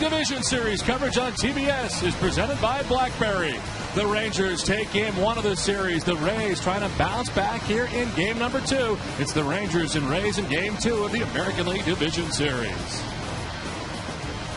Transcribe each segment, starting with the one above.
Division Series coverage on TBS is presented by BlackBerry. The Rangers take game 1 of the series. The Rays trying to bounce back here in game number 2. It's the Rangers and Rays in game 2 of the American League Division Series.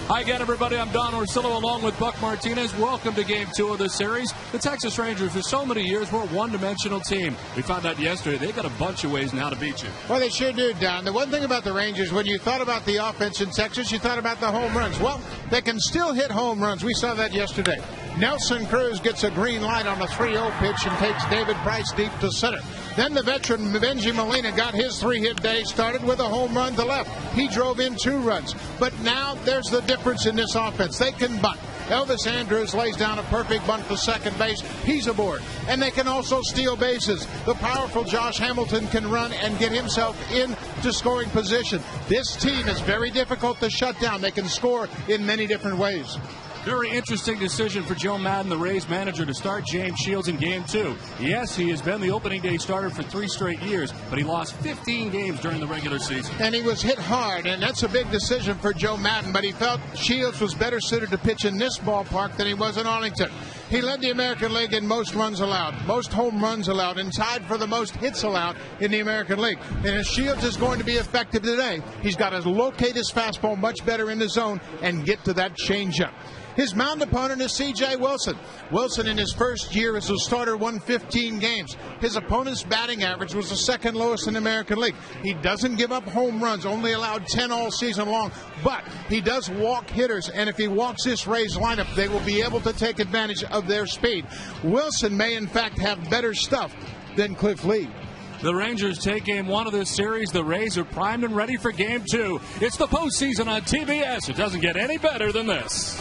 Hi again, everybody. I'm Don Orsillo along with Buck Martinez. Welcome to Game 2 of the series. The Texas Rangers, for so many years, were a one-dimensional team. We found out yesterday they got a bunch of ways now to beat you. Well, they sure do, Don. The one thing about the Rangers, when you thought about the offense in Texas, you thought about the home runs. Well, they can still hit home runs. We saw that yesterday. Nelson Cruz gets a green light on a 3-0 pitch and takes David Price deep to center. Then the veteran Benji Molina got his 3-hit day started with a home run to left. He drove in 2 runs. But now there's the difference in this offense. They can bunt. Elvis Andrus lays down a perfect bunt to second base. He's aboard. And they can also steal bases. The powerful Josh Hamilton can run and get himself into scoring position. This team is very difficult to shut down. They can score in many different ways. Very interesting decision for Joe Madden, the Rays manager, to start James Shields in Game 2. Yes, he has been the opening day starter for 3 straight years, but he lost 15 games during the regular season. And he was hit hard, and that's a big decision for Joe Madden, but he felt Shields was better suited to pitch in this ballpark than he was in Arlington. He led the American League in most runs allowed, most home runs allowed, and tied for the most hits allowed in the American League. And if Shields is going to be effective today, he's got to locate his fastball much better in the zone and get to that changeup. His mound opponent is C.J. Wilson. Wilson, in his first year as a starter, won 15 games. His opponent's batting average was the second lowest in the American League. He doesn't give up home runs, only allowed 10 all season long, but he does walk hitters, and if he walks this Rays lineup, they will be able to take advantage of their speed. Wilson may, in fact, have better stuff than Cliff Lee. The Rangers take game 1 of this series. The Rays are primed and ready for game 2. It's the postseason on TBS. It doesn't get any better than this.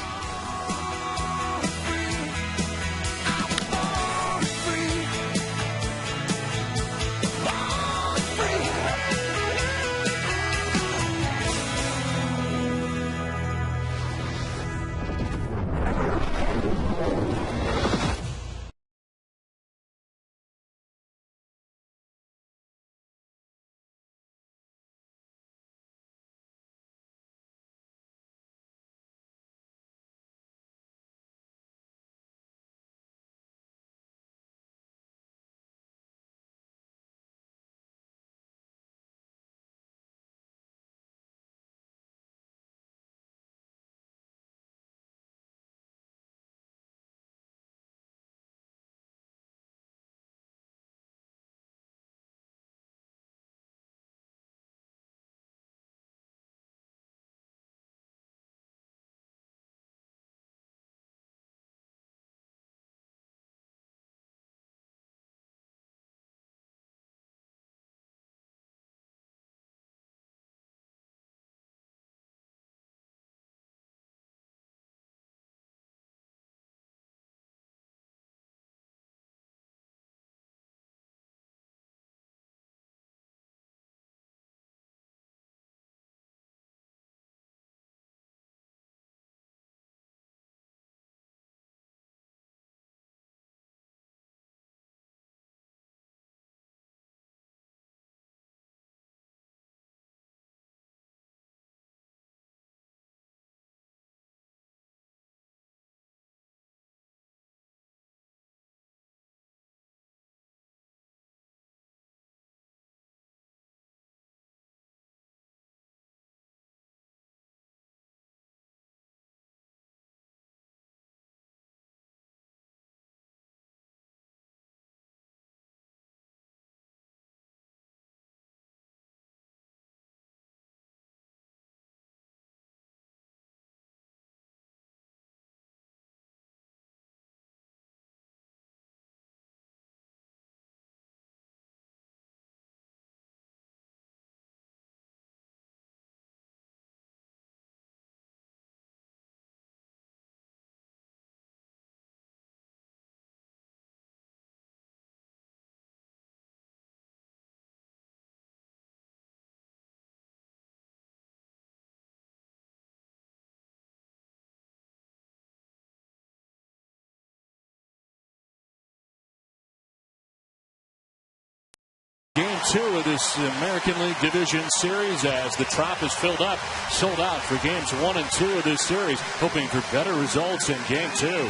2 of this American League Division Series as the Trop is filled up, sold out for games 1 and 2 of this series, hoping for better results in game 2.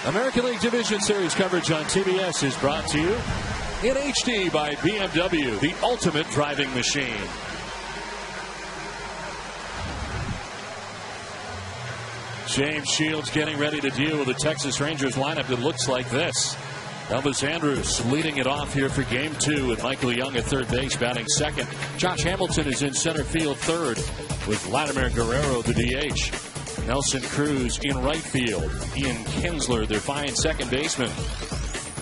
American League Division Series coverage on TBS is brought to you in HD by BMW, the ultimate driving machine. James Shields getting ready to deal with the Texas Rangers lineup that looks like this. Elvis Andrus leading it off here for game 2 with Michael Young at third base batting second. Josh Hamilton is in center field third with Vladimir Guerrero the DH. Nelson Cruz in right field. Ian Kinsler, their fine second baseman.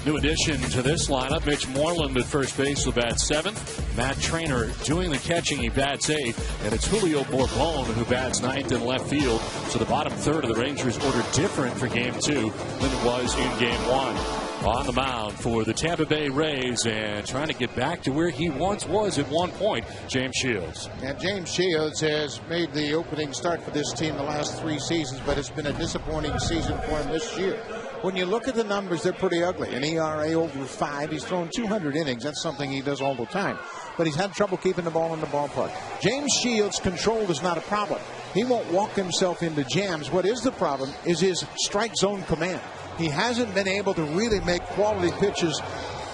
New addition to this lineup, Mitch Moreland at first base will bat 7th. Matt Trainer doing the catching, he bats 8th. And it's Julio Bourbon who bats 9th in left field. So the bottom third of the Rangers order different for game 2 than it was in game 1. On the mound for the Tampa Bay Rays and trying to get back to where he once was at one point, James Shields. And James Shields has made the opening start for this team the last 3 seasons, but it's been a disappointing season for him this year. When you look at the numbers, they're pretty ugly. An ERA over 5. He's thrown 200 innings. That's something he does all the time. But he's had trouble keeping the ball in the ballpark. James Shields' control is not a problem. He won't walk himself into jams. What is the problem is his strike zone command. He hasn't been able to really make quality pitches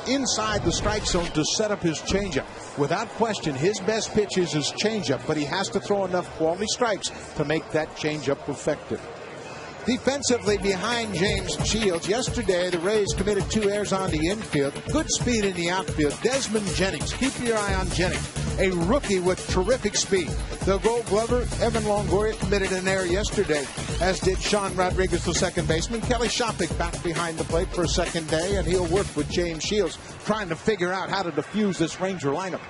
inside the strike zone to set up his changeup. Without question, his best pitch is his changeup, but he has to throw enough quality strikes to make that changeup effective. Defensively behind James Shields, yesterday the Rays committed 2 errors on the infield. Good speed in the outfield. Desmond Jennings, keep your eye on Jennings, a rookie with terrific speed. The Gold Glover, Evan Longoria, committed an error yesterday, as did Sean Rodriguez, the second baseman. Kelly Shopik back behind the plate for a second day, and he'll work with James Shields, trying to figure out how to defuse this Ranger lineup.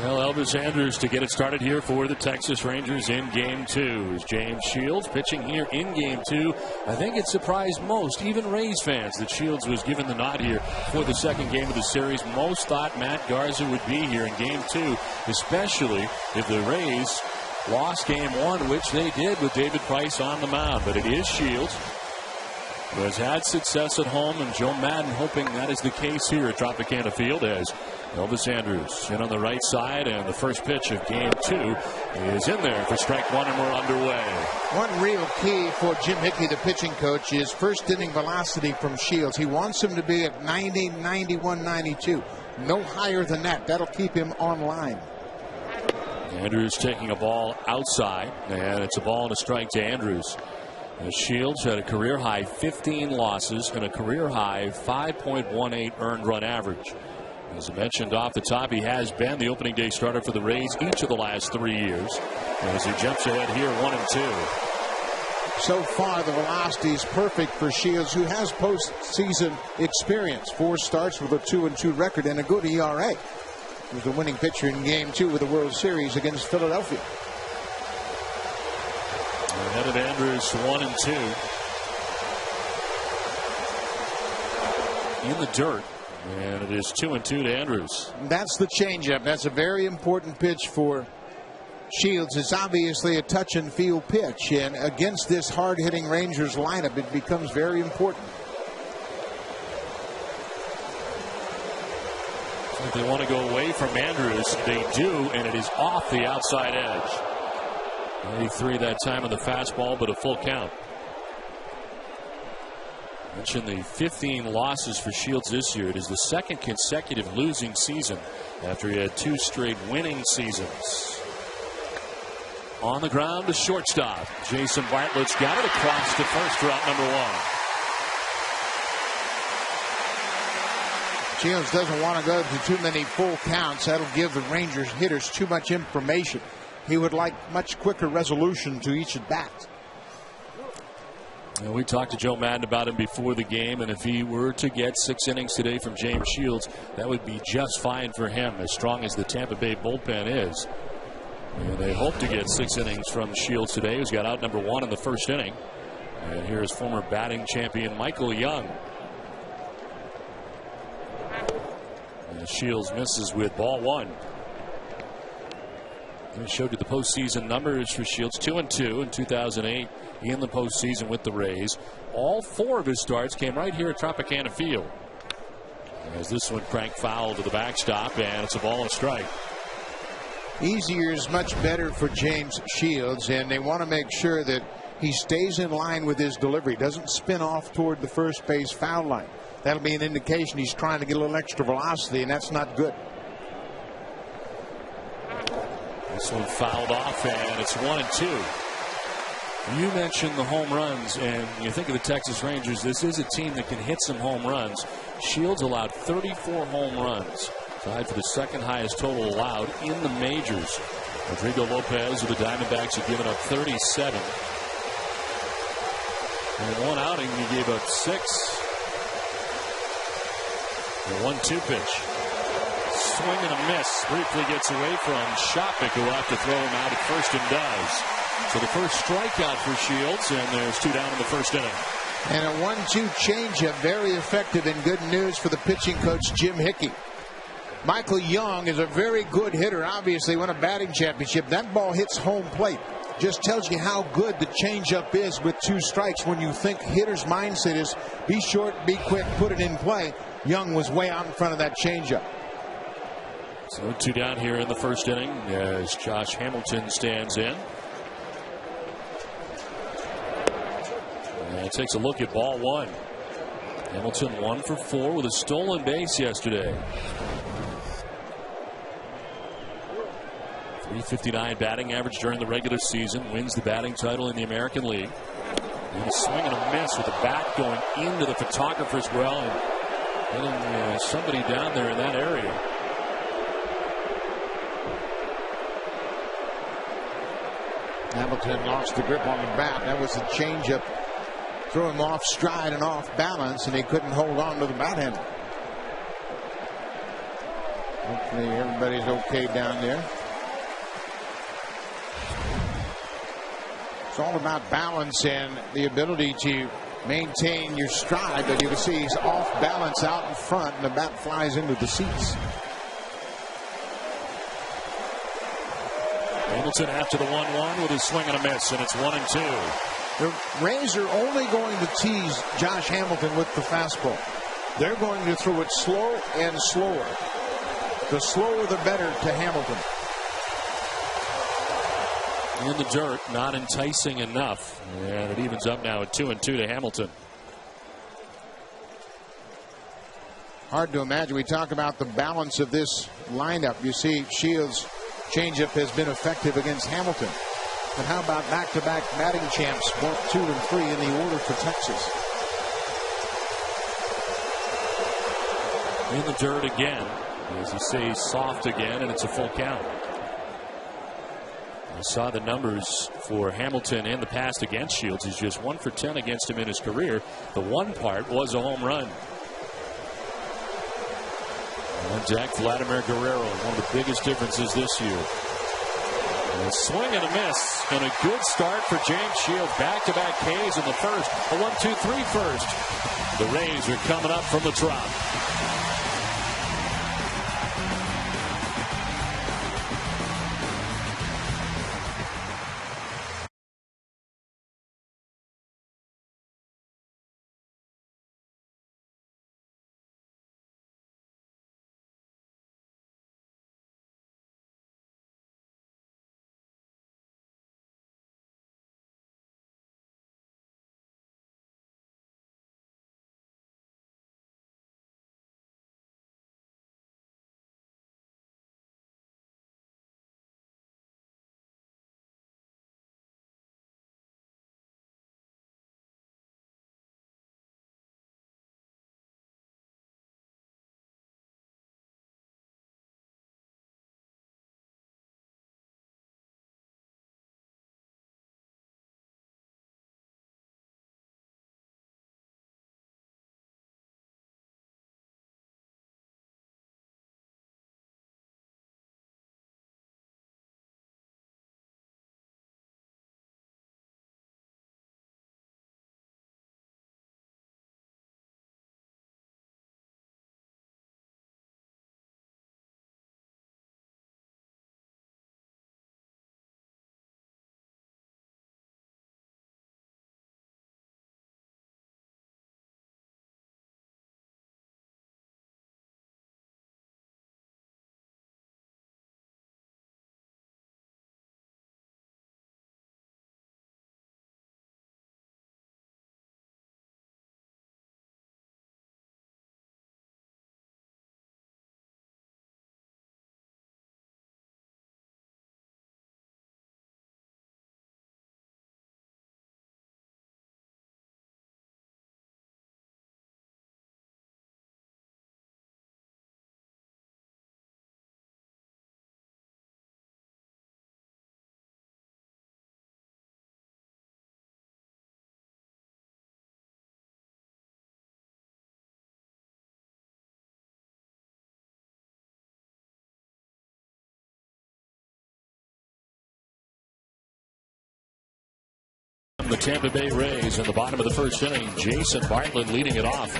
Well, Elvis Andrus to get it started here for the Texas Rangers in game 2. Is James Shields pitching here in game 2. I think it surprised most, even Rays fans, that Shields was given the nod here for the second game of the series. Most thought Matt Garza would be here in game 2, especially if the Rays lost game 1, which they did with David Price on the mound. But it is Shields, who has had success at home, and Joe Madden hoping that is the case here at Tropicana Field as Elvis Andrus in on the right side, and the first pitch of game 2 is in there for strike 1, and we're underway. One real key for Jim Hickey, the pitching coach, is first inning velocity from Shields. He wants him to be at 90, 91, 92. No higher than that. That'll keep him online. Andrus taking a ball outside, and it's a ball and a strike to Andrus. Shields had a career high 15 losses and a career high 5.18 earned run average. As I mentioned off the top, he has been the opening day starter for the Rays each of the last 3 years. As he jumps ahead here 1 and 2. So far, the velocity is perfect for Shields, who has postseason experience. 4 starts with a 2-2 record and a good ERA. He was the winning pitcher in game 2 of the World Series against Philadelphia. Ahead of Andrus 1 and 2. In the dirt. And it is 2-2 to Andrus. That's the changeup. That's a very important pitch for Shields. It's obviously a touch and feel pitch, and against this hard-hitting Rangers lineup, it becomes very important. If they want to go away from Andrus, they do, and it is off the outside edge. 93 that time on the fastball, but a full count. Mentioned the 15 losses for Shields this year. It is the second consecutive losing season after he had 2 straight winning seasons. On the ground to shortstop. Jason Bartlett's got it across to first for out number 1. Shields doesn't want to go to too many full counts. That'll give the Rangers hitters too much information. He would like much quicker resolution to each at bat. We talked to Joe Madden about him before the game, and if he were to get 6 innings today from James Shields, that would be just fine for him, as strong as the Tampa Bay bullpen is. And they hope to get 6 innings from Shields today, who's got out number 1 in the first inning. And here's former batting champion Michael Young. And Shields misses with ball 1. I showed you the postseason numbers for Shields. 2-2 in 2008 in the postseason with the Rays. All 4 of his starts came right here at Tropicana Field. As this one cranked foul to the backstop, and it's a ball and a strike. Easier is much better for James Shields, and they want to make sure that he stays in line with his delivery, doesn't spin off toward the first base foul line. That'll be an indication he's trying to get a little extra velocity, and that's not good. This one fouled off, and it's 1-2. You mentioned the home runs, and you think of the Texas Rangers. This is a team that can hit some home runs. Shields allowed 34 home runs, tied for the second highest total allowed in the majors. Rodrigo Lopez of the Diamondbacks have given up 37. In one outing, he gave up 6. The 1-2 pitch. Swing and a miss. Briefly gets away from Shopik, who will have to throw him out at first, and does. So the first strikeout for Shields, and there's 2 down in the first inning. And a 1-2 changeup, very effective, and good news for the pitching coach, Jim Hickey. Michael Young is a very good hitter. Obviously won a batting championship. That ball hits home plate. Just tells you how good the changeup is with 2 strikes. When you think hitter's mindset is be short, be quick, put it in play, Young was way out in front of that changeup. So 2 down here in the first inning as Josh Hamilton stands in. And takes a look at ball 1. Hamilton 1 for 4 with a stolen base yesterday. .359 batting average during the regular season. Wins the batting title in the American League. And a swing and a miss with the bat going into the photographer's well and getting somebody down there in that area. Hamilton lost the grip on the bat. That was a changeup. Threw him off stride and off balance, and he couldn't hold on to the bat handle. Hopefully everybody's okay down there. It's all about balance and the ability to maintain your stride, but you can see he's off balance out in front, and the bat flies into the seats. Hamilton after the 1-1 with his swing and a miss, and it's 1-2. The Rays are only going to tease Josh Hamilton with the fastball. They're going to throw it slow and slower. The slower the better to Hamilton. In the dirt, not enticing enough. And it evens up now at 2-2 to Hamilton. Hard to imagine. We talk about the balance of this lineup. You see Shields' changeup has been effective against Hamilton. But how about back-to-back batting champs, 1, 2, and 3 in the order for Texas? In the dirt again. As you say, soft again, and it's a full count. You saw the numbers for Hamilton in the past against Shields. He's just 1 for 10 against him in his career. The one part was a home run. On deck, Vladimir Guerrero, one of the biggest differences this year. A swing and a miss, and a good start for James Shields. Back-to-back Ks in the first. A 1-2-3 first. The Rays are coming up from the Trop. from the Tampa Bay Rays in the bottom of the first inning. Jason Bartlett leading it off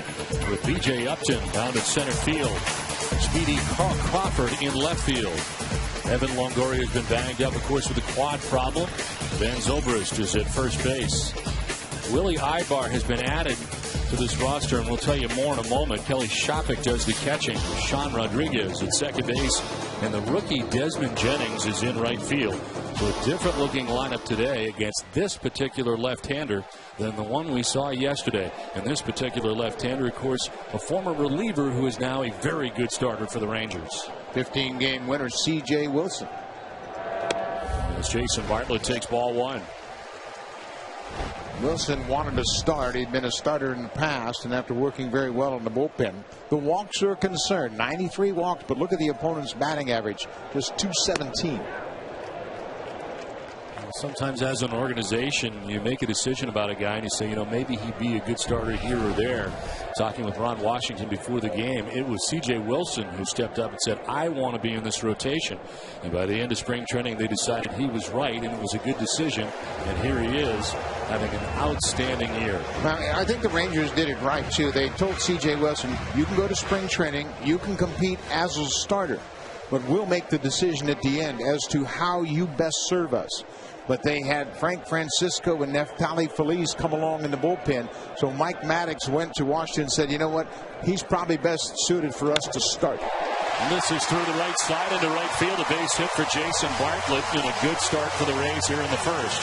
with B.J. Upton down at center field. Speedy Carl Crawford in left field. Evan Longoria has been banged up, of course, with a quad problem. Ben Zobrist is at first base. Willie Ibar has been added to this roster, and we'll tell you more in a moment. Kelly Shopik does the catching with Sean Rodriguez at second base, and the rookie Desmond Jennings is in right field. So a different looking lineup today against this particular left-hander than the one we saw yesterday. And this particular left-hander, of course, a former reliever who is now a very good starter for the Rangers. 15-game winner C.J. Wilson. As Jason Bartlett takes ball one. Wilson wanted to start. He'd been a starter in the past, and after working very well in the bullpen, the walks are a concern. 93 walks, but look at the opponent's batting average, just 217. Sometimes as an organization, you make a decision about a guy and you say, maybe he'd be a good starter here or there. Talking with Ron Washington before the game, it was C.J. Wilson who stepped up and said, I want to be in this rotation. And by the end of spring training, they decided he was right and it was a good decision. And here he is having an outstanding year. I think the Rangers did it right, too. They told C.J. Wilson, you can go to spring training, you can compete as a starter, but we'll make the decision at the end as to how you best serve us. But they had Frank Francisco and Neftali Feliz come along in the bullpen. So Mike Maddox went to Washington and said, you know what? He's probably best suited for us to start. And this is through the right side into right field. A base hit for Jason Bartlett and a good start for the Rays here in the first.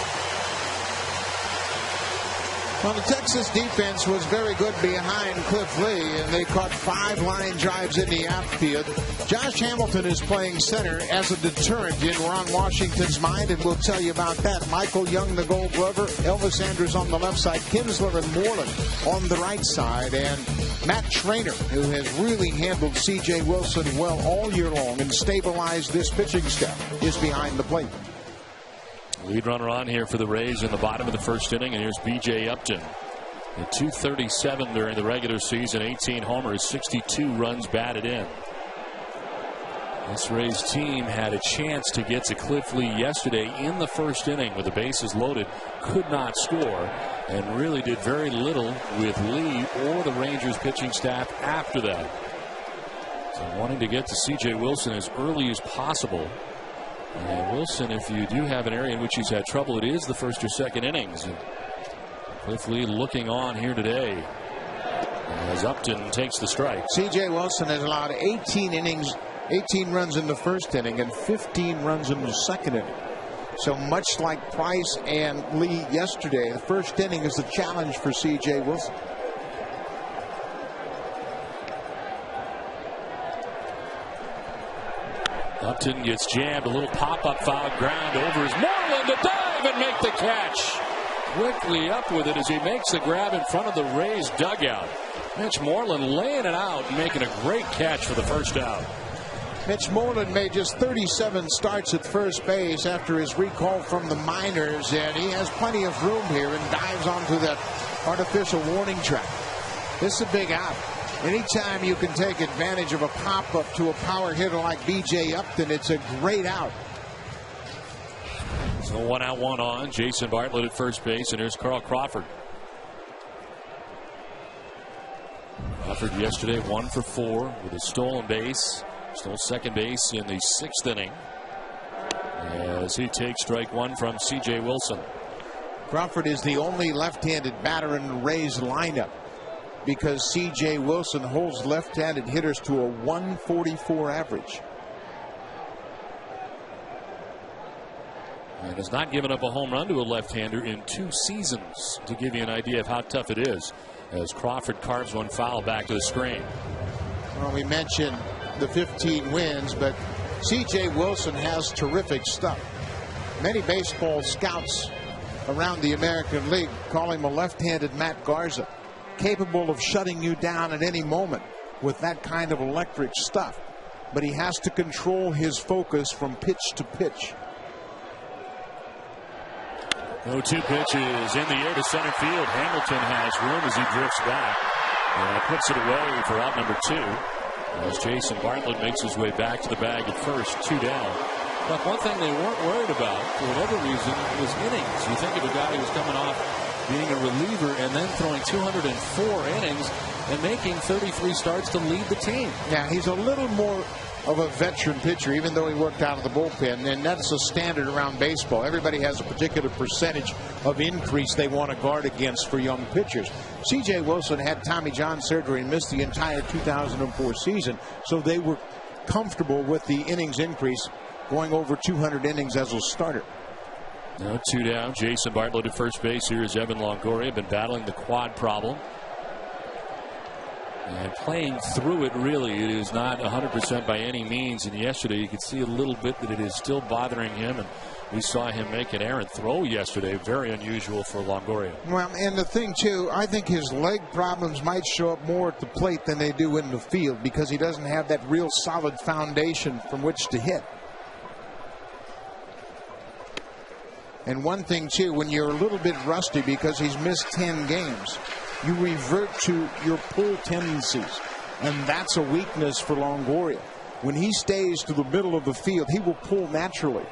Well, the Texas defense was very good behind Cliff Lee, and they caught 5 line drives in the outfield. Josh Hamilton is playing center as a deterrent in Ron Washington's mind, and we'll tell you about that. Michael Young, the Gold Glover, Elvis Andrus on the left side, Kinsler and Moreland on the right side, and Matt Trainer, who has really handled C.J. Wilson well all year long and stabilized this pitching staff, is behind the plate. Lead runner on here for the Rays in the bottom of the first inning, and here's B.J. Upton. At 237 during the regular season, 18 homers, 62 runs batted in. This Rays team had a chance to get to Cliff Lee yesterday in the first inning with the bases loaded, could not score, and really did very little with Lee or the Rangers pitching staff after that. So wanting to get to C.J. Wilson as early as possible. And Wilson, if you do have an area in which he's had trouble, it is the first or second innings. And Cliff Lee looking on here today as Upton takes the strike. C.J. Wilson has allowed 18 runs in the first inning and 15 runs in the second inning. So much like Price and Lee yesterday, the first inning is the challenge for C.J. Wilson. Upton gets jammed. A little pop-up foul ground over his Moreland to dive and make the catch. Quickly up with it as he makes the grab in front of the Rays dugout. Mitch Moreland laying it out and making a great catch for the first out. Mitch Moreland made just 37 starts at first base after his recall from the minors, and he has plenty of room here and dives onto that artificial warning track. This is a big out. Anytime you can take advantage of a pop-up to a power hitter like B.J. Upton, it's a great out. So 1 out, 1 on. Jason Bartlett at first base, and here's Carl Crawford. Crawford yesterday 1 for 4 with a stolen base. Stole second base in the 6th inning as he takes strike 1 from C.J. Wilson. Crawford is the only left-handed batter in the Rays lineup, because C.J. Wilson holds left-handed hitters to a 144 average. And has not given up a home run to a left-hander in 2 seasons, to give you an idea of how tough it is, as Crawford carves one foul back to the screen. Well, we mentioned the 15 wins, but C.J. Wilson has terrific stuff. Many baseball scouts around the American League call him a left-handed Matt Garza, capable of shutting you down at any moment with that kind of electric stuff. But he has to control his focus from pitch to pitch. 0-2 pitches in the air to center field. Hamilton has room as he drifts back and puts it away for out number 2. As Jason Bartlett makes his way back to the bag at first, 2 down. But one thing they weren't worried about, for whatever reason, was innings. You think of a guy who was coming off being a reliever and then throwing 204 innings and making 33 starts to lead the team. Yeah, he's a little more of a veteran pitcher, even though he worked out of the bullpen, and that's a standard around baseball. Everybody has a particular percentage of increase they want to guard against for young pitchers. C.J. Wilson had Tommy John surgery and missed the entire 2004 season, so they were comfortable with the innings increase, going over 200 innings as a starter. Now 2 down. Jason Bartlett at first base. Here is Evan Longoria, been battling the quad problem. And playing through it, really, it is not 100% by any means. And yesterday, you could see a little bit that it is still bothering him. And we saw him make an errant throw yesterday. Very unusual for Longoria. Well, and the thing, too, I think his leg problems might show up more at the plate than they do in the field because he doesn't have that real solid foundation from which to hit. And one thing, too, when you're a little bit rusty because he's missed 10 games, you revert to your pull tendencies, and that's a weakness for Longoria. When he stays to the middle of the field, he will pull naturally.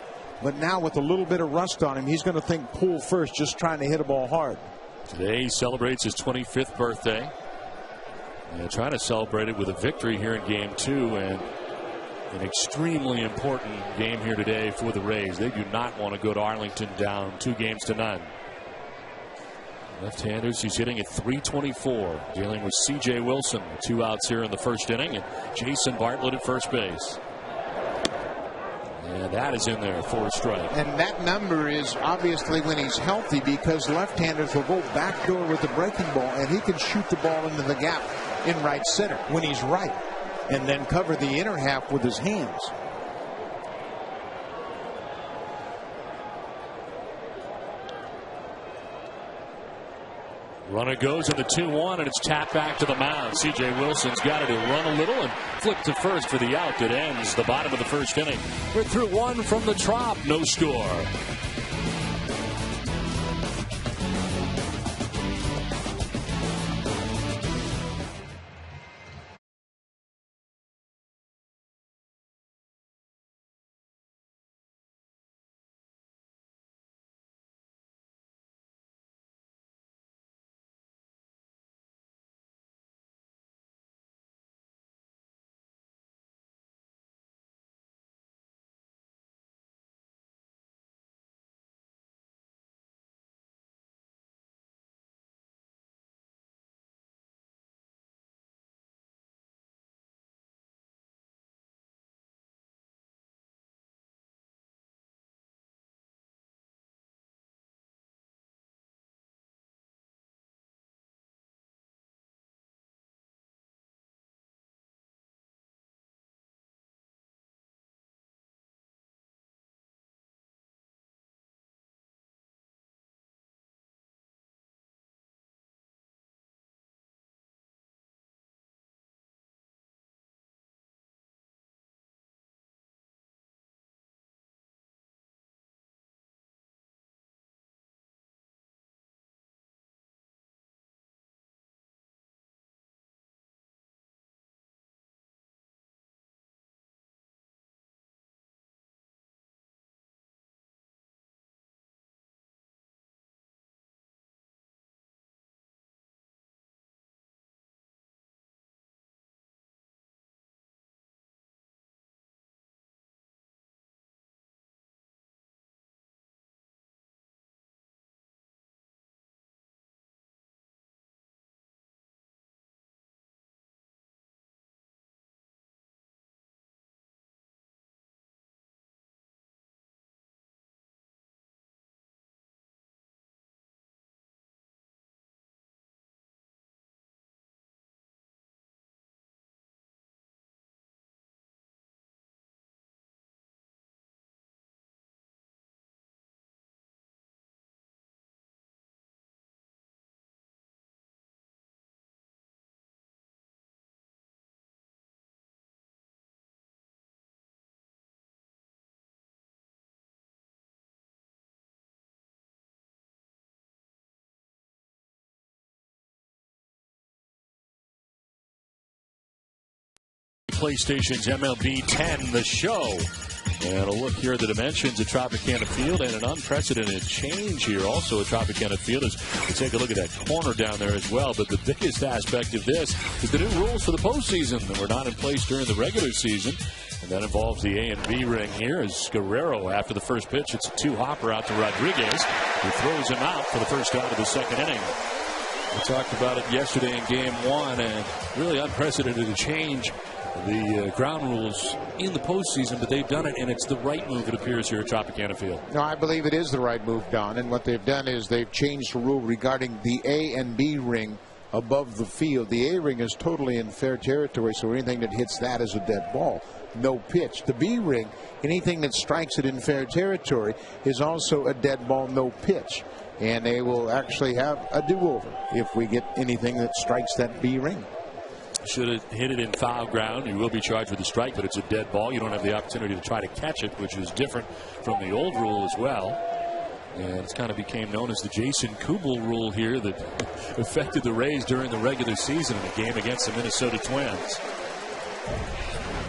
But now with a little bit of rust on him, he's going to think pull first, just trying to hit a ball hard. Today he celebrates his 25th birthday. And trying to celebrate it with a victory here in Game 2, and an extremely important game here today for the Rays. They do not want to go to Arlington down 2-0. Left-handers, he's hitting at .324, dealing with C.J. Wilson. 2 outs here in the first inning, and Jason Bartlett at first base. And that is in there for a strike. And that number is obviously when he's healthy, because left-handers will go backdoor with the breaking ball, and he can shoot the ball into the gap in right center when he's right, and then cover the inner half with his hands. Runner goes in the 2-1, and it's tapped back to the mound. C.J. Wilson's got it to run a little and flip to first for the out that ends the bottom of the first inning. We're through 1 from the Trop, no score. PlayStation's MLB 10, the show. And a look here at the dimensions of Tropicana Field, and an unprecedented change here also at Tropicana Field as we take a look at that corner down there as well. But the biggest aspect of this is the new rules for the postseason that were not in place during the regular season. And that involves the A and B ring here as Guerrero, after the first pitch, it's a two-hopper out to Rodriguez, who throws him out for the first out of the second inning. We talked about it yesterday in Game 1, and really unprecedented change the ground rules in the postseason, but they've done it, and it's the right move, it appears, here at Tropicana Field. No, I believe it is the right move, Don, and what they've done is they've changed the rule regarding the A and B ring above the field. The A ring is totally in fair territory, so anything that hits that is a dead ball, no pitch. The B ring, anything that strikes it in fair territory, is also a dead ball, no pitch. And they will actually have a do-over if we get anything that strikes that B ring. Should have hit it in foul ground, you will be charged with a strike, but it's a dead ball. You don't have the opportunity to try to catch it, which is different from the old rule as well. And it's kind of became known as the Jason Kubel rule here that affected the Rays during the regular season in a game against the Minnesota Twins.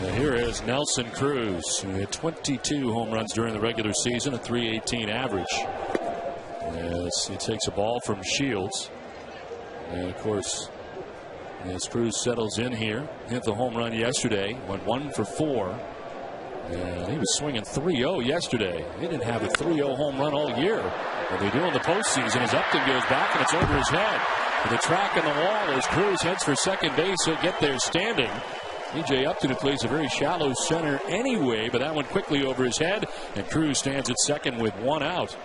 And here is Nelson Cruz, who had 22 home runs during the regular season, a .318 average. As he takes a ball from Shields. And of course, as Cruz settles in here, hit the home run yesterday, went 1 for 4. And he was swinging 3-0 yesterday. He didn't have a 3-0 home run all year. What they do in the postseason is Upton goes back and it's over his head. With a track in the wall as Cruz heads for second base, he'll get there standing. E.J. Upton, who plays a very shallow center anyway, but that went quickly over his head, and Cruz stands at second with 1 out.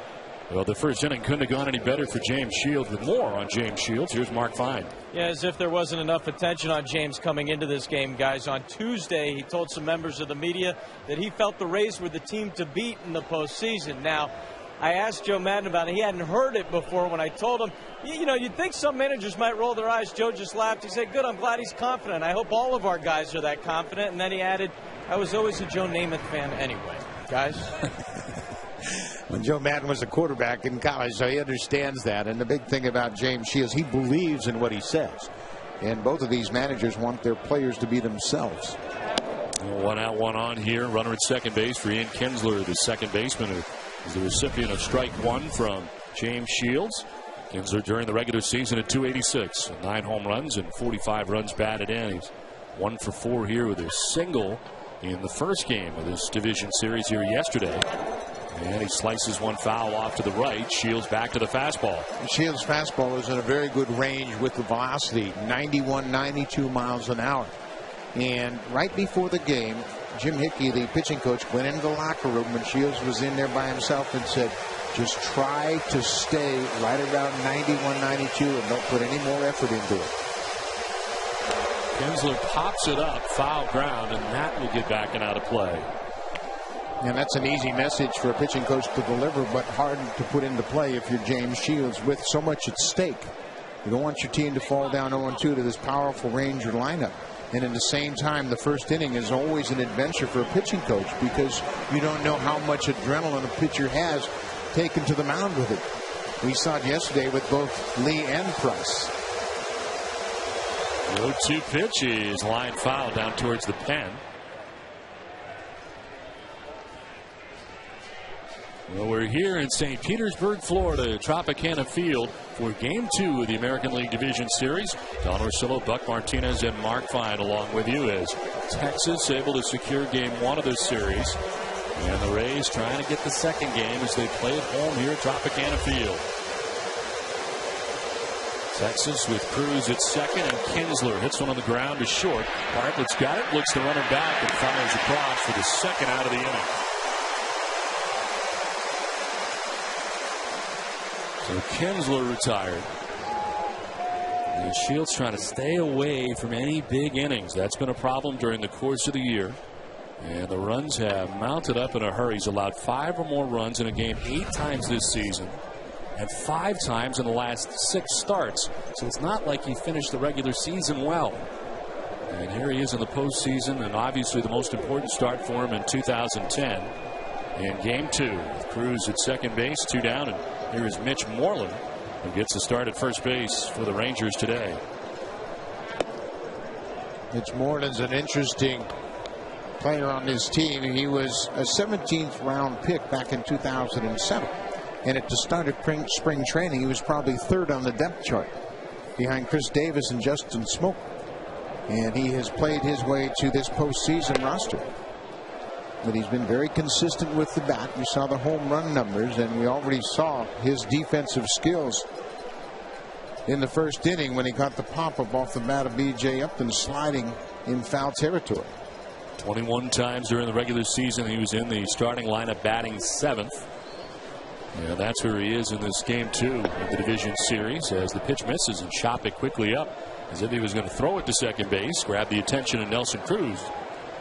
Well, the first inning couldn't have gone any better for James Shields. With more on James Shields, here's Mark Fine. Yeah, as if there wasn't enough attention on James coming into this game, guys. On Tuesday, he told some members of the media that he felt the Rays were the team to beat in the postseason. Now, I asked Joe Madden about it. He hadn't heard it before when I told him. You know, you'd think some managers might roll their eyes. Joe just laughed. He said, good, I'm glad he's confident. I hope all of our guys are that confident. And then he added, I was always a Joe Namath fan anyway. Guys? When Joe Madden was a quarterback in college, so he understands that. And the big thing about James Shields, he believes in what he says. And both of these managers want their players to be themselves. 1 out, 1 on here. Runner at second base for Ian Kinsler, the second baseman, who is the recipient of strike 1 from James Shields. Kinsler during the regular season at .286, 9 home runs and 45 runs batted in. He's 1 for 4 here with a single in the first game of this division series here yesterday. And he slices one foul off to the right. Shields back to the fastball. Shields' fastball is in a very good range with the velocity, 91, 92 miles an hour. And right before the game, Jim Hickey, the pitching coach, went into the locker room when Shields was in there by himself and said, just try to stay right around 91, 92 and don't put any more effort into it. Kinsler pops it up, foul ground, and that will get back and out of play. And that's an easy message for a pitching coach to deliver, but hard to put into play if you're James Shields with so much at stake. You don't want your team to fall down 0-2 to this powerful Ranger lineup. And at the same time, the first inning is always an adventure for a pitching coach because you don't know how much adrenaline a pitcher has taken to the mound with it. We saw it yesterday with both Lee and Price. The 0-2 pitch is line foul down towards the pen. Well, we're here in St. Petersburg, Florida, Tropicana Field for Game 2 of the American League Division Series. Don Orsillo, Buck Martinez, and Mark Fine along with you as Texas able to secure Game 1 of this series. And the Rays trying to get the second game as they play at home here at Tropicana Field. Texas with Cruz at second, and Kinsler hits one on the ground to short. Bartlett's got it, looks to run him back, and fires across for the second out of the inning. So Kinsler retired. And Shields trying to stay away from any big innings. That's been a problem during the course of the year. And the runs have mounted up in a hurry. He's allowed 5 or more runs in a game 8 times this season, and 5 times in the last 6 starts. So it's not like he finished the regular season well. And here he is in the postseason, and obviously the most important start for him in 2010. In Game 2, with Cruz at second base, 2 down, and here is Mitch Moreland, who gets the start at first base for the Rangers today. Mitch Moreland's an interesting player on his team. He was a 17th round pick back in 2007. And at the start of spring training, he was probably third on the depth chart behind Chris Davis and Justin Smoke. And he has played his way to this postseason roster. But he's been very consistent with the bat. We saw the home run numbers, and we already saw his defensive skills in the first inning when he got the pop-up off the bat of B.J. Upton sliding in foul territory. 21 times during the regular season he was in the starting lineup, batting 7th. Yeah, that's where he is in this game 2 of the division series, as the pitch misses and Chop it quickly up as if he was going to throw it to second base. Grab the attention of Nelson Cruz,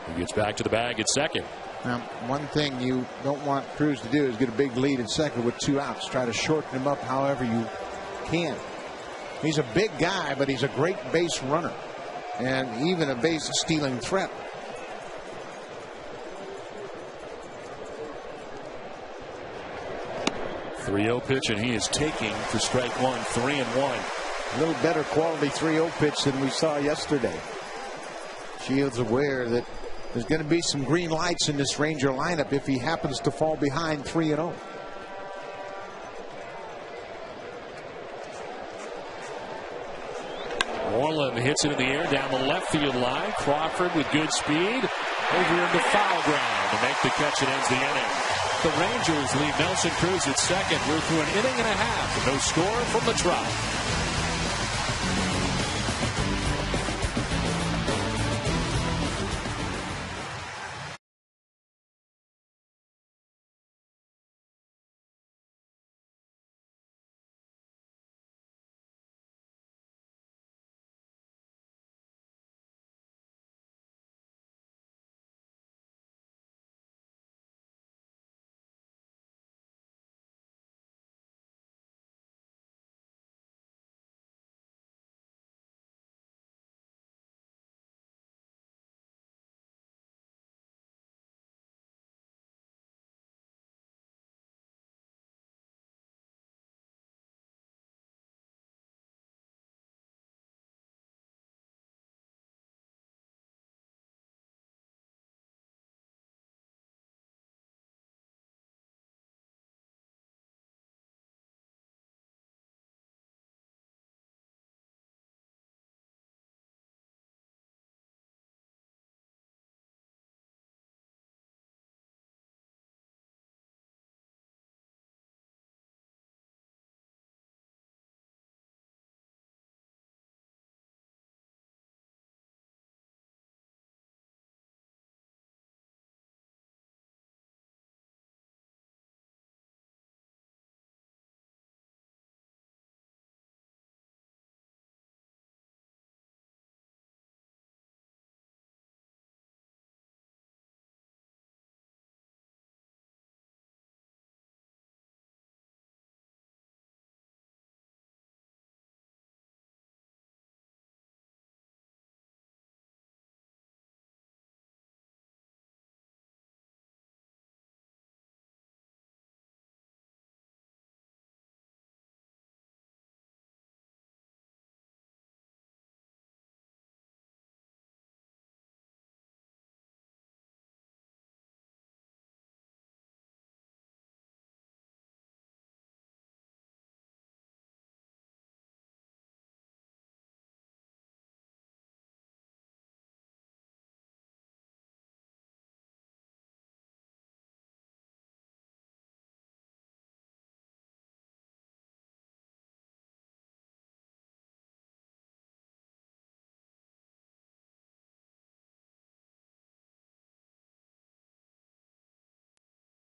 who gets back to the bag at second. Now, one thing you don't want Cruz to do is get a big lead at second with 2 outs. Try to shorten him up however you can. He's a big guy, but he's a great base runner and even a base stealing threat. .30 pitch, and he is taking for strike 1. 3-1. A little better quality 3-0 pitch than we saw yesterday. Shields aware that there's going to be some green lights in this Ranger lineup if he happens to fall behind 3-0. Moreland hits it in the air down the left field line. Crawford with good speed over into foul ground to make the catch that ends the inning. The Rangers lead Nelson Cruz at second. We're through an inning and a half. No score from the Trop.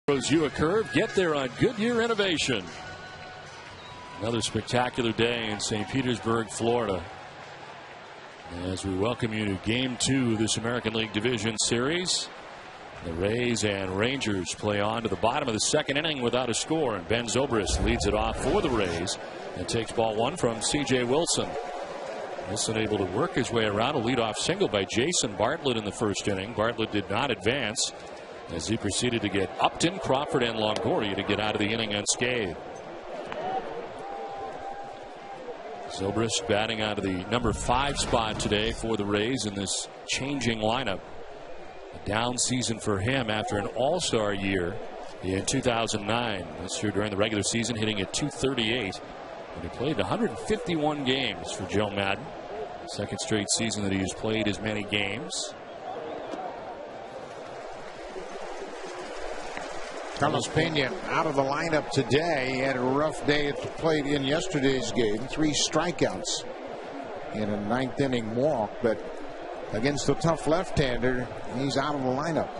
Throws you a curve. Get there on Goodyear Innovation. Another spectacular day in St. Petersburg, Florida, as we welcome you to Game 2 of this American League Division Series. The Rays and Rangers play on to the bottom of the second inning without a score, and Ben Zobrist leads it off for the Rays and takes ball 1 from C.J. Wilson. Wilson able to work his way around a leadoff single by Jason Bartlett in the first inning. Bartlett did not advance as he proceeded to get Upton, Crawford, and Longoria to get out of the inning unscathed. Zobrist batting out of the number 5 spot today for the Rays in this changing lineup. A down season for him after an all-star year in 2009. This year during the regular season, hitting at .238. And he played 151 games for Joe Madden. Second straight season that he has played as many games. Carlos Pena out of the lineup today. He had a rough day at the plate in yesterday's game. 3 strikeouts in a 9th inning walk, but against a tough left-hander, he's out of the lineup.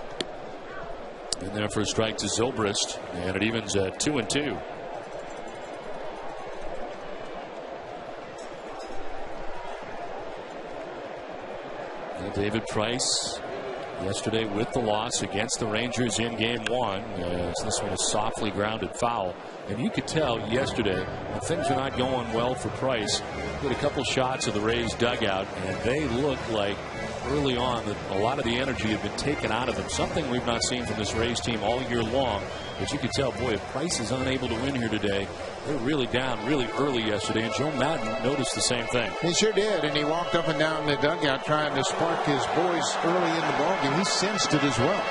And there for a strike to Zobrist, and it evens at 2-2. And David Price yesterday with the loss against the Rangers in game 1. This one is softly grounded foul. And you could tell yesterday when things are not going well for Price. He had a couple shots of the Rays dugout, and they looked like early on that a lot of the energy had been taken out of them. Something we've not seen from this Rays team all year long. But you could tell, boy, if Price is unable to win here today, they're really down really early yesterday. And Joe Madden noticed the same thing. He sure did, and he walked up and down the dugout trying to spark his boys early in the ballgame. He sensed it as well.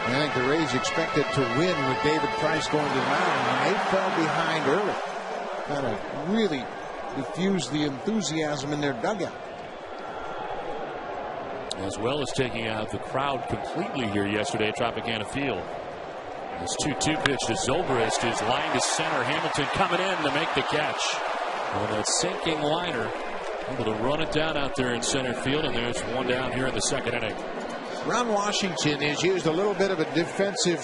And I think the Rays expected to win with David Price going to the mound, and they fell behind early. Kind of really diffused the enthusiasm in their dugout. As well as taking out the crowd completely here yesterday at Tropicana Field. This 2-2 pitch to Zobrist is lined to center. Hamilton coming in to make the catch. On that sinking liner, able to run it down out there in center field, and there's one down here in the second inning. Ron Washington has used a little bit of a defensive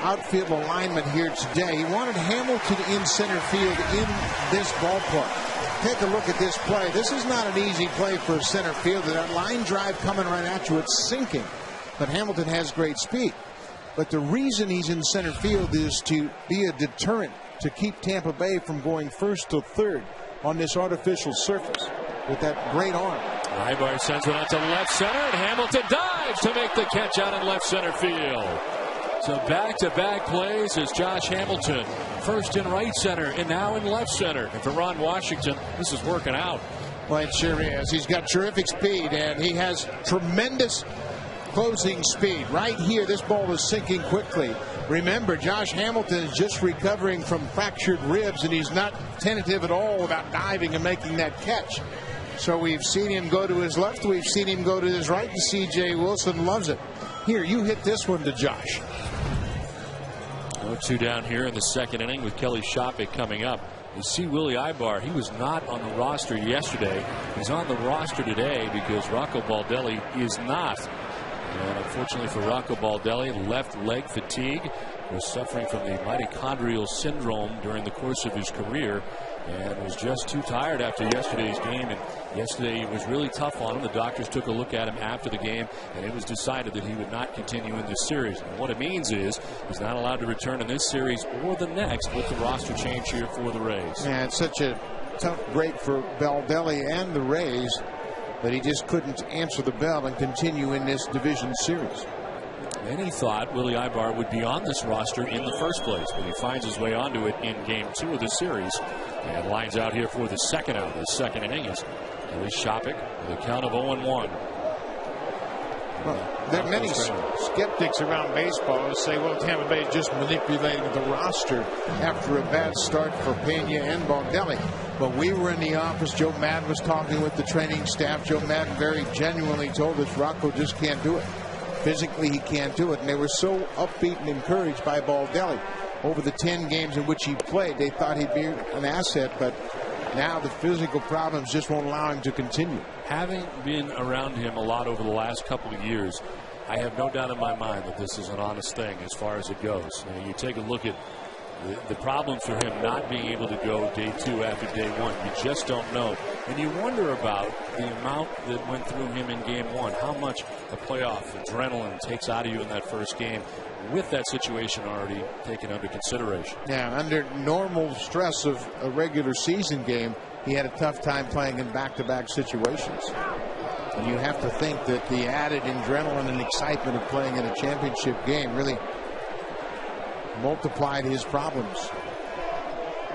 outfield alignment here today. He wanted Hamilton in center field in this ballpark. Take a look at this play. This is not an easy play for a center fielder. That line drive coming right at you, it's sinking. But Hamilton has great speed. But the reason he's in center field is to be a deterrent to keep Tampa Bay from going first to third on this artificial surface with that great arm. Ibar sends one out to left center, and Hamilton dives to make the catch out in left center field. So back-to-back plays as Josh Hamilton, first in right center and now in left center. And for Ron Washington, this is working out. Well, it sure is. He's got terrific speed, and he has tremendous closing speed. Right here, this ball is sinking quickly. Remember, Josh Hamilton is just recovering from fractured ribs, and he's not tentative at all about diving and making that catch. So we've seen him go to his left, we've seen him go to his right, and C.J. Wilson loves it. Here, you hit this one to Josh. 0-2 down here in the second inning with Kelly Shopik coming up. You see Willie Ibar, he was not on the roster yesterday. He's on the roster today because Rocco Baldelli is not. And unfortunately for Rocco Baldelli, left leg fatigue, was suffering from the mitochondrial syndrome during the course of his career and was just too tired after yesterday's game. And yesterday it was really tough on him. The doctors took a look at him after the game, and it was decided that he would not continue in this series. And what it means is he's not allowed to return in this series or the next with the roster change here for the Rays. Yeah, it's such a tough break for Baldelli and the Rays, but he just couldn't answer the bell and continue in this division series. Many thought Willie Ibar would be on this roster in the first place, but he finds his way onto it in game 2 of the series and lines out here for the second out of the second inning is Kelly Shopik with a count of 0-1. Well, there are many skeptics around baseball who say, well, Tampa Bay is just manipulating the roster after a bad start for Pena and Baldelli. But we were in the office. Joe Madden was talking with the training staff. Joe Madden very genuinely told us Rocco just can't do it. Physically, he can't do it. And they were so upbeat and encouraged by Baldelli. Over the 10 games in which he played, they thought he'd be an asset, but now the physical problems just won't allow him to continue. Having been around him a lot over the last couple of years, I have no doubt in my mind that this is an honest thing as far as it goes. You take a look at the problems for him not being able to go day 2 after day 1. You just don't know. And you wonder about the amount that went through him in game 1, how much the playoff adrenaline takes out of you in that first game with that situation already taken under consideration. Yeah, under normal stress of a regular season game, he had a tough time playing in back-to-back situations. And you have to think that the added adrenaline and excitement of playing in a championship game really multiplied his problems.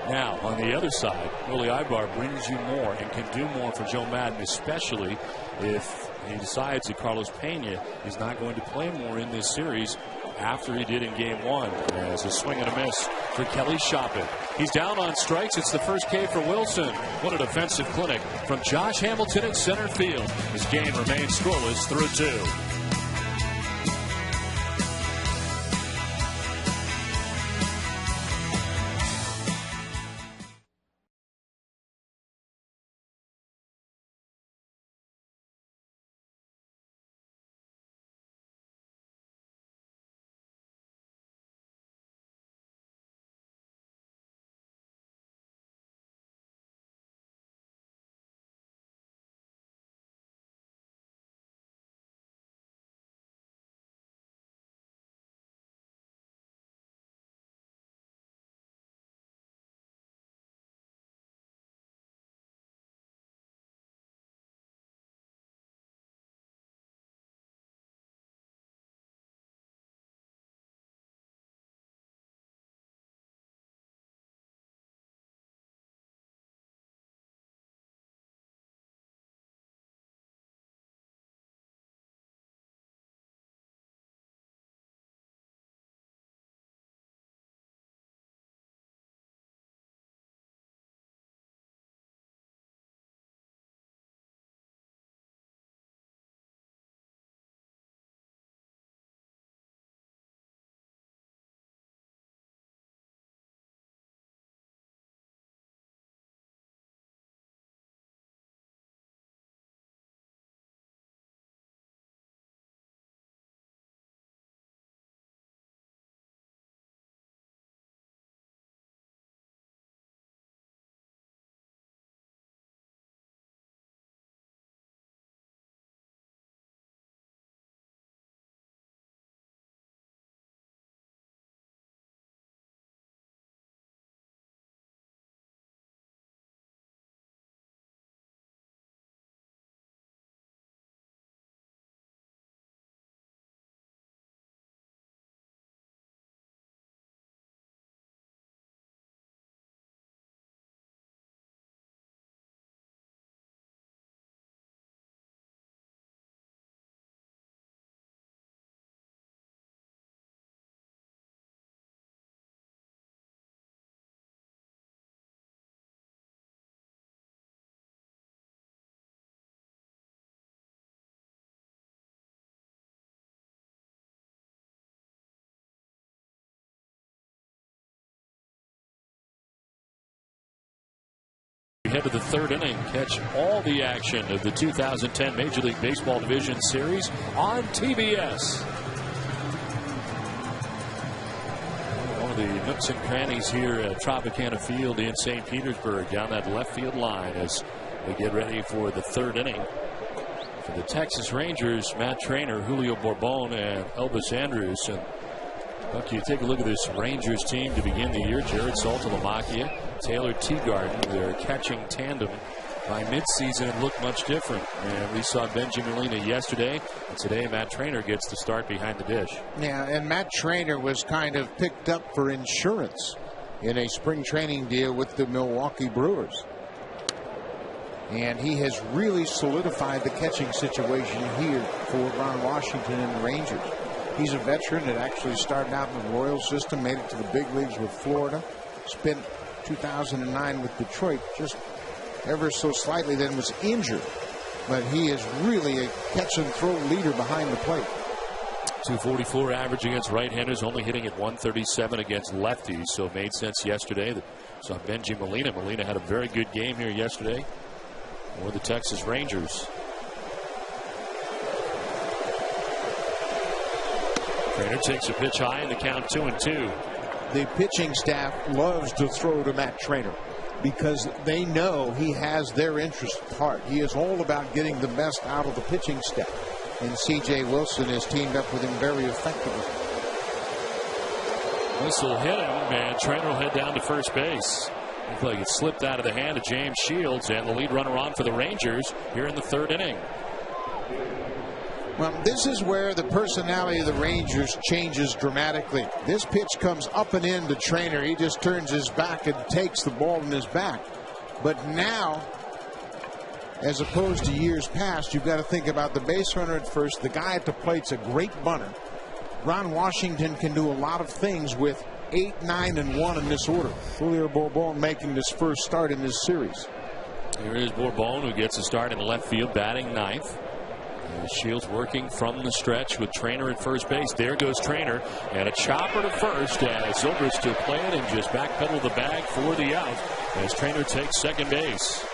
Now, on the other side, Willie Ibar brings you more and can do more for Joe Madden, especially if He decides that Carlos Pena is not going to play more in this series after he did in game 1. As a swing and a miss for Kelly Shopping. He's down on strikes. It's the first K for Wilson. What a defensive clinic from Josh Hamilton at center field. This game remains scoreless through 2. Head to the third inning. Catch all the action of the 2010 Major League Baseball Division Series on TBS. One of the nooks and crannies here at Tropicana Field in St. Petersburg down that left field line as we get ready for the third inning. For the Texas Rangers, Matt Trainer, Julio Bourbon, and Elvis Andrus. And Bucky, you take a look at this Rangers team to begin the year. Jared Saltalamacchia, Taylor Teagarden, their catching tandem. By midseason, it looked much different. And we saw Benji Molina yesterday. And today, Matt Trainer gets the start behind the dish. Yeah, and Matt Trainer was kind of picked up for insurance in a spring training deal with the Milwaukee Brewers. And he has really solidified the catching situation here for Ron Washington and the Rangers. He's a veteran that actually started out in the Royal system, made it to the big leagues with Florida, spent 2009 with Detroit just ever so slightly, then was injured. But he is really a catch and throw leader behind the plate. 244 average against right-handers, only hitting at 137 against lefties, so it made sense yesterday. Saw Benji Molina. Molina had a very good game here yesterday for the Texas Rangers. Trainer takes a pitch high in the count 2-2. The pitching staff loves to throw to Matt Trainer because they know he has their interest at heart. He is all about getting the best out of the pitching staff. And C.J. Wilson has teamed up with him very effectively. This will hit him, and Trainer will head down to first base. Looks like it slipped out of the hand of James Shields, and the lead runner on for the Rangers here in the third inning. Well, this is where the personality of the Rangers changes dramatically. This pitch comes up and in to Trainer. He just turns his back and takes the ball in his back. But now as opposed to years past. You've got to think about the base runner at first. The guy at the plate's a great bunter. Ron Washington can do a lot of things with 8, 9, and 1 in this order. Julio Bourbon making his first start in this series. Here is Bourbon, who gets a start in left field, batting ninth. Shields working from the stretch with Trainer at first base. There goes Trainer, and a chopper to first as Zobrist to play it and just backpedal the bag for the out as Trainer takes second base.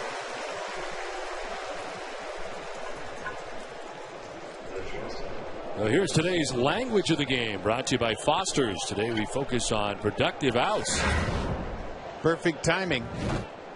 Well, here's today's language of the game, brought to you by Foster's. Today we focus on productive outs. Perfect timing.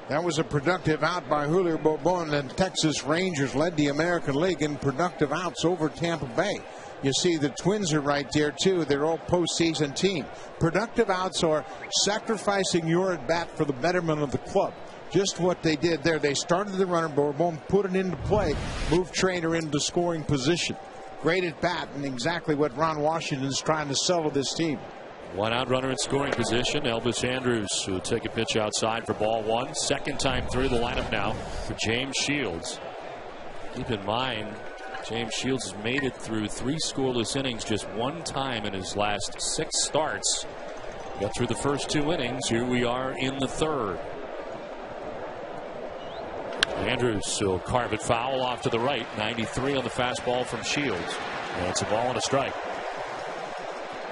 That was a productive out by Julio Bourbon, and Texas Rangers led the American League in productive outs over Tampa Bay. You see the Twins are right there too. They're all postseason team. Productive outs are sacrificing your at bat for the betterment of the club. Just what they did there. They started the runner, Bourbon put it into play, moved Trainer into scoring position. Great at bat, and exactly what Ron Washington's trying to sell to this team. One out runner in scoring position. Elvis Andrus will take a pitch outside for ball one. Second time through the lineup now for James Shields. Keep in mind, James Shields has made it through 3 scoreless innings just one time in his last 6 starts. Got through the first 2 innings. Here we are in the third. Andrus will carve it foul off to the right. 93 on the fastball from Shields. And it's a ball and a strike.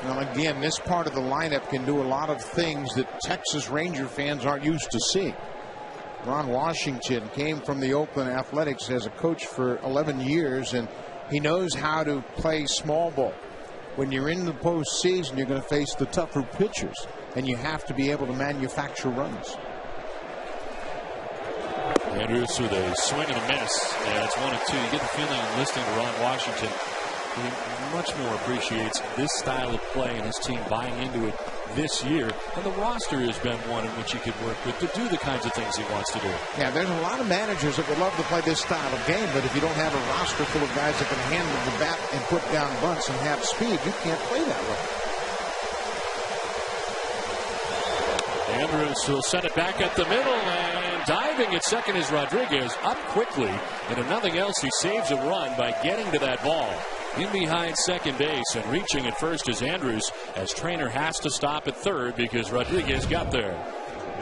Well, again, this part of the lineup can do a lot of things that Texas Ranger fans aren't used to seeing. Ron Washington came from the Oakland Athletics as a coach for 11 years, and he knows how to play small ball. When you're in the postseason, you're going to face the tougher pitchers, and you have to be able to manufacture runs. Andrus with a swing and a miss. Yeah, it's 1-2. You get the feeling listening to Ron Washington, he much more appreciates this style of play and his team buying into it this year. And the roster has been one in which he could work with to do the kinds of things he wants to do. Yeah, there's a lot of managers that would love to play this style of game, but if you don't have a roster full of guys that can handle the bat and put down bunts and have speed, you can't play that way. Andrus will send it back at the middle, and diving at second is Rodriguez, up quickly, and if nothing else, he saves a run by getting to that ball. In behind second base and reaching at first is Andrus, as Trainer has to stop at third because Rodriguez got there.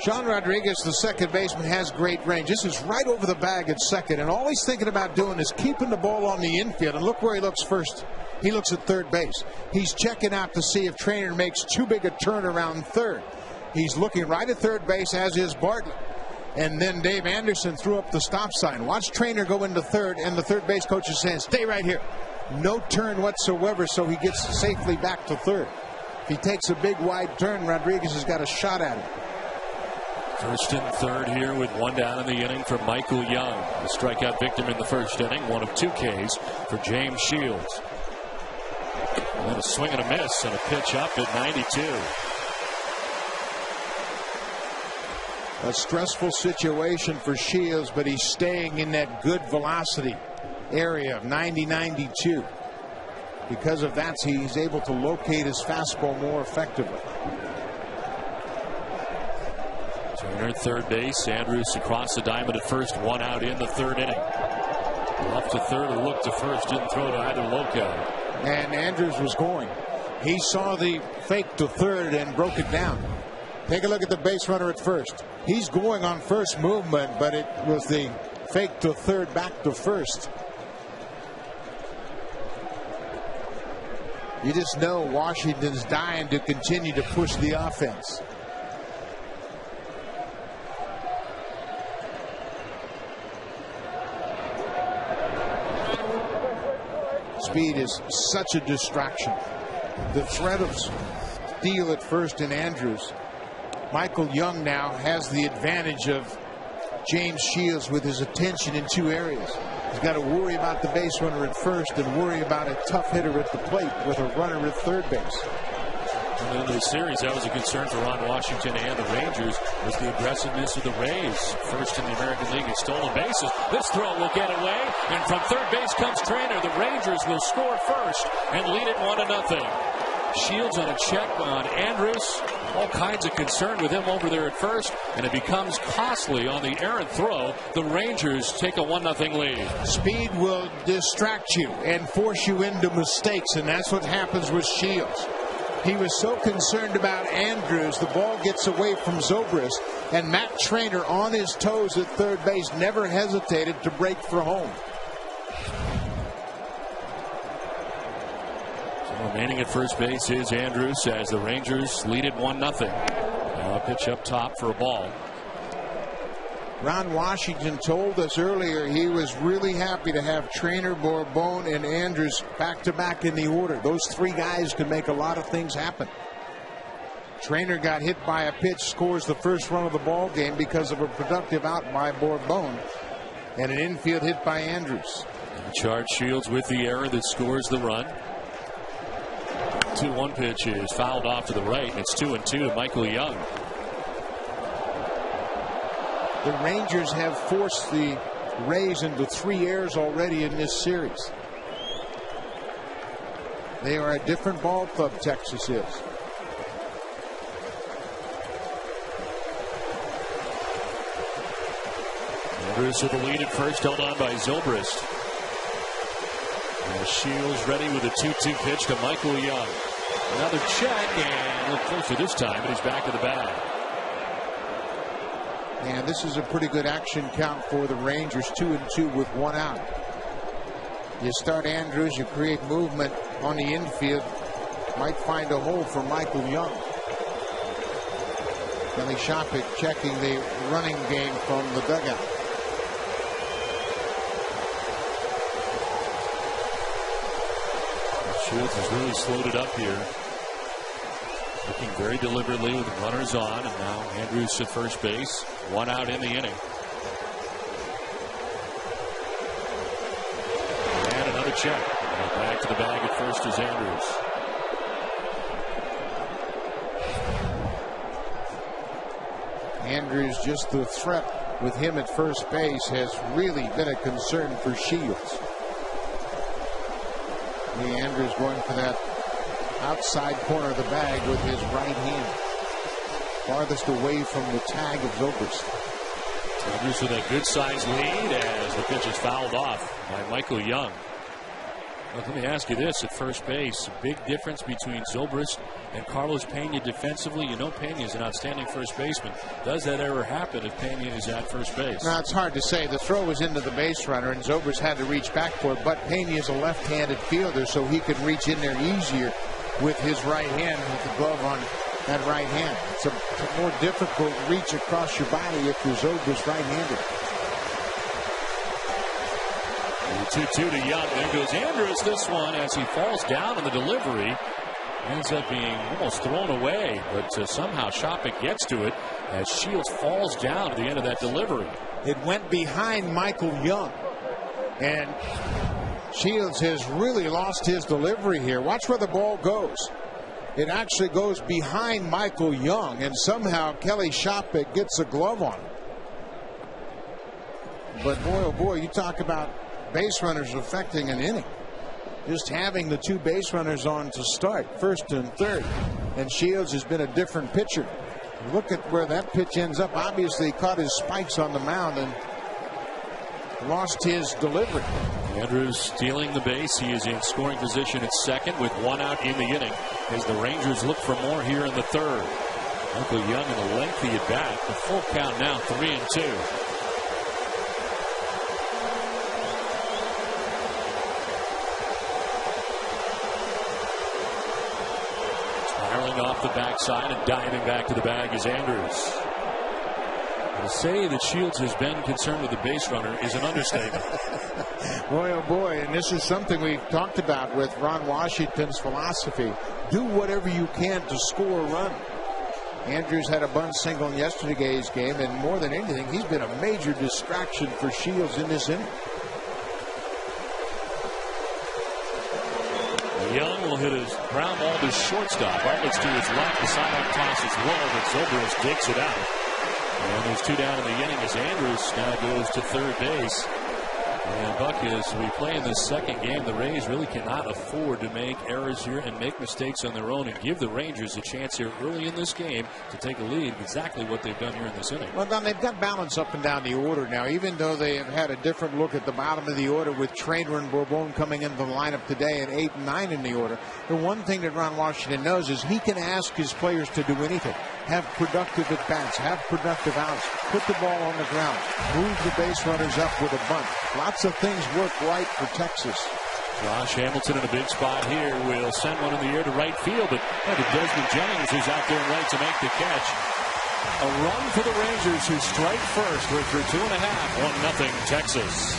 Sean Rodriguez, the second baseman, has great range. This is right over the bag at second, and all he's thinking about doing is keeping the ball on the infield. And look where he looks first. He looks at third base. He's checking out to see if Trainer makes too big a turn around third. He's looking right at third base, as is Bartlett. And then Dave Anderson threw up the stop sign. Watch Trainer go into third, and the third base coach is saying, stay right here. No turn whatsoever, so he gets safely back to third. If he takes a big wide turn, Rodriguez has got a shot at it. First and third here with one down in the inning for Michael Young. The strikeout victim in the first inning, one of 2 Ks for James Shields. And then a swing and a miss and a pitch up at 92. A stressful situation for Shields, but he's staying in that good velocity area of 90-92. Because of that, he's able to locate his fastball more effectively. Turner at third base. Andrus across the diamond at first. 1 out in the third inning. Up to third, a look to first. Didn't throw to either locale. And Andrus was going. He saw the fake to third and broke it down. Take a look at the base runner at first. He's going on first movement, but it was the fake to third, back to first. You just know Washington's dying to continue to push the offense. Speed is such a distraction. The threat of steal at first in Andrus. Michael Young now has the advantage of James Shields with his attention in 2 areas. He's got to worry about the base runner at first and worry about a tough hitter at the plate with a runner at third base. And in the series, that was a concern for Ron Washington and the Rangers, was the aggressiveness of the Rays. First in the American League in stolen bases. This throw will get away, and from third base comes Trainer. The Rangers will score first and lead it 1-0. Shields on a check on Andrews. All kinds of concern with him over there at first, and it becomes costly on the errant throw. The Rangers take a 1-0 lead. Speed will distract you and force you into mistakes, and that's what happens with Shields. He was so concerned about Andrews, the ball gets away from Zobrist, and Matt Trainer on his toes at third base never hesitated to break for home. Remaining at first base is Andrews as the Rangers lead it 1-0. Now a pitch up top for a ball. Ron Washington told us earlier he was really happy to have Trainer, Bourbon, and Andrews back-to-back in the order. Those three guys can make a lot of things happen. Trainer got hit by a pitch, scores the first run of the ball game because of a productive out by Bourbon, and an infield hit by Andrews. Charge Shields with the error that scores the run. 2-1 pitch is fouled off to the right, and it's 2-2 to Michael Young. The Rangers have forced the Rays into 3 errors already in this series. They are a different ball club, Texas is. Andrews with the lead at first, held on by Zobrist. Shields ready with a 2-2 pitch to Michael Young. Another check, and a little closer this time, but he's back of the bag. And this is a pretty good action count for the Rangers, 2-2 with 1 out. You start Andrews, you create movement on the infield, might find a hole for Michael Young. Kelly Shopik checking the running game from the dugout. Shields has really slowed it up here. Looking very deliberately with the runners on, and now Andrews at first base. 1 out in the inning. And another check. Back to the bag at first is Andrews. Andrews, just the threat with him at first base has really been a concern for Shields. Andrews going for that outside corner of the bag with his right hand, farthest away from the tag of Zobrist. Andrews with a good sized lead as the pitch is fouled off by Michael Young. Let me ask you this at first base. A big difference between Zobrist and Carlos Pena defensively. You know Pena is an outstanding first baseman. Does that ever happen if Pena is at first base? Now, it's hard to say. The throw was into the base runner, and Zobrist had to reach back for it. But Pena is a left-handed fielder, so he could reach in there easier with his right hand with the glove on that right hand. It's a more difficult reach across your body if you're Zobrist right-handed. 2-2 to Young. There goes Andrews. This one, as he falls down in the delivery, ends up being almost thrown away, but somehow Shopik gets to it as Shields falls down at the end of that delivery. It went behind Michael Young, and Shields has really lost his delivery here. Watch where the ball goes. It actually goes behind Michael Young, and somehow Kelly Shopik gets a glove on him. But boy, oh boy, you talk about base runners affecting an inning. Just having the 2 base runners on to start, first and third, and Shields has been a different pitcher. Look at where that pitch ends up. Obviously, he caught his spikes on the mound and lost his delivery. Andrews stealing the base. He is in scoring position at second with 1 out in the inning as the Rangers look for more here in the third. Michael Young in a lengthy at bat. The full count now 3-2. Off the backside and diving back to the bag is Andrews. To say that Shields has been concerned with the base runner is an understatement. Boy, oh boy, and this is something we've talked about with Ron Washington's philosophy. Do whatever you can to score a run. Andrews had a bunt single in yesterday's game, and more than anything, he's been a major distraction for Shields in this inning. Young will hit his ground ball to shortstop. Bartlett's to his left. The sidearm toss is low, but Zobrist digs it out. And there's 2 down in the inning as Andrews now goes to third base. And Buck, as we play in this second game, the Rays really cannot afford to make errors here and make mistakes on their own and give the Rangers a chance here early in this game to take a lead. Exactly what they've done here in this inning. Well, Don, they've got balance up and down the order now, even though they have had a different look at the bottom of the order with Trainer and Bourbon coming into the lineup today at 8 and 9 in the order. The one thing that Ron Washington knows is he can ask his players to do anything. Have productive at-bats, have productive outs, put the ball on the ground, move the base runners up with a bunt. Lots of things work right for Texas. Josh Hamilton in a big spot here will send one in the air to right field, but Desmond Jennings is out there right to make the catch. A run for the Rangers, who strike first. We're through 2.5, 1-0 Texas.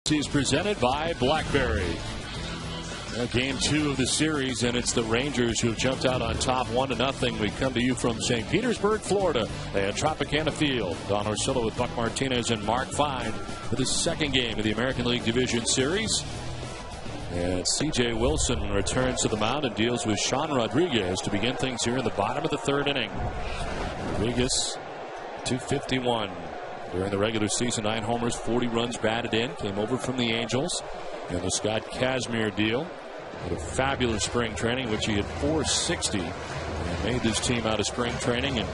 Is presented by BlackBerry. Game 2 of the series, and it's the Rangers who have jumped out on top 1-0. We come to you from St. Petersburg, Florida, at Tropicana Field. Don Orsillo with Buck Martinez and Mark Fine for the second game of the American League Division Series. And C.J. Wilson returns to the mound and deals with Sean Rodriguez to begin things here in the bottom of the third inning. Rodriguez, 251. During the regular season, 9 homers, 40 runs batted in. Came over from the Angels in the Scott Kazmir deal. Had a fabulous spring training, which he had 460. And made this team out of spring training and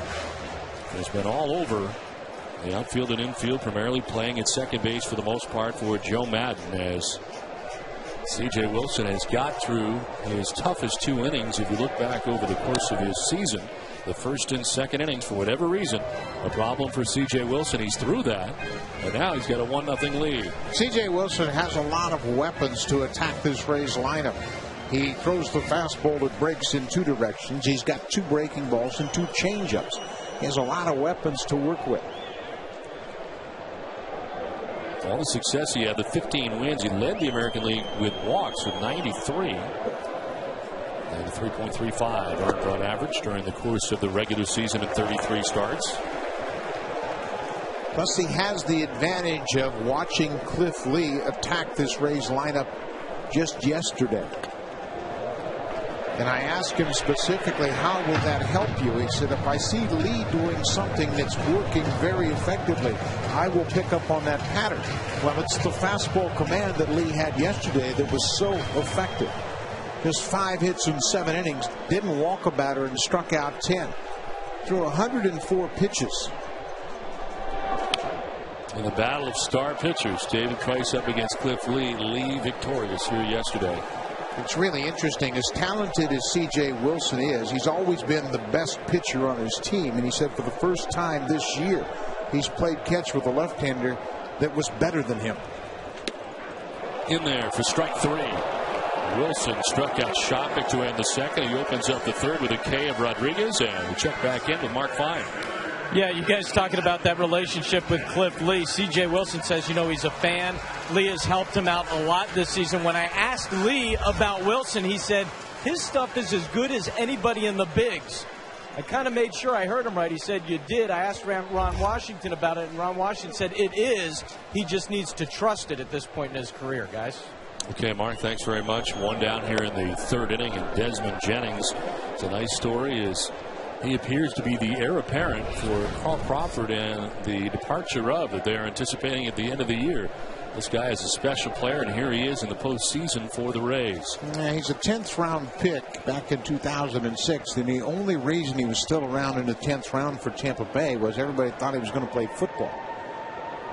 has been all over the outfield and infield, primarily playing at second base for the most part for Joe Madden, as C.J. Wilson has got through his toughest 2 innings. If you look back over the course of his season, the first and second innings, for whatever reason, a problem for C.J. Wilson. He's through that, and now he's got a 1-0 lead. C.J. Wilson has a lot of weapons to attack this Rays lineup. He throws the fastball that breaks in 2 directions. He's got 2 breaking balls and 2 changeups. He has a lot of weapons to work with. All the success he had, the 15 wins, he led the American League with walks with 93. And 3.35 earned run average during the course of the regular season at 33 starts. Plus, he has the advantage of watching Cliff Lee attack this Rays lineup just yesterday. And I asked him specifically, how will that help you? He said, if I see Lee doing something that's working very effectively, I will pick up on that pattern. Well, it's the fastball command that Lee had yesterday that was so effective. Just 5 hits in 7 innings, didn't walk a batter, and struck out 10. Threw 104 pitches. In the battle of star pitchers, David Price up against Cliff Lee. Lee victorious here yesterday. It's really interesting. As talented as C.J. Wilson is, he's always been the best pitcher on his team. And he said for the first time this year, he's played catch with a left-hander that was better than him. In there for strike 3. Wilson struck out Shopik to end the second. He opens up the third with a K of Rodriguez, and we check back in with Mark Fine. Yeah, you guys talking about that relationship with Cliff Lee. C.J. Wilson says, he's a fan. Lee has helped him out a lot this season. When I asked Lee about Wilson, he said his stuff is as good as anybody in the bigs. I kind of made sure I heard him right. He said, you did. I asked Ron Washington about it, and Ron Washington said it is. He just needs to trust it at this point in his career, guys. Okay, Mark, thanks very much. One down here in the third inning, and Desmond Jennings. It's a nice story. He appears to be the heir apparent for Carl Crawford and the departure of that they're anticipating at the end of the year. This guy is a special player, and here he is in the postseason for the Rays. Yeah, he's a 10th round pick back in 2006, and the only reason he was still around in the 10th round for Tampa Bay was everybody thought he was going to play football.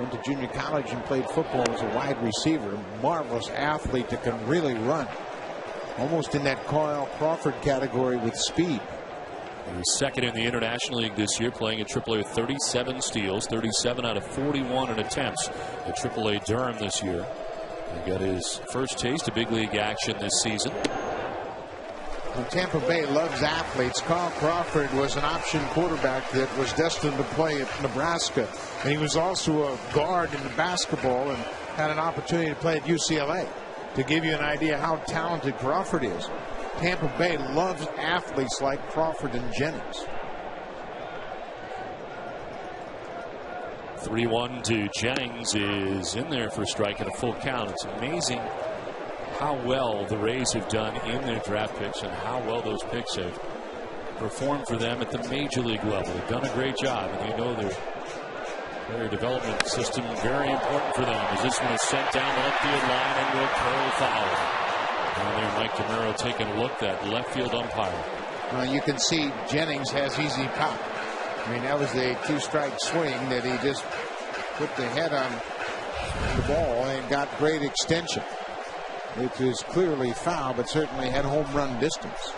Went to junior college and played football as a wide receiver. Marvelous athlete that can really run. Almost in that Carl Crawford category with speed. He was second in the International League this year, playing in AAA with 37 steals, 37 out of 41 in attempts at AAA Durham this year. He got his first taste of big league action this season. Well, Tampa Bay loves athletes. Carl Crawford was an option quarterback that was destined to play at Nebraska. And he was also a guard in the basketball and had an opportunity to play at UCLA. To give you an idea how talented Crawford is. Tampa Bay loves athletes like Crawford and Jennings. 3-1 to Jennings is in there for a strike and a full count. It's amazing how well the Rays have done in their draft picks and how well those picks have performed for them at the major league level. They've done a great job, and they know their development system very important for them. As this one is sent down the left field line and will curl foul. And there Mike DeMuro taking a look at left field umpire. Well, you can see Jennings has easy pop. I mean, that was a 2-strike swing that he just put the head on the ball and got great extension. It is clearly foul, but certainly had home run distance.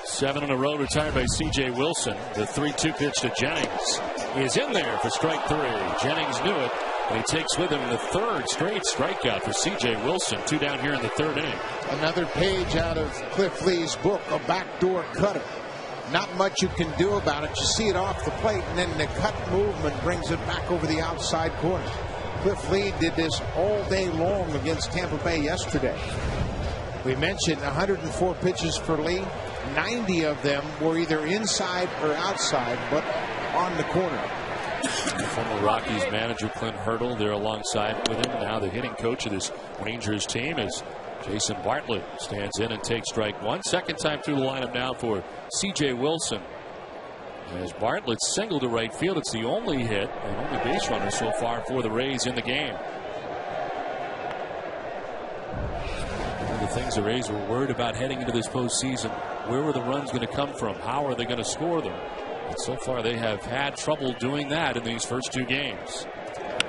7 in a row retired by C.J. Wilson. The 3-2 pitch to Jennings is in there for strike 3. Jennings knew it, and he takes with him the third straight strikeout for C.J. Wilson. 2 down here in the third inning. Another page out of Cliff Lee's book, a backdoor cutter. Not much you can do about it. You see it off the plate, and then the cut movement brings it back over the outside corner. Cliff Lee did this all day long against Tampa Bay yesterday. We mentioned 104 pitches for Lee. 90 of them were either inside or outside, but on the corner. Former Rockies manager Clint Hurdle there alongside with him. Now the hitting coach of this Rangers team is Jason Bartlett. Stands in and takes strike 1. Second time through the lineup now for C.J. Wilson. As Bartlett singled to right field, it's the only hit and only base runner so far for the Rays in the game. One of the things the Rays were worried about heading into this postseason, where were the runs going to come from? How are they going to score them? And so far they have had trouble doing that in these first 2 games.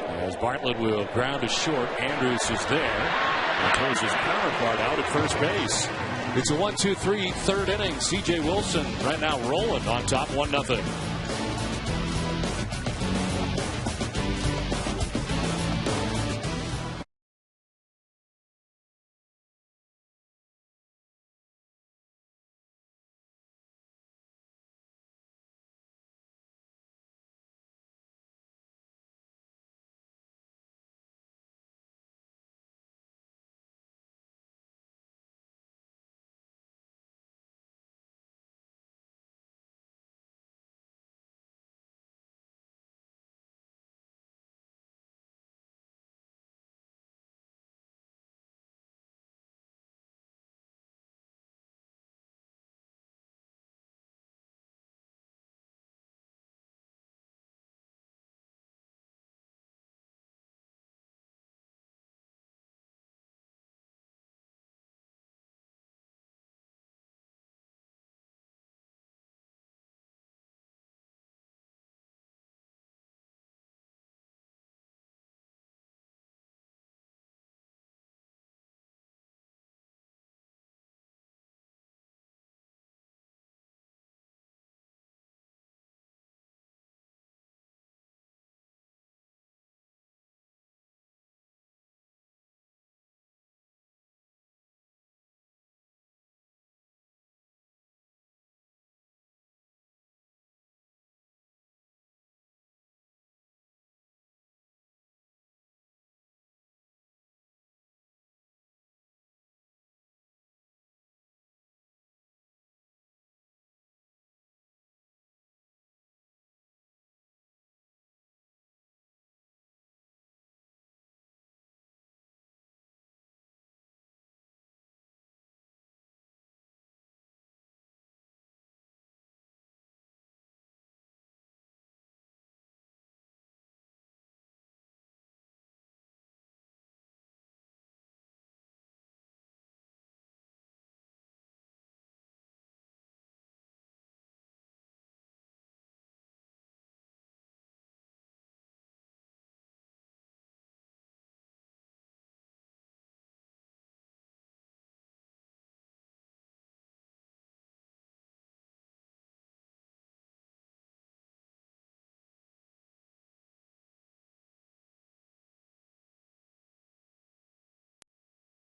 As Bartlett will ground to short, Andrews is there and pulls his counterpart out at first base. It's a 1-2-3 third inning. C.J. Wilson right now rolling on top 1-0.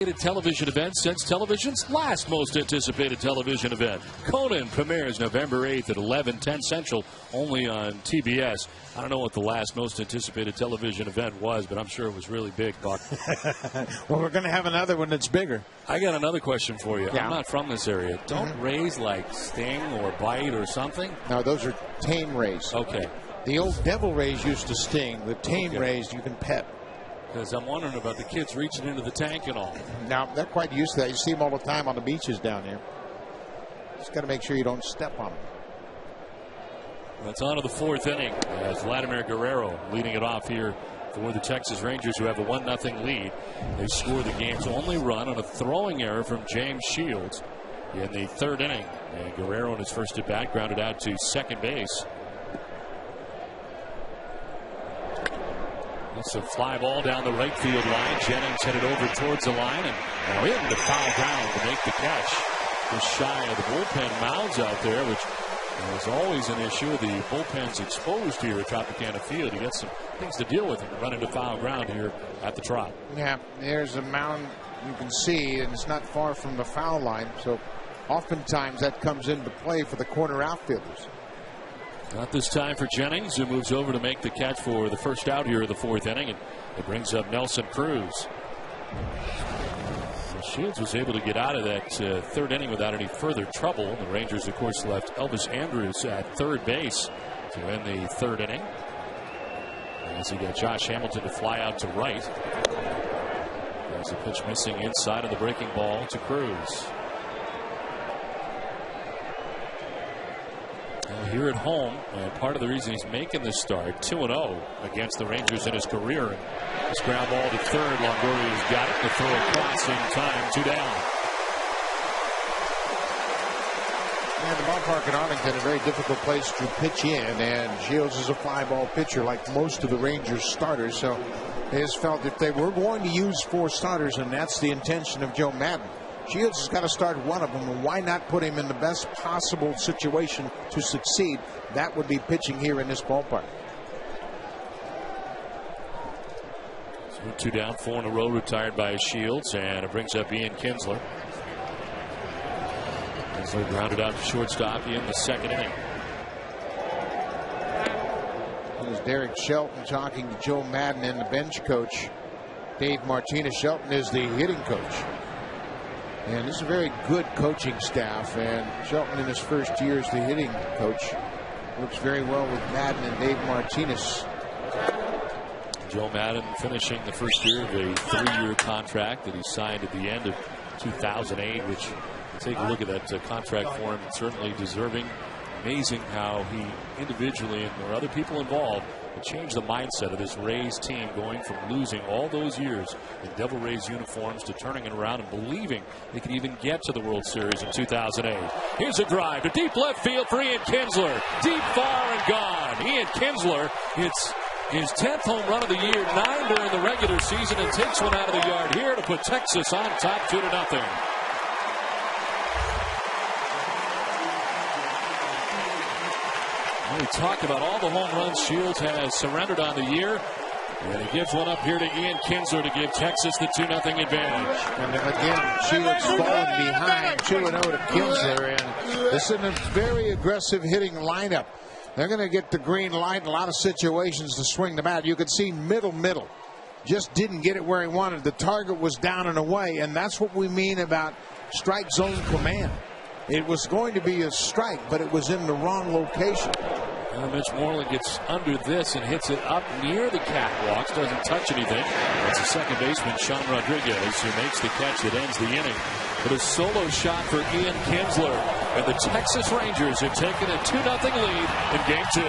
Television event since television's last most anticipated television event. Conan premieres November 8th at 11:10 Central, only on TBS. I don't know what the last most anticipated television event was, but I'm sure it was really big, Buck. Well, we're going to have another one that's bigger. I got another question for you. Yeah. I'm not from this area. Don't rays like sting or bite or something? No, those are tame rays. Okay. The old devil rays used to sting. The tame rays you can pet. Because I'm wondering about the kids reaching into the tank and all. Now, they're quite used to that. You see them all the time on the beaches down there. Just got to make sure you don't step on them. It's on to the fourth inning as Vladimir Guerrero leading it off here for the Texas Rangers, who have a 1-0 lead. They score the game's only run on a throwing error from James Shields in the third inning. And Guerrero in his first at bat grounded out to second base. It's a fly ball down the right field line. Jennings headed over towards the line and now into foul ground to make the catch. Just shy of the bullpen mounds out there, which is always an issue. The bullpen's exposed here at Tropicana Field. You got some things to deal with and run into foul ground here at the Trop. Yeah, there's a mound you can see, and it's not far from the foul line. So oftentimes that comes into play for the corner outfielders. Not this time for Jennings, who moves over to make the catch for the first out here of the fourth inning, and it brings up Nelson Cruz. Shields was able to get out of that third inning without any further trouble. The Rangers, of course, left Elvis Andrus at third base to end the third inning, as he got Josh Hamilton to fly out to right. There's a pitch missing inside of the breaking ball to Cruz. Here at home, and part of the reason he's making this start, 2-0 against the Rangers in his career. And this ground ball to third. Longoria's got it to throw across in time. 2 down. And the ballpark in Arlington, a very difficult place to pitch in, and Shields is a fly ball pitcher like most of the Rangers starters. So they just felt if they were going to use 4 starters, and that's the intention of Joe Maddon, Shields has got to start one of them, and why not put him in the best possible situation to succeed? That would be pitching here in this ballpark. So 2 down, 4 in a row retired by Shields, and it brings up Ian Kinsler. Kinsler grounded out to shortstop in the second inning. There's Derek Shelton talking to Joe Maddon and the bench coach, Dave Martinez. Shelton is the hitting coach. And this is a very good coaching staff, and Shelton in his first year as the hitting coach works very well with Maddon and Dave Martinez. Joe Maddon finishing the first year of a 3-year contract that he signed at the end of 2008, which, take a look at that contract for him, certainly deserving. Amazing how he individually, and there are other people involved, changed the mindset of this Rays team, going from losing all those years in Devil Rays uniforms to turning it around and believing they could even get to the World Series in 2008. Here's a drive to deep left field for Ian Kinsler. Deep, far, and gone. Ian Kinsler, it's his 10th home run of the year, 9 during the regular season, and takes one out of the yard here to put Texas on top 2-0. We talked about all the home runs Shields has surrendered on the year. And he gives one up here to Ian Kinsler to give Texas the 2-0 advantage. And then again, Shields falling behind 2-0 to Kinsler. And this is a very aggressive hitting lineup. They're going to get the green light in a lot of situations to swing the bat. You can see middle. Just didn't get it where he wanted. The target was down and away. And that's what we mean about strike zone command. It was going to be a strike, but it was in the wrong location. Mitch Moreland gets under this and hits it up near the catwalks. Doesn't touch anything. It's the second baseman, Sean Rodriguez, who makes the catch that ends the inning. But a solo shot for Ian Kinsler. And the Texas Rangers have taken a 2-0 lead in Game 2.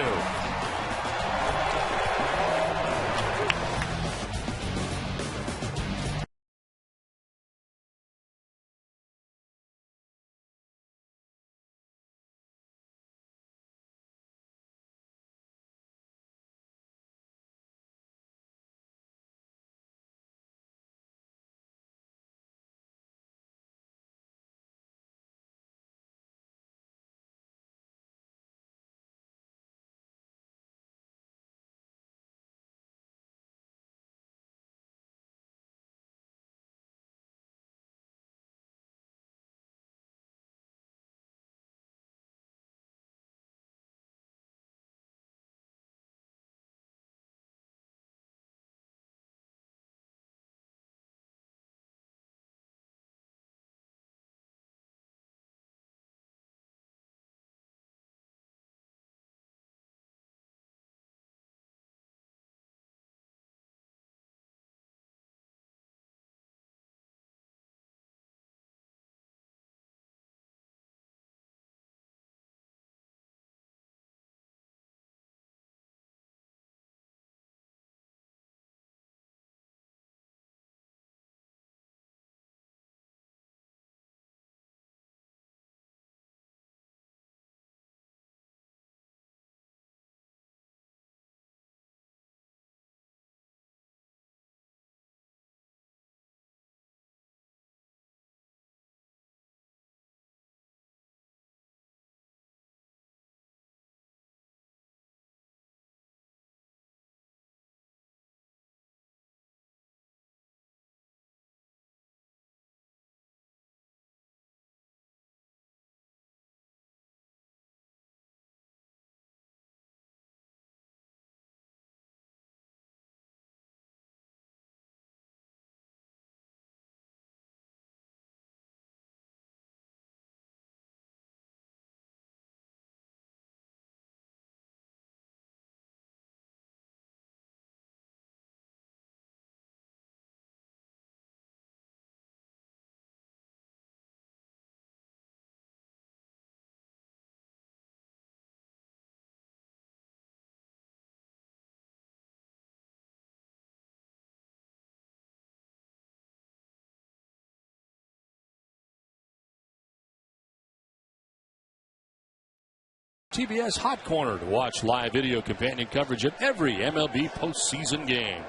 TBS Hot Corner to watch live video companion coverage of every MLB postseason game.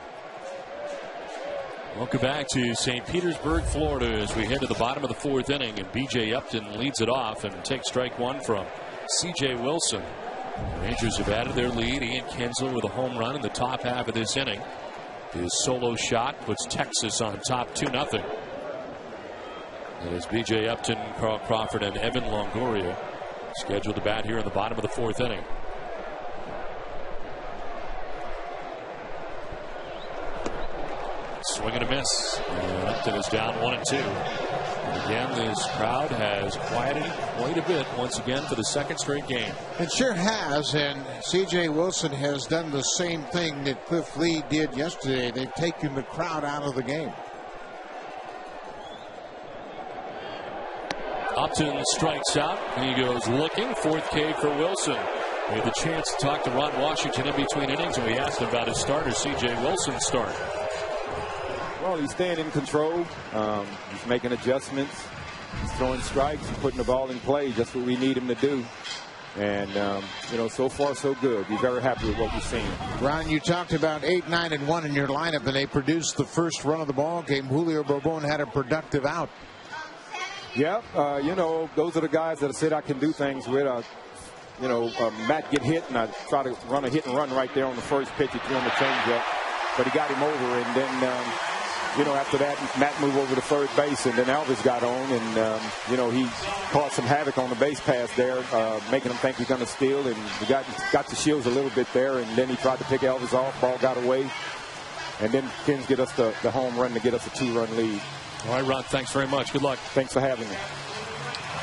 Welcome back to St. Petersburg, Florida, as we head to the bottom of the fourth inning, and B.J. Upton leads it off and takes strike one from C.J. Wilson. The Rangers have added their lead. Ian Kinsler with a home run in the top half of this inning. His solo shot puts Texas on top 2-0. It is B.J. Upton, Carl Crawford, and Evan Longoria scheduled to bat here in the bottom of the fourth inning. Swing and a miss. And Upton is down 1-2. And again, this crowd has quieted quite a bit once again for the second straight game. It sure has, and C.J. Wilson has done the same thing that Cliff Lee did yesterday. They've taken the crowd out of the game. Upton strikes out. He goes looking. Fourth K for Wilson. We had the chance to talk to Ron Washington in between innings, and we asked him about his starter, C.J. Wilson's start. Well, he's staying in control. He's making adjustments. He's throwing strikes. He's putting the ball in play. Just what we need him to do. And, so far, so good. We're very happy with what we've seen. Ron, you talked about 8, 9, and 1 in your lineup, and they produced the first run of the ball game. Julio Bourbon had a productive out. Yeah, those are the guys that I said I can do things with. Matt get hit, and I try to run a hit and run right there on the first pitch. He threw him a changeup, but he got him over. And then, after that, Matt moved over to third base, and then Elvis got on, and, he caused some havoc on the base pass there, making him think he's going to steal. And we got the Shields a little bit there, and then he tried to pick Elvis off. Ball got away. And then Kins get us the home run to get us a 2-run lead. All right, Ron, thanks very much. Good luck. Thanks for having me.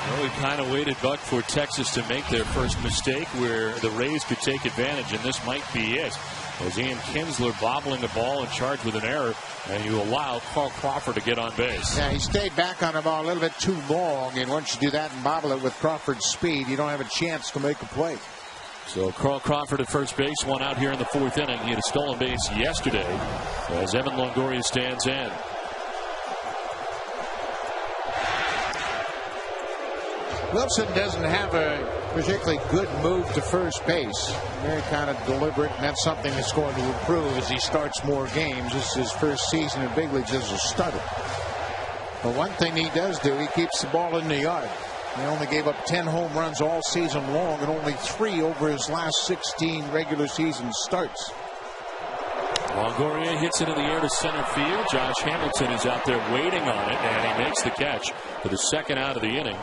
Well, we kind of waited, Buck, for Texas to make their first mistake where the Rays could take advantage, and this might be it. As Ian Kinsler bobbling the ball and charged with an error, and you allow Carl Crawford to get on base. Yeah, he stayed back on the ball a little bit too long, and once you do that and bobble it with Crawford's speed, you don't have a chance to make a play. So Carl Crawford at first base, one out here in the fourth inning. He had a stolen base yesterday as Evan Longoria stands in. Wilson doesn't have a particularly good move to first base. Very kind of deliberate, and that's something that's going to improve as he starts more games. This is his first season in big leagues as a starter. But one thing he does do, he keeps the ball in the yard. He only gave up 10 home runs all season long and only 3 over his last 16 regular season starts. Longoria hits it in the air to center field. Josh Hamilton is out there waiting on it, and he makes the catch for the second out of the inning.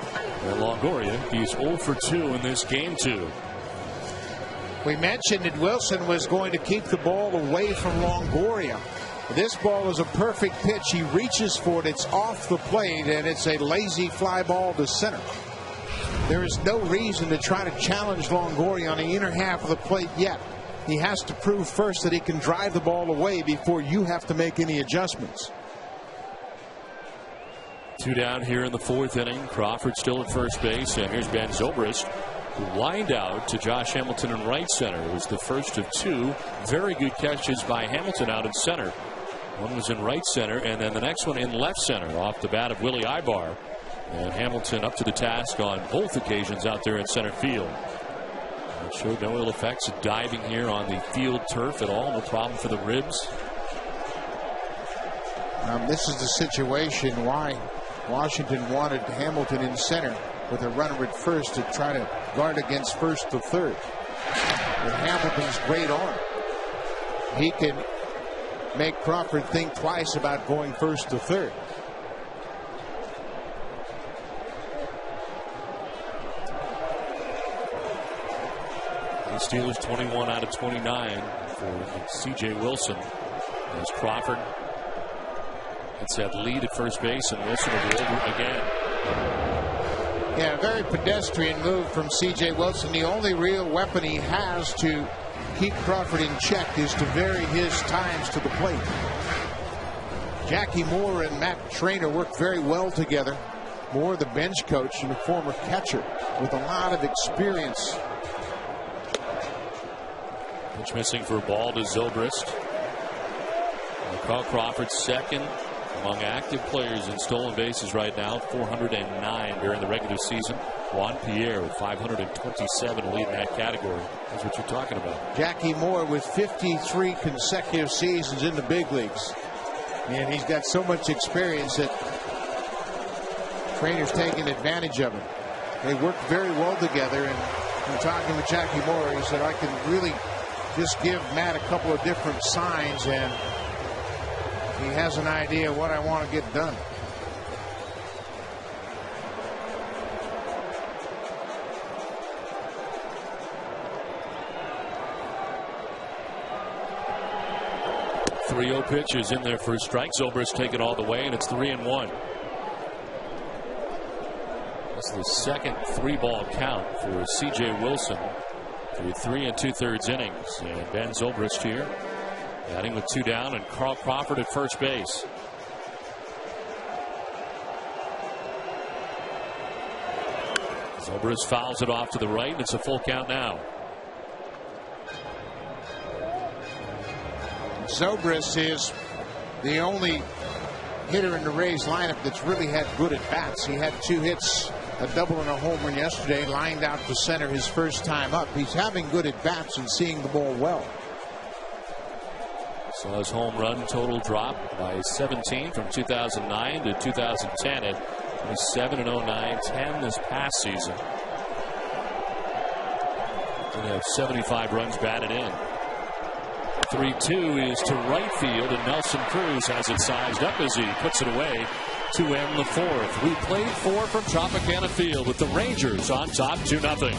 And Longoria, he's 0 for 2 in this game 2. We mentioned that Wilson was going to keep the ball away from Longoria. This ball is a perfect pitch. He reaches for it. It's off the plate, and it's a lazy fly ball to center. There is no reason to try to challenge Longoria on the inner half of the plate yet. He has to prove first that he can drive the ball away before you have to make any adjustments. 2 down here in the fourth inning. Crawford still at first base, and here's Ben Zobrist, who lined out to Josh Hamilton in right center. It was the first of 2 very good catches by Hamilton out in center. One was in right center, and then the next one in left center off the bat of Willie Ibar. And Hamilton up to the task on both occasions out there in center field. It showed no ill effects of diving here on the field turf at all. No problem for the ribs. This is the situation why Washington wanted Hamilton in center with a runner at first to try to guard against first to third. With Hamilton's great arm, he can make Crawford think twice about going first to third. The Steelers 21 out of 29 for C.J. Wilson. As Crawford gets that lead at first base, and Wilson will be over again. Yeah, very pedestrian move from C.J. Wilson. The only real weapon he has to keep Crawford in check is to vary his times to the plate. Jackie Moore and Matt Trainer work very well together. Moore, the bench coach and a former catcher with a lot of experience. Pitch missing for a ball to Zobrist. Carl Crawford second. Among active players in stolen bases right now, 409 during the regular season. Juan Pierre with 527 lead in that category. That's what you're talking about. Jackie Moore with 53 consecutive seasons in the big leagues. And he's got so much experience that trainers taking advantage of it. They work very well together. And in talking with Jackie Moore, he said, I can really just give Matt a couple of different signs, and he has an idea of what I want to get done. .30 pitch is in there for a strike. Zobrist take it all the way, and it's 3-1. That's the second 3-ball count for C.J. Wilson through 3 2/3 innings. And Ben Zobrist here, batting with 2 down, and Carl Crawford at first base. Zobrist fouls it off to the right, and it's a full count now. Zobrist is the only hitter in the Rays lineup that's really had good at bats. He had 2 hits, a double and a home run yesterday, lined out to center his first time up. He's having good at bats and seeing the ball well. Saw his home run total drop by 17 from 2009 to 2010 at 27 and 09, 10 this past season. They have 75 runs batted in. 3-2 is to right field, and Nelson Cruz has it sized up as he puts it away to end the 4th. We played 4 from Tropicana Field with the Rangers on top 2-0.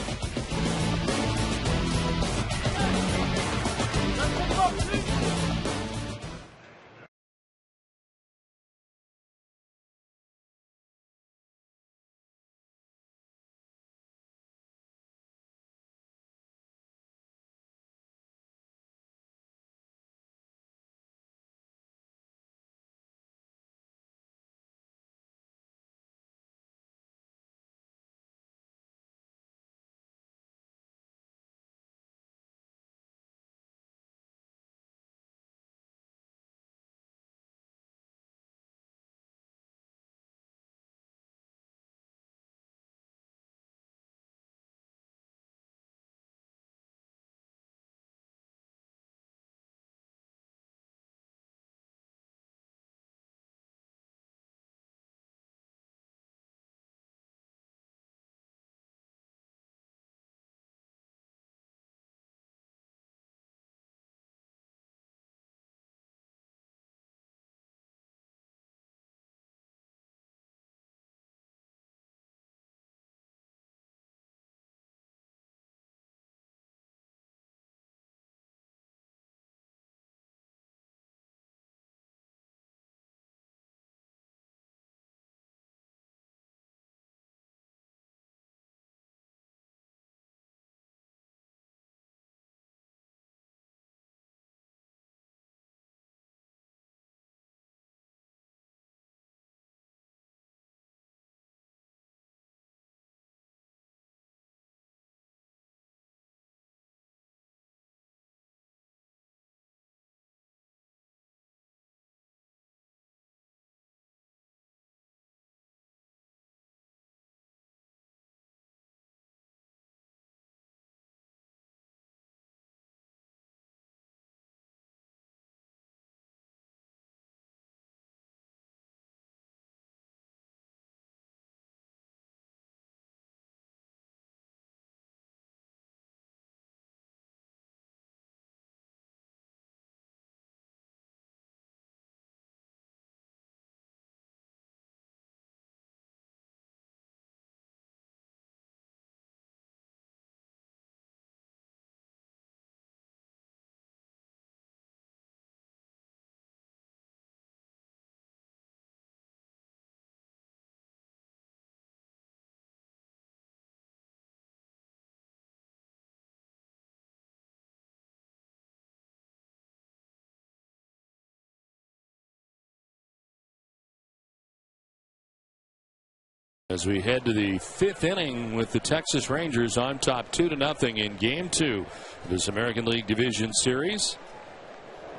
As we head to the 5th inning with the Texas Rangers on top 2-0 in Game 2 of this American League Division Series.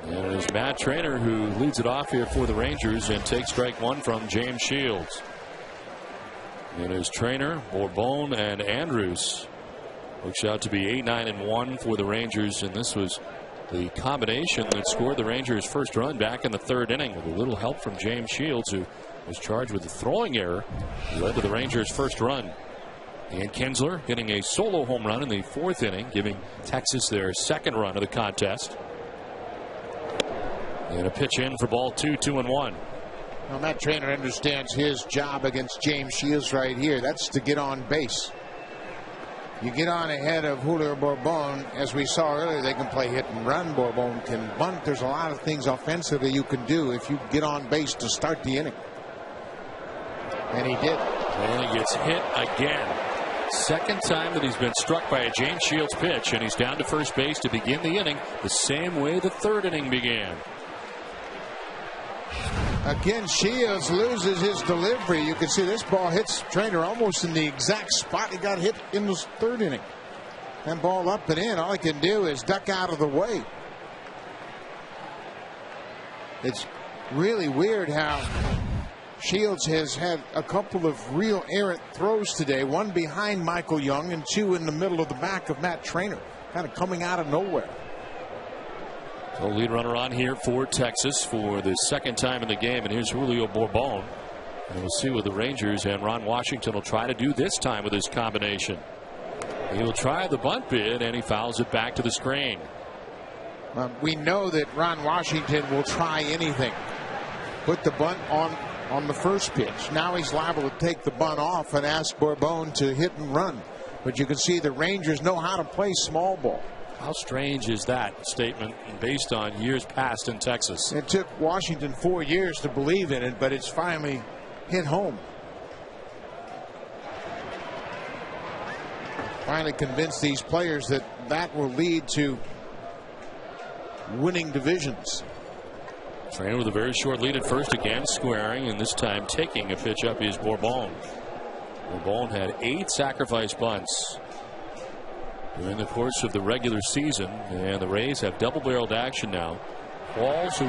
And it is Matt Trainer who leads it off here for the Rangers and takes strike one from James Shields. It is Trainer, Bourbon, and Andrews. Works out to be 8-9-1 for the Rangers, and this was the combination that scored the Rangers' first run back in the third inning with a little help from James Shields, who was charged with a throwing error. He led to the Rangers' first run. And Kinsler getting a solo home run in the fourth inning, giving Texas their second run of the contest. And a pitch in for ball 2, 2-1. Well, Matt Trainer understands his job against James Shields right here. That's to get on base. You get on ahead of Julio Bourbon. As we saw earlier, they can play hit and run. Bourbon can bunt. There's a lot of things offensively you can do if you get on base to start the inning. And he did. And he gets hit again. Second time that he's been struck by a James Shields pitch, and he's down to first base to begin the inning the same way the third inning began. Again, Shields loses his delivery. You can see this ball hits Trainer almost in the exact spot he got hit in the third inning. And ball up and in. All he can do is duck out of the way. It's really weird how Shields has had a couple of real errant throws today. One behind Michael Young and two in the middle of the back of Matt Trainer. Kind of coming out of nowhere. So lead runner on here for Texas for the second time in the game. And here's Julio Bourbon. And we'll see what the Rangers and Ron Washington will try to do this time with this combination. He will try the bunt bid, and he fouls it back to the screen. We know that Ron Washington will try anything. Put the bunt on the first pitch. Now he's liable to take the bunt off and ask Bourbon to hit and run. But you can see the Rangers know how to play small ball. How strange is that statement based on years past in Texas? It took Washington 4 years to believe in it, but it's finally hit home. Finally convinced these players that that will lead to winning divisions. Trainer with a very short lead at first, again squaring, and this time taking a pitch up is Bourbon. Bourbon had 8 sacrifice bunts during the course of the regular season, and the Rays have double-barreled action now. Qualls, who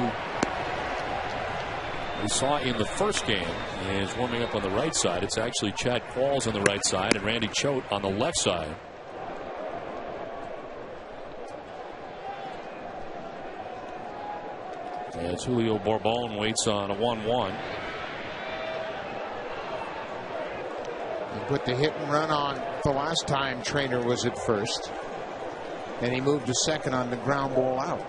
we saw in the first game, is warming up on the right side. It's actually Chad Qualls on the right side and Randy Choate on the left side. As Julio Bourbon waits on a 1-1. He put the hit and run on the last time Trainer was at first. And he moved to second on the ground ball out.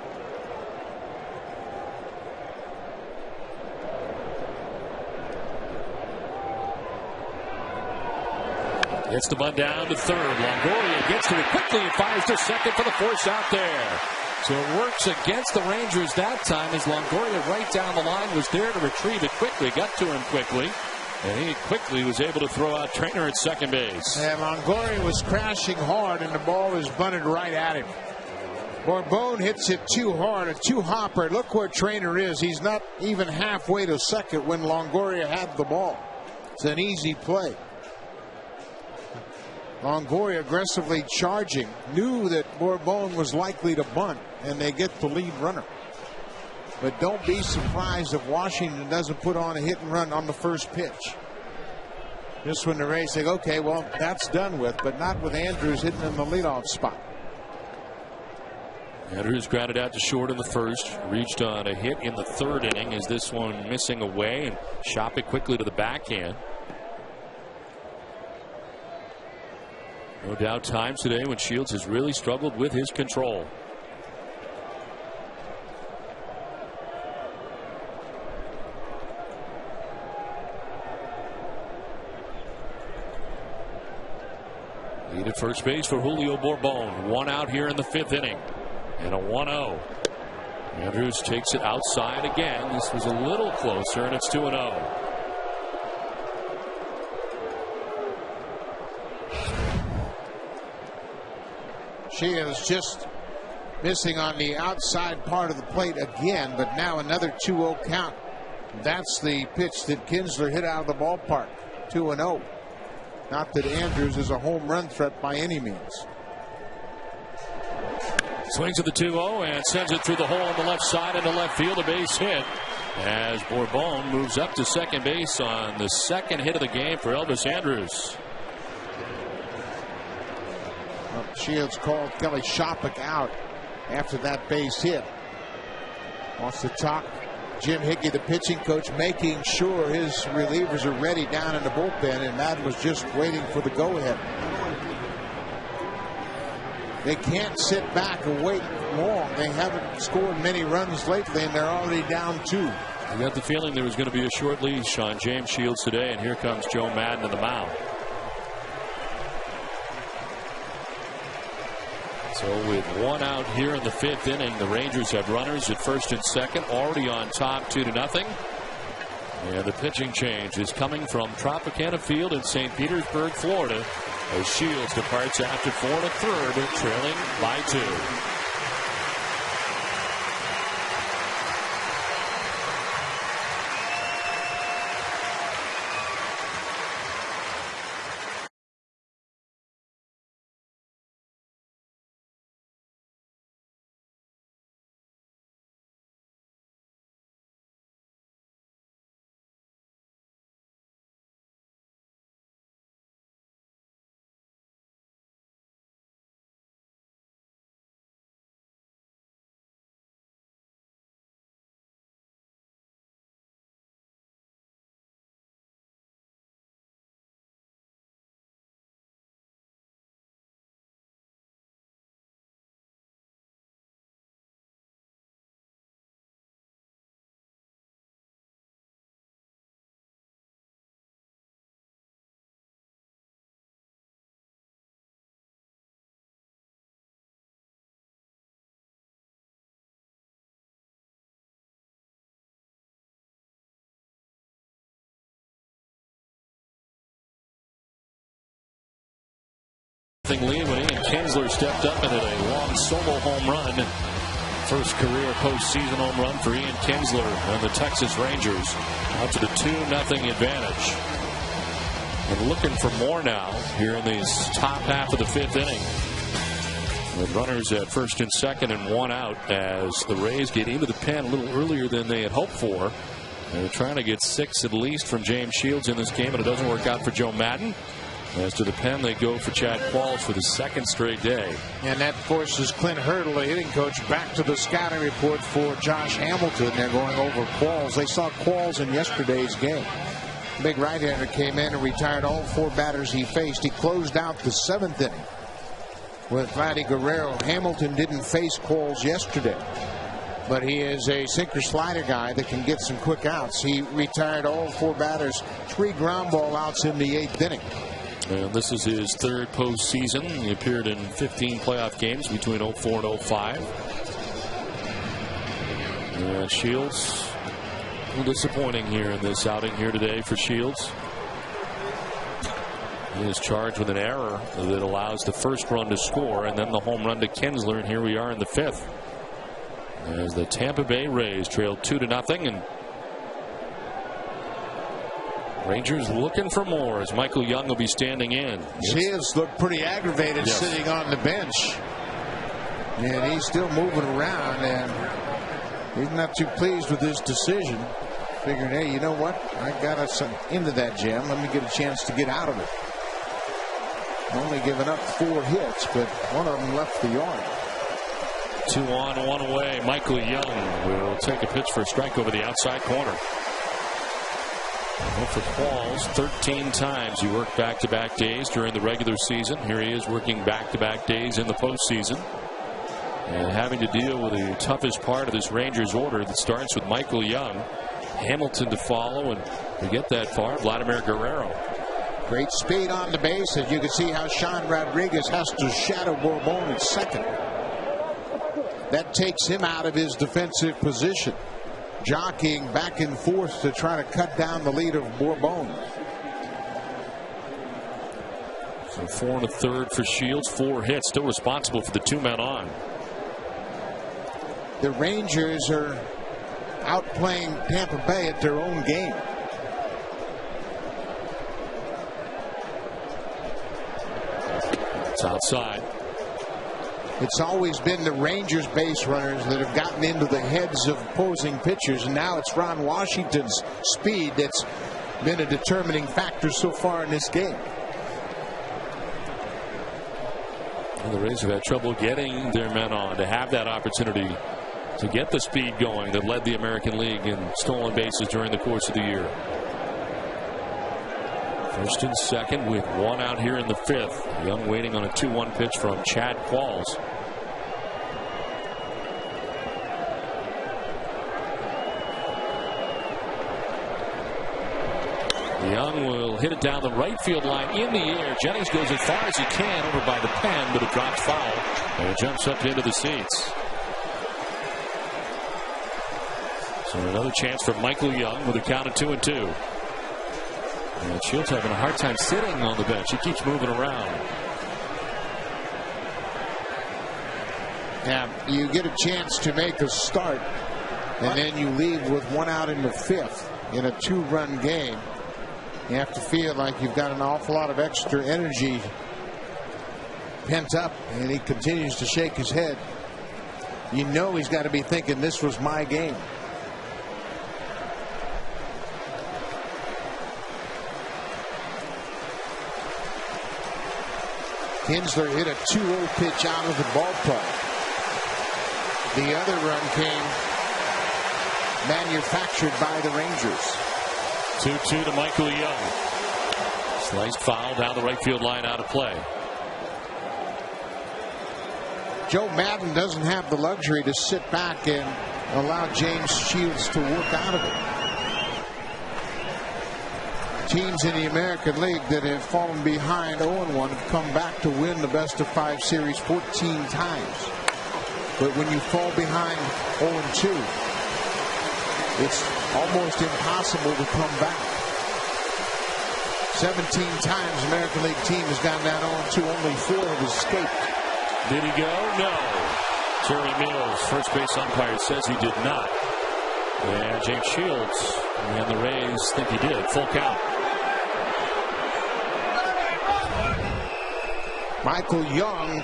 Gets the bunt down to third. Longoria gets to it quickly and fires to second for the force out there. So it works against the Rangers that time, as Longoria right down the line was there to retrieve it quickly, got to him quickly, and he quickly was able to throw out Trainer at second base. And Longoria was crashing hard, and the ball was bunted right at him. Bourbon hits it too hard, a two-hopper. Look where Trainer is. He's not even halfway to second when Longoria had the ball. It's an easy play. Longoria aggressively charging, knew that Bourbon was likely to bunt, and they get the lead runner. But don't be surprised if Washington doesn't put on a hit and run on the first pitch. Just when the Rays say, okay, well, that's done with, but not with Andrews hitting in the leadoff spot. Andrews grounded out to short in the first, reached on a hit in the third inning, as this one missing away, and shot it quickly to the backhand. No doubt times today when Shields has really struggled with his control. Lead at first base for Julio Bourbon. One out here in the fifth inning. And a 1-0. Andrews takes it outside again. This was a little closer, and it's 2-0. Shields just missing on the outside part of the plate again, but now another 2-0 count. That's the pitch that Kinsler hit out of the ballpark. 2-0. Not that Andrews is a home run threat by any means. Swings at the 2-0 and sends it through the hole on the left side into left field. A base hit as Bourbon moves up to second base on the second hit of the game for Elvis Andrus. Shields called Kelly Shopik out after that base hit. Wants to talk Jim Hickey, the pitching coach, making sure his relievers are ready down in the bullpen, and Madden was just waiting for the go-ahead. They can't sit back and wait long. They haven't scored many runs lately, and they're already down 2. I got the feeling there was going to be a short leash on James Shields today, and here comes Joe Madden to the mound. So with 1 out here in the 5th inning, the Rangers have runners at first and second, already on top 2-0. And the pitching change is coming from Tropicana Field in St. Petersburg, Florida, as Shields departs after 4 1/3, trailing by 2. Lead when Ian Kinsler stepped up and hit a long solo home run. First career postseason home run for Ian Kinsler and the Texas Rangers out to the 2-0 advantage. And looking for more now here in these top half of the 5th inning. With runners at first and second and 1 out as the Rays get into the pen a little earlier than they had hoped for. They're trying to get 6 at least from James Shields in this game, and it doesn't work out for Joe Madden. As to the pen, they go for Chad Qualls for the 2nd straight day. And that forces Clint Hurdle, the hitting coach, back to the scouting report for Josh Hamilton. They're going over Qualls. They saw Qualls in yesterday's game. Big right-hander came in and retired all 4 batters he faced. He closed out the 7th inning with Vladdy Guerrero. Hamilton didn't face Qualls yesterday, but he is a sinker slider guy that can get some quick outs. He retired all 4 batters, 3 ground ball outs in the 8th inning. And this is his 3rd postseason. He appeared in 15 playoff games between 04 and 05. And Shields, a little disappointing here in this outing here today for Shields. He is charged with an error that allows the first run to score and then the home run to Kinsler. And here we are in the 5th. As the Tampa Bay Rays trail 2-0. And Rangers looking for more as Michael Young will be standing in. Shields looked pretty aggravated sitting on the bench. And he's still moving around, and he's not too pleased with his decision. Figuring, hey, you know what? I got us into that jam. Let me get a chance to get out of it. Only giving up 4 hits, but one of them left the yard. 2 on, 1 away. Michael Young will take a pitch for a strike over the outside corner. Well, for Qualls, 13 times he worked back-to-back days during the regular season. Here he is working back-to-back days in the postseason. And having to deal with the toughest part of this Rangers order that starts with Michael Young, Hamilton to follow, and to get that far, Vladimir Guerrero. Great speed on the base, as you can see how Sean Rodriguez has to shadow Bourbon at second. That takes him out of his defensive position, jockeying back and forth to try to cut down the lead of Bourbon. So 4 1/3 for Shields, 4 hits, still responsible for the 2 men on. The Rangers are outplaying Tampa Bay at their own game. It's outside. It's always been the Rangers base runners that have gotten into the heads of opposing pitchers, and now it's Ron Washington's speed that's been a determining factor so far in this game. And the Rays have had trouble getting their men on to have that opportunity to get the speed going that led the American League in stolen bases during the course of the year. First and second with one out here in the fifth. Young waiting on a 2-1 pitch from Chad Qualls. Young will hit it down the right field line in the air. Jennings goes as far as he can over by the pen, but it drops foul and it jumps up into the seats. So another chance for Michael Young with a count of 2-2. And Shields having a hard time sitting on the bench. He keeps moving around. Yeah, you get a chance to make a start, and then you leave with one out in the fifth in a 2-run game. You have to feel like you've got an awful lot of extra energy pent up, and he continues to shake his head. You know he's got to be thinking this was my game. Kinsler hit a 2-0 pitch out of the ballpark. The other run came manufactured by the Rangers. 2-2 to Michael Young. Sliced foul down the right field line, out of play. Joe Madden doesn't have the luxury to sit back and allow James Shields to work out of it. Teams in the American League that have fallen behind 0-1 have come back to win the best-of-5 series 14 times. But when you fall behind 0-2, it's almost impossible to come back. 17 times American League team has gone down 0-2. Only 4 have escaped. Did he go? No. Jerry Mills, first base umpire, says he did not. Yeah, James Shields and the Rays think he did. Full count. Michael Young.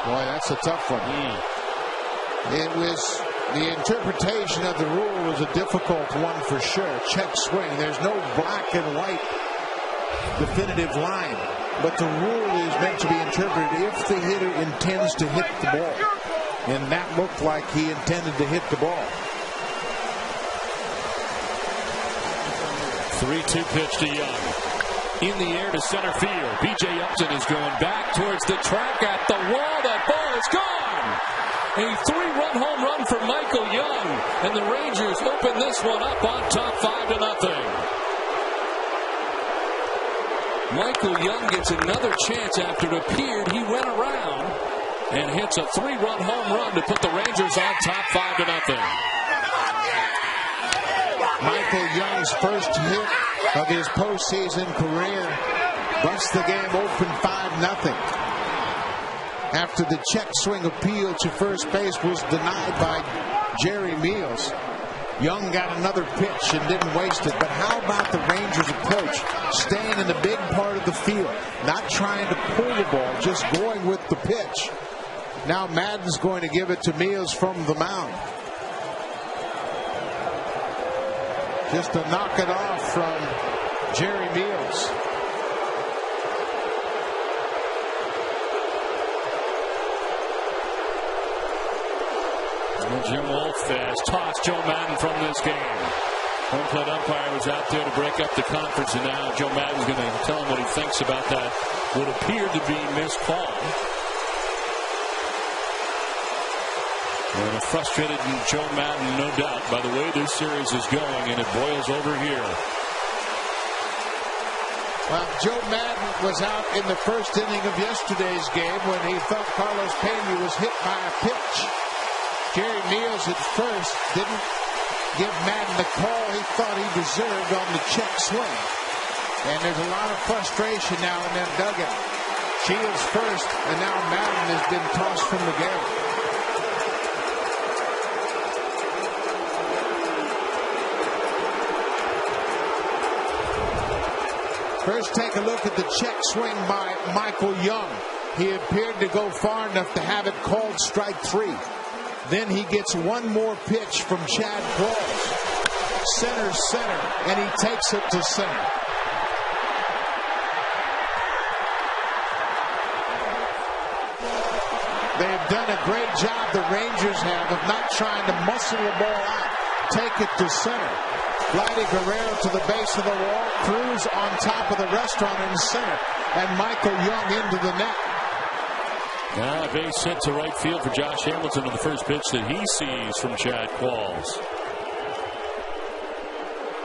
Boy, that's a tough one. It was, the interpretation of the rule was a difficult one for sure. Check swing. There's no black and white definitive line. But the rule is meant to be interpreted if the hitter intends to hit the ball. And that looked like he intended to hit the ball. 3-2 pitch to Young. In the air to center field. B.J. Upton is going back towards the track at the wall. That ball is gone. A 3-run home run for Michael Young. And the Rangers open this one up on top 5-0. Michael Young gets another chance after it appeared he went around and hits a 3-run home run to put the Rangers on top 5-0. Michael Young's first hit of his postseason career busts the game open 5-0. After the check swing appeal to first base was denied by Jerry Mills, Young got another pitch and didn't waste it. But how about the Rangers' approach? Staying in the big part of the field, not trying to pull the ball, just going with the pitch. Now Madden's going to give it to Mills from the mound. Just to knock it off from Jerry Mills. Jim Wolf has tossed Joe Madden from this game. Home plate umpire was out there to break up the conference, and now Joe Madden's going to tell him what he thinks about that what appeared to be missed call. And a frustrated Joe Madden, no doubt, by the way this series is going, and it boils over here. Well, Joe Madden was out in the first inning of yesterday's game when he thought Carlos Pena was hit by a pitch. Jerry Mills at first didn't give Madden the call he thought he deserved on the check swing. And there's a lot of frustration now in that dugout. Shields first, and now Madden has been tossed from the game. First, take a look at the check swing by Michael Young. He appeared to go far enough to have it called strike 3. Then he gets one more pitch from Chad Qualls. Center, and he takes it to center. They've done a great job, the Rangers have, of not trying to muscle the ball out. Take it to center. Vladdy Guerrero to the base of the wall. Cruz on top of the restaurant in center. And Michael Young into the net. Now a base hit to right field for Josh Hamilton on the first pitch that he sees from Chad Qualls.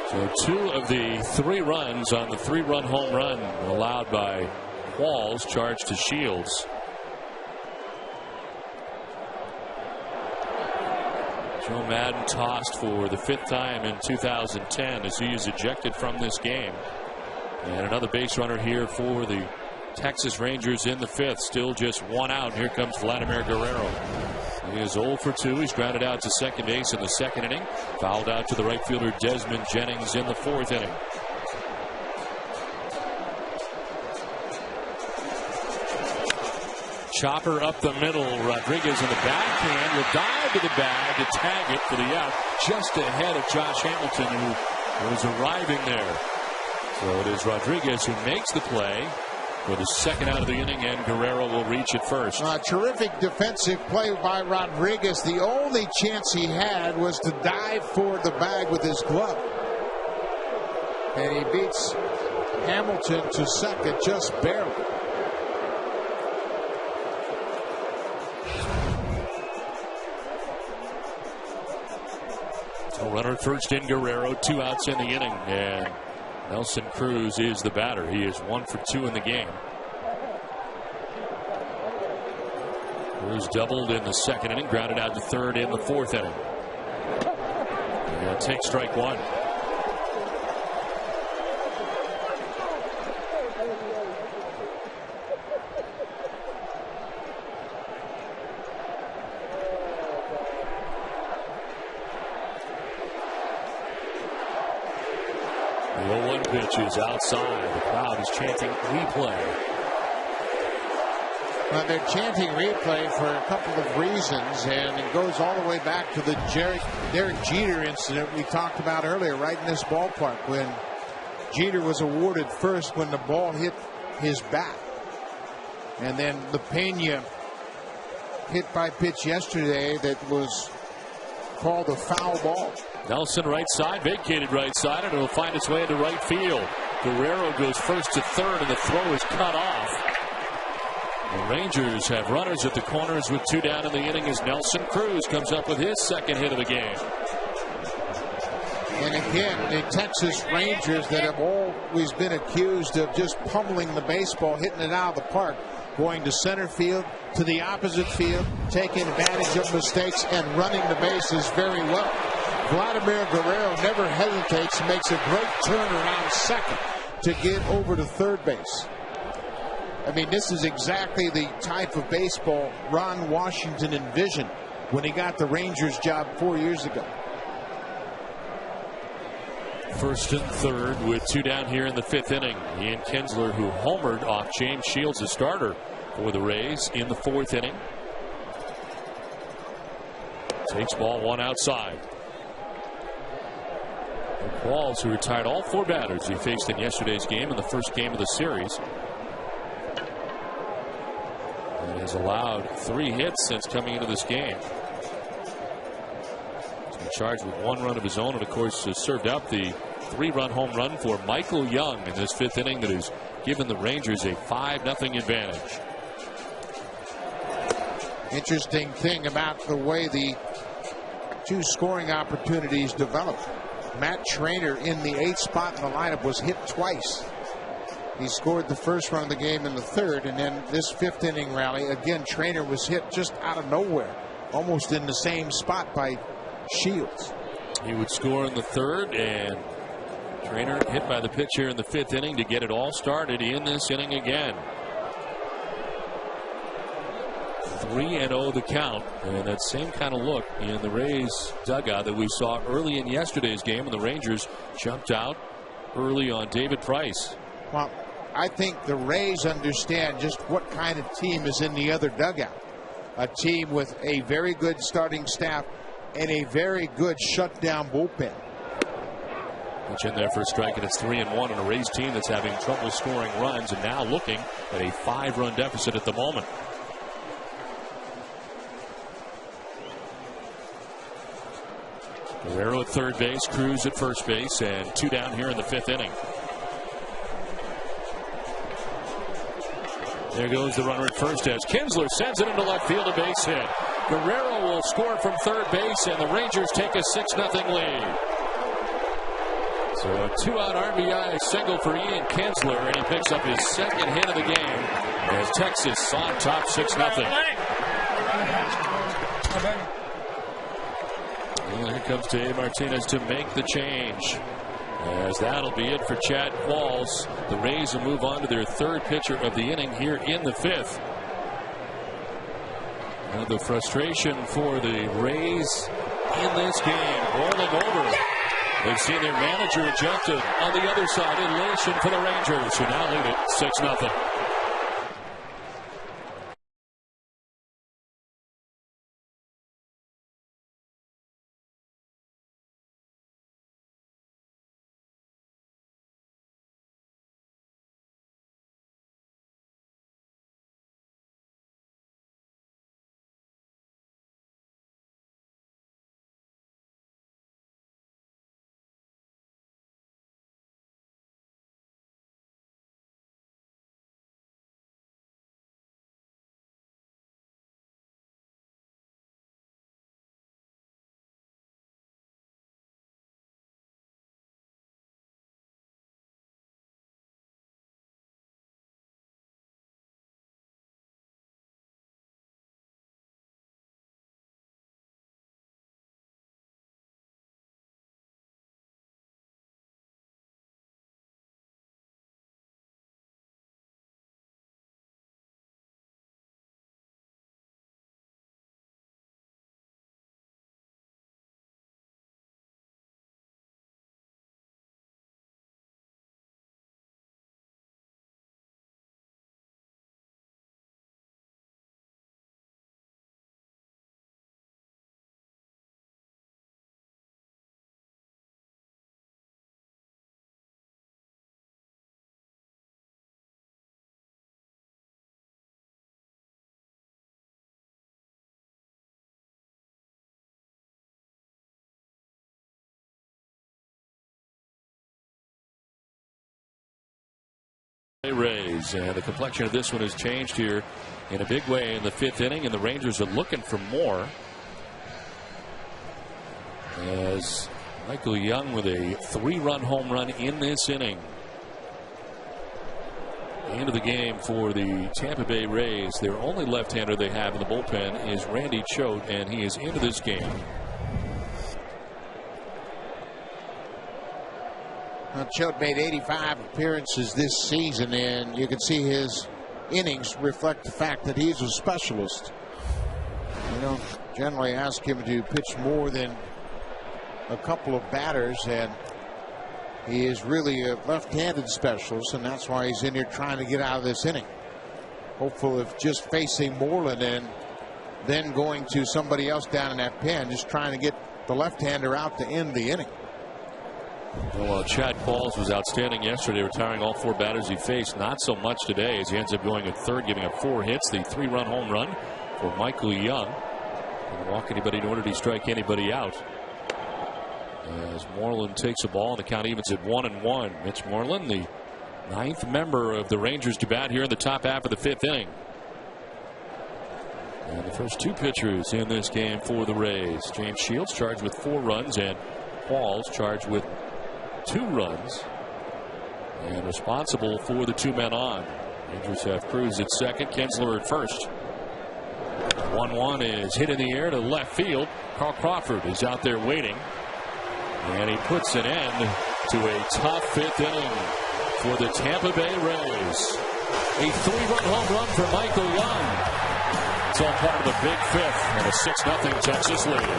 So 2 of the 3 runs on the 3-run home run allowed by Qualls charged to Shields. Joe Madden tossed for the 5th time in 2010 as he is ejected from this game. And another base runner here for the Texas Rangers in the 5th. Still just 1 out. Here comes Vladimir Guerrero. He is 0 for 2. He's grounded out to second base in the 2nd inning. Fouled out to the right fielder Desmond Jennings in the 4th inning. Chopper up the middle. Rodriguez in the backhand will dive to the bag to tag it for the out, just ahead of Josh Hamilton, who was arriving there. So it is Rodriguez who makes the play for the 2nd out of the inning, and Guerrero will reach at first. Terrific defensive play by Rodriguez. The only chance he had was to dive for the bag with his glove. And he beats Hamilton to second just barely. So runner at first in Guerrero, 2 outs in the inning, and Nelson Cruz is the batter. He is 1 for 2 in the game. Cruz doubled in the 2nd inning, grounded out to 3rd in the 4th inning. And take strike 1. The 0-1 pitch is outside. The crowd is chanting replay. Well, they're chanting replay for a couple of reasons, and it goes all the way back to the Derek Jeter incident we talked about earlier, right in this ballpark, when Jeter was awarded first when the ball hit his bat. And then the Pena hit by pitch yesterday that was called a foul ball. Nelson right side, vacated right side, and it'll find its way into right field. Guerrero goes first to 3rd, and the throw is cut off. The Rangers have runners at the corners with 2 down in the inning as Nelson Cruz comes up with his 2nd hit of the game. And again, the Texas Rangers that have always been accused of just pummeling the baseball, hitting it out of the park, going to center field, to the opposite field, taking advantage of mistakes and running the bases very well. Vladimir Guerrero never hesitates and makes a great turn around second to get over to 3rd base. I mean, this is exactly the type of baseball Ron Washington envisioned when he got the Rangers job 4 years ago. 1st and 3rd with 2 down here in the 5th inning. Ian Kinsler, who homered off James Shields, the starter for the Rays in the 4th inning. Takes ball 1 outside. Qualls, who retired all 4 batters he faced in yesterday's game in the first game of the series. And has allowed 3 hits since coming into this game. He's been charged with 1 run of his own, and of course has served out the 3-run home run for Michael Young in this 5th inning that has given the Rangers a 5-0 advantage. Interesting thing about the way the 2 scoring opportunities developed. Matt Trainer in the 8th spot in the lineup was hit twice. He scored the first run of the game in the 3rd, and then this 5th inning rally, again, Trainer was hit just out of nowhere, almost in the same spot by Shields. He would score in the 3rd, and Trainer hit by the pitch here in the 5th inning to get it all started in this inning again. 3-0 the count, and that same kind of look in the Rays dugout that we saw early in yesterday's game when the Rangers jumped out early on David Price. Well, I think the Rays understand just what kind of team is in the other dugout. A team with a very good starting staff and a very good shutdown bullpen. Pitch in there for a strike, and it's 3-1 on a Rays team that's having trouble scoring runs and now looking at a 5-run deficit at the moment. Guerrero at third base, Cruz at first base, and 2 down here in the 5th inning. There goes the runner at first as Kinsler sends it into left field, a base hit. Guerrero will score from third base, and the Rangers take a 6-0 lead. So a 2-out RBI single for Ian Kinsler, and he picks up his 2nd hit of the game as Texas on top 6-0. And here comes Dave Martinez to make the change. As that'll be it for Chad Qualls. The Rays will move on to their 3rd pitcher of the inning here in the 5th. And the frustration for the Rays in this game, rolling over. They've seen their manager ejected on the other side. Elation for the Rangers, who now lead it 6-0. Rays, and the complexion of this one has changed here in a big way in the 5th inning, and the Rangers are looking for more as Michael Young with a 3-run home run in this inning. The end of the game for the Tampa Bay Rays. Their only left-hander they have in the bullpen is Randy Choate, and he is into this game. Choate made 85 appearances this season, and you can see his innings reflect the fact that he's a specialist. You don't generally ask him to pitch more than a couple of batters, and he is really a left-handed specialist, and that's why he's in here trying to get out of this inning. Hopeful of just facing Moreland and then going to somebody else down in that pen, just trying to get the left-hander out to end the inning. Well, Chad Qualls was outstanding yesterday, retiring all 4 batters he faced. Not so much today, as he ends up going at third, giving up 4 hits. The 3-run home run for Michael Young. Didn't walk anybody, nor did he strike anybody out. As Moreland takes a ball, and the count evens at 1-1. Mitch Moreland, the 9th member of the Rangers to bat here in the top half of the 5th inning. And the first 2 pitchers in this game for the Rays. James Shields charged with 4 runs, and Qualls charged with 2 runs and responsible for the 2 men on. Rangers have Cruz at second, Kinsler at first. 1-1 is hit in the air to left field. Carl Crawford is out there waiting, and he puts an end to a tough 5th inning for the Tampa Bay Rays. A 3-run home run for Michael Young. It's all part of a big 5th and a 6-0 Texas lead.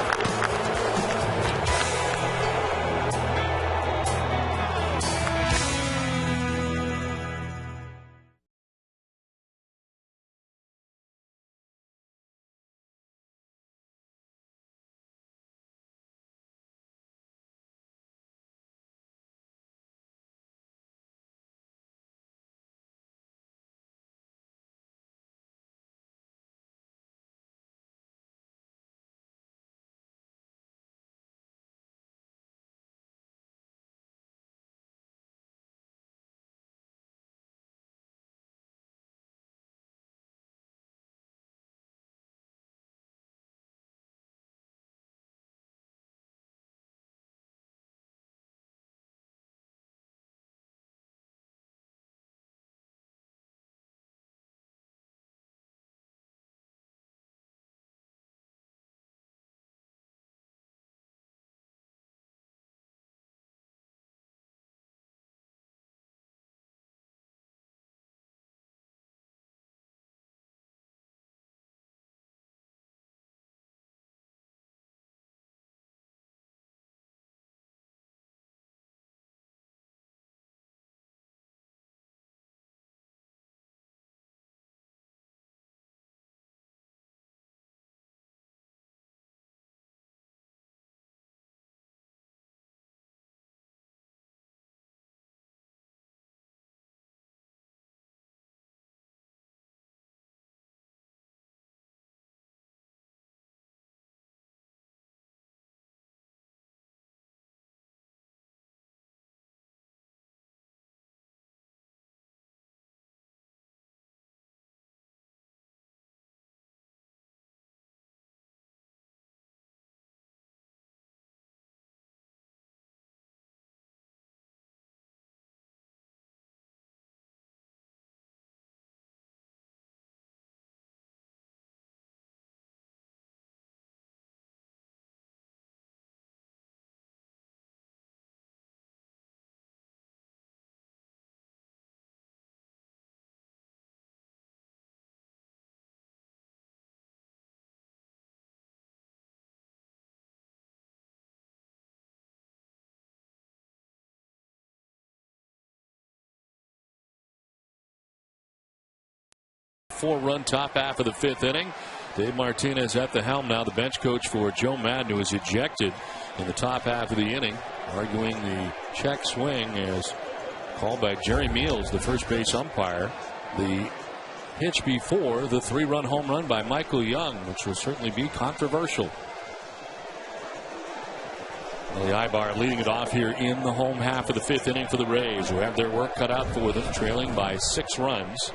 4-run top half of the 5th inning. Dave Martinez at the helm now, the bench coach for Joe Madden, who was ejected in the top half of the inning, arguing the check swing as called by Jerry Meals, the first base umpire. The pitch before the 3-run home run by Michael Young, which will certainly be controversial. Well, the Ibar leading it off here in the home half of the 5th inning for the Rays, who have their work cut out for them, trailing by 6 runs.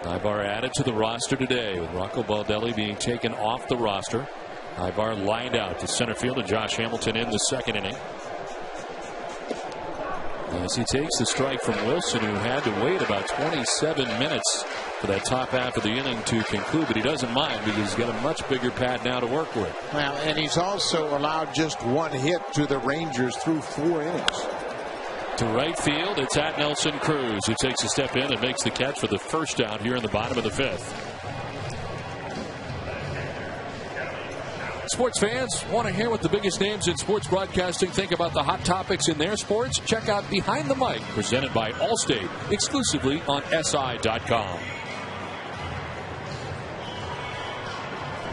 Ibar added to the roster today, with Rocco Baldelli being taken off the roster. Ibar lined out to center field, and Josh Hamilton in the 2nd inning. As he takes the strike from Wilson, who had to wait about 27 minutes for that top half of the inning to conclude, but he doesn't mind because he's got a much bigger pad now to work with. Well, and he's also allowed just 1 hit to the Rangers through 4 innings. To right field, it's at Nelson Cruz, who takes a step in and makes the catch for the first out here in the bottom of the 5th. Sports fans want to hear what the biggest names in sports broadcasting think about the hot topics in their sports? Check out Behind the Mic, presented by Allstate, exclusively on SI.com.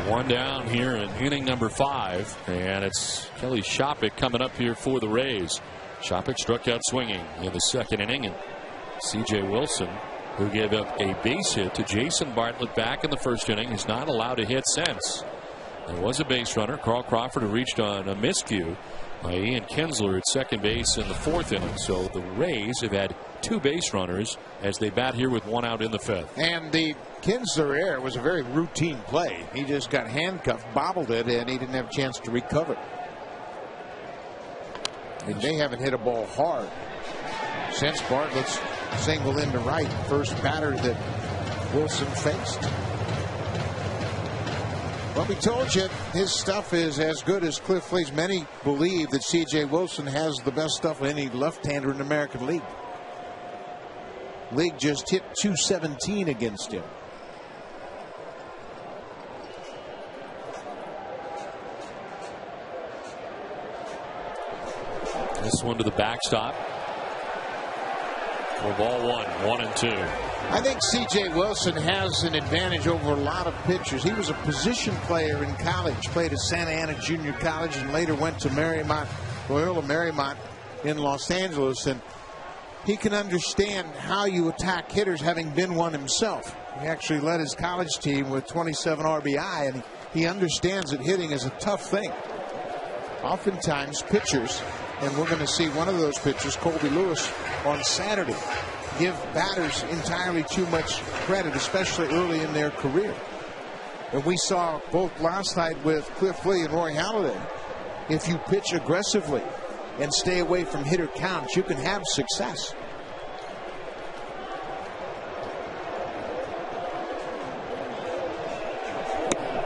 1 down here in inning number 5, and it's Kelly Shopik coming up here for the Rays. Shopik struck out swinging in the 2nd inning, and C.J. Wilson, who gave up a base hit to Jason Bartlett back in the 1st inning, is not allowed to hit since. There was a base runner, Carl Crawford, who reached on a miscue by Ian Kinsler at second base in the 4th inning. So the Rays have had 2 base runners as they bat here with 1 out in the 5th. And the Kinsler error was a very routine play. He just got handcuffed, bobbled it, and he didn't have a chance to recover. And they haven't hit a ball hard since Bartlett's single into right, first batter that Wilson faced. Well, we told you his stuff is as good as Cliff Lee's. Many believe that C.J. Wilson has the best stuff of any left-hander in the American League. League just hit .217 against him. This one to the backstop. For ball 1, 1-2. I think C.J. Wilson has an advantage over a lot of pitchers. He was a position player in college, played at Santa Ana Junior College, and later went to Marymount, Loyola Marymount in Los Angeles. And he can understand how you attack hitters, having been one himself. He actually led his college team with 27 RBI, and he understands that hitting is a tough thing. Oftentimes, pitchers, and we're going to see one of those pitchers, Colby Lewis, on Saturday, give batters entirely too much credit, especially early in their career. And we saw both last night with Cliff Lee and Roy Halladay. If you pitch aggressively and stay away from hitter counts, you can have success.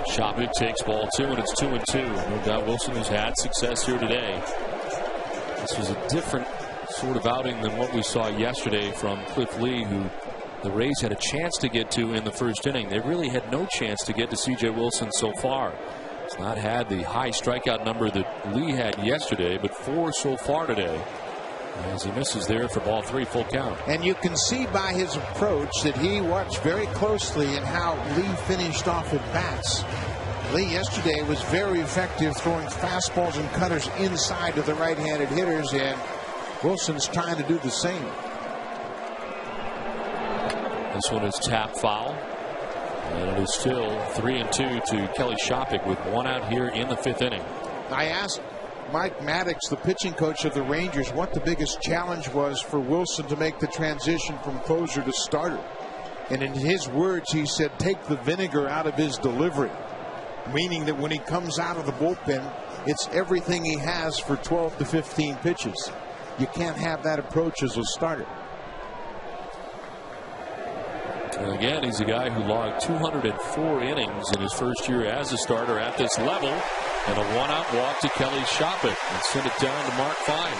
Shopik takes ball 2, and it's 2-2. No doubt Wilson has had success here today. This was a different sort of outing than what we saw yesterday from Cliff Lee, who the Rays had a chance to get to in the 1st inning. They really had no chance to get to C.J. Wilson so far. He's not had the high strikeout number that Lee had yesterday, but 4 so far today, as he misses there for ball 3, full count. And you can see by his approach that he watched very closely in how Lee finished off at bats. Lee yesterday was very effective throwing fastballs and cutters inside to the right-handed hitters, and Wilson's trying to do the same. This one is tap foul, and it is still 3-2 to Kelly Shopik with 1 out here in the 5th inning. I asked Mike Maddox, the pitching coach of the Rangers, what the biggest challenge was for Wilson to make the transition from closer to starter. And in his words, he said, take the vinegar out of his delivery, meaning that when he comes out of the bullpen, it's everything he has for 12 to 15 pitches. You can't have that approach as a starter. And again, he's a guy who logged 204 innings in his first year as a starter at this level. And a 1-out walk to Kelly Shopik and sent it down to Mark Fine.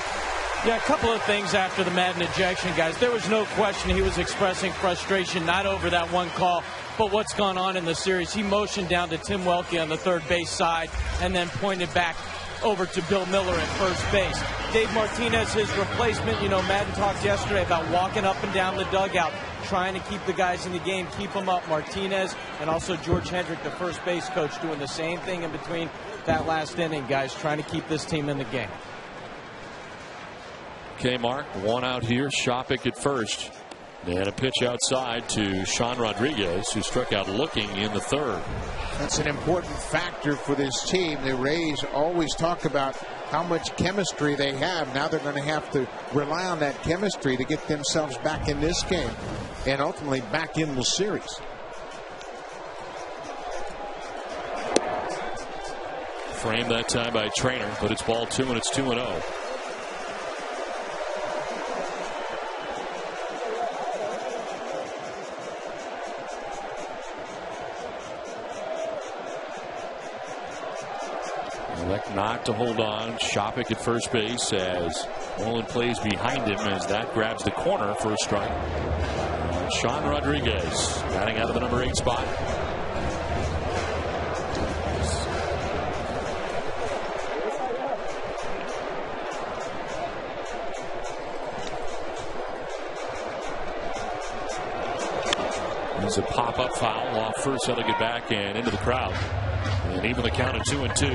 Yeah, a couple of things after the Madden ejection, guys. There was no question he was expressing frustration, not over that one call, but what's gone on in the series. He motioned down to Tim Welke on the third base side and then pointed back over to Bill Miller at first base. Dave Martinez, his replacement, Madden talked yesterday about walking up and down the dugout, trying to keep the guys in the game, keep them up. Martinez and also George Hendrick, the first base coach, doing the same thing in between that last inning, guys, trying to keep this team in the game. Okay, Mark, one out here. Shopik at first. And a pitch outside to Sean Rodriguez, who struck out looking in the third. That's an important factor for this team. The Rays always talk about how much chemistry they have. Now they're going to have to rely on that chemistry to get themselves back in this game and ultimately back in the series. Framed that time by Trainer, but it's ball 2 and it's 2-0. Elect not to hold on. Shopik at first base as Nolan plays behind him as that grabs the corner for a strike. Sean Rodriguez batting out of the number 8 spot. There's a pop-up foul off first. That'll get back and into the crowd. And even the count of 2-2.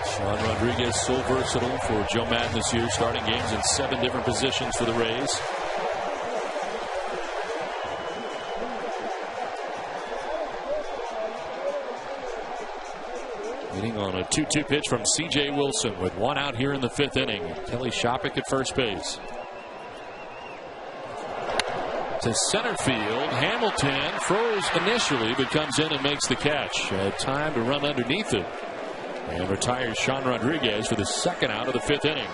Sean Rodriguez, so versatile for Joe Madden this year, starting games in 7 different positions for the Rays. Hitting on a 2-2 pitch from C.J. Wilson with 1 out here in the 5th inning. Kelly Shopik at first base. To center field. Hamilton froze initially, but comes in and makes the catch. Had time to run underneath it. And retires Sean Rodriguez for the 2nd out of the 5th inning.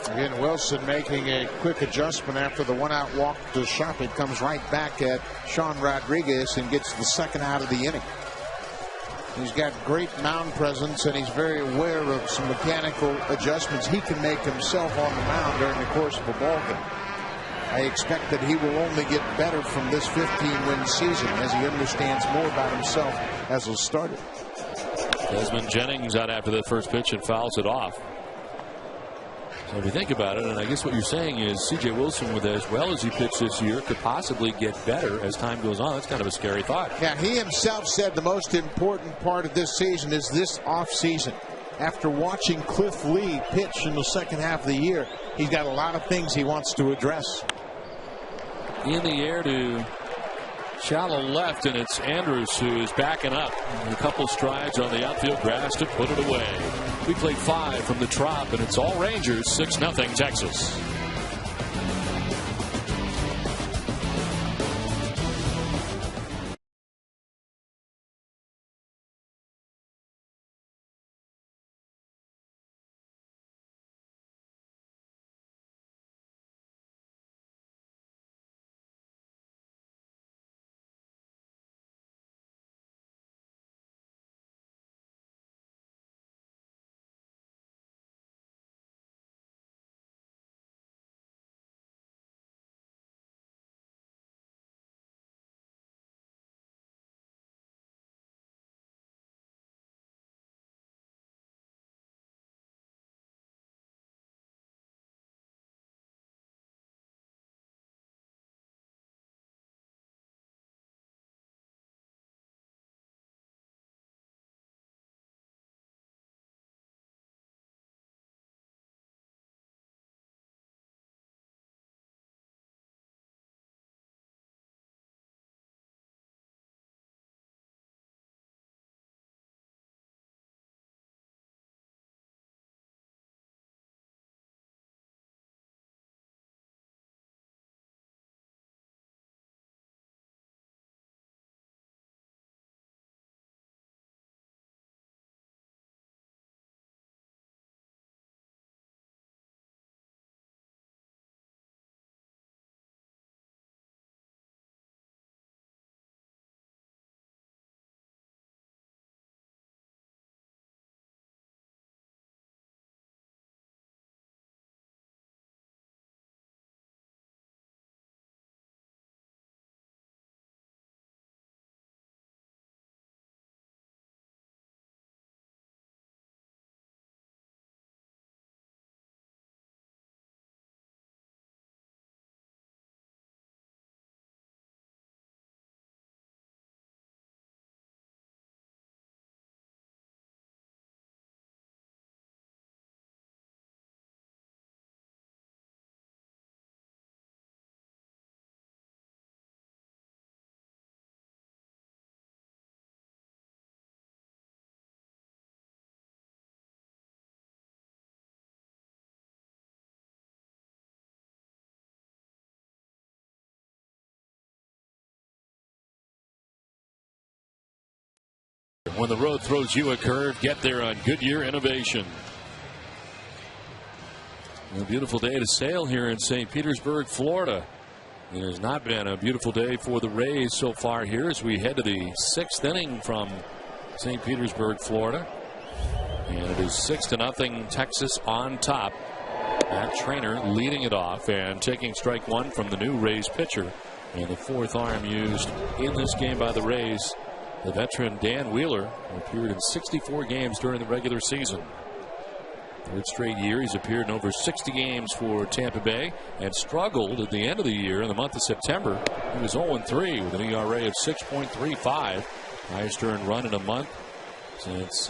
Again, Wilson making a quick adjustment after the 1-out walk to Shopik. Comes right back at Sean Rodriguez and gets the 2nd out of the inning. He's got great mound presence, and he's very aware of some mechanical adjustments he can make himself on the mound during the course of a ball game. I expect that he will only get better from this 15-win season as he understands more about himself as a starter. Desmond Jennings out after that first pitch and fouls it off. So if you think about it, and I guess what you're saying is C.J. Wilson, with as well as he pitched this year, could possibly get better as time goes on. That's kind of a scary thought. Yeah, he himself said the most important part of this season is this off season. After watching Cliff Lee pitch in the 2nd half of the year, he's got a lot of things he wants to address. In the air to shallow left, and it's Andrus who is backing up. A couple strides on the outfield grass to put it away. We played 5 from the Trop, and it's all Rangers, 6-0 Texas. When the road throws you a curve, get there on Goodyear Innovation. A beautiful day to sail here in St. Petersburg, Florida. It has not been a beautiful day for the Rays so far here as we head to the 6th inning from St. Petersburg, Florida. And it is 6-0 Texas on top. Matt Trainer leading it off and taking strike one from the new Rays pitcher. And the fourth arm used in this game by the Rays, the veteran Dan Wheeler, who appeared in 64 games during the regular season. Third straight year he's appeared in over 60 games for Tampa Bay and struggled at the end of the year. In the month of September, he was 0-3 with an ERA of 6.35. Highest earned run in a month since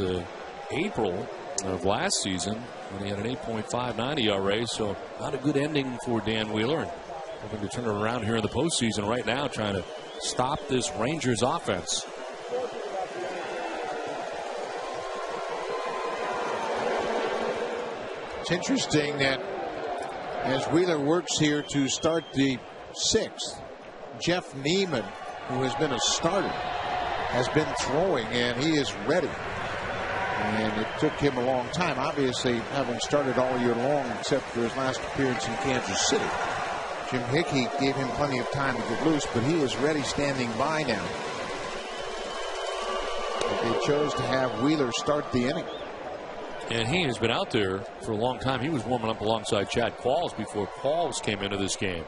April of last season when he had an 8.59 ERA. So not a good ending for Dan Wheeler. And hoping to turn it around here in the postseason right now, trying to stop this Rangers offense. It's interesting that as Wheeler works here to start the 6th, Jeff Neiman, who has been a starter, has been throwing, and he is ready. And it took him a long time, obviously, having started all year long, except for his last appearance in Kansas City. Jim Hickey gave him plenty of time to get loose, but he is ready, standing by now. But they chose to have Wheeler start the inning. And he has been out there for a long time. He was warming up alongside Chad Qualls before Qualls came into this game.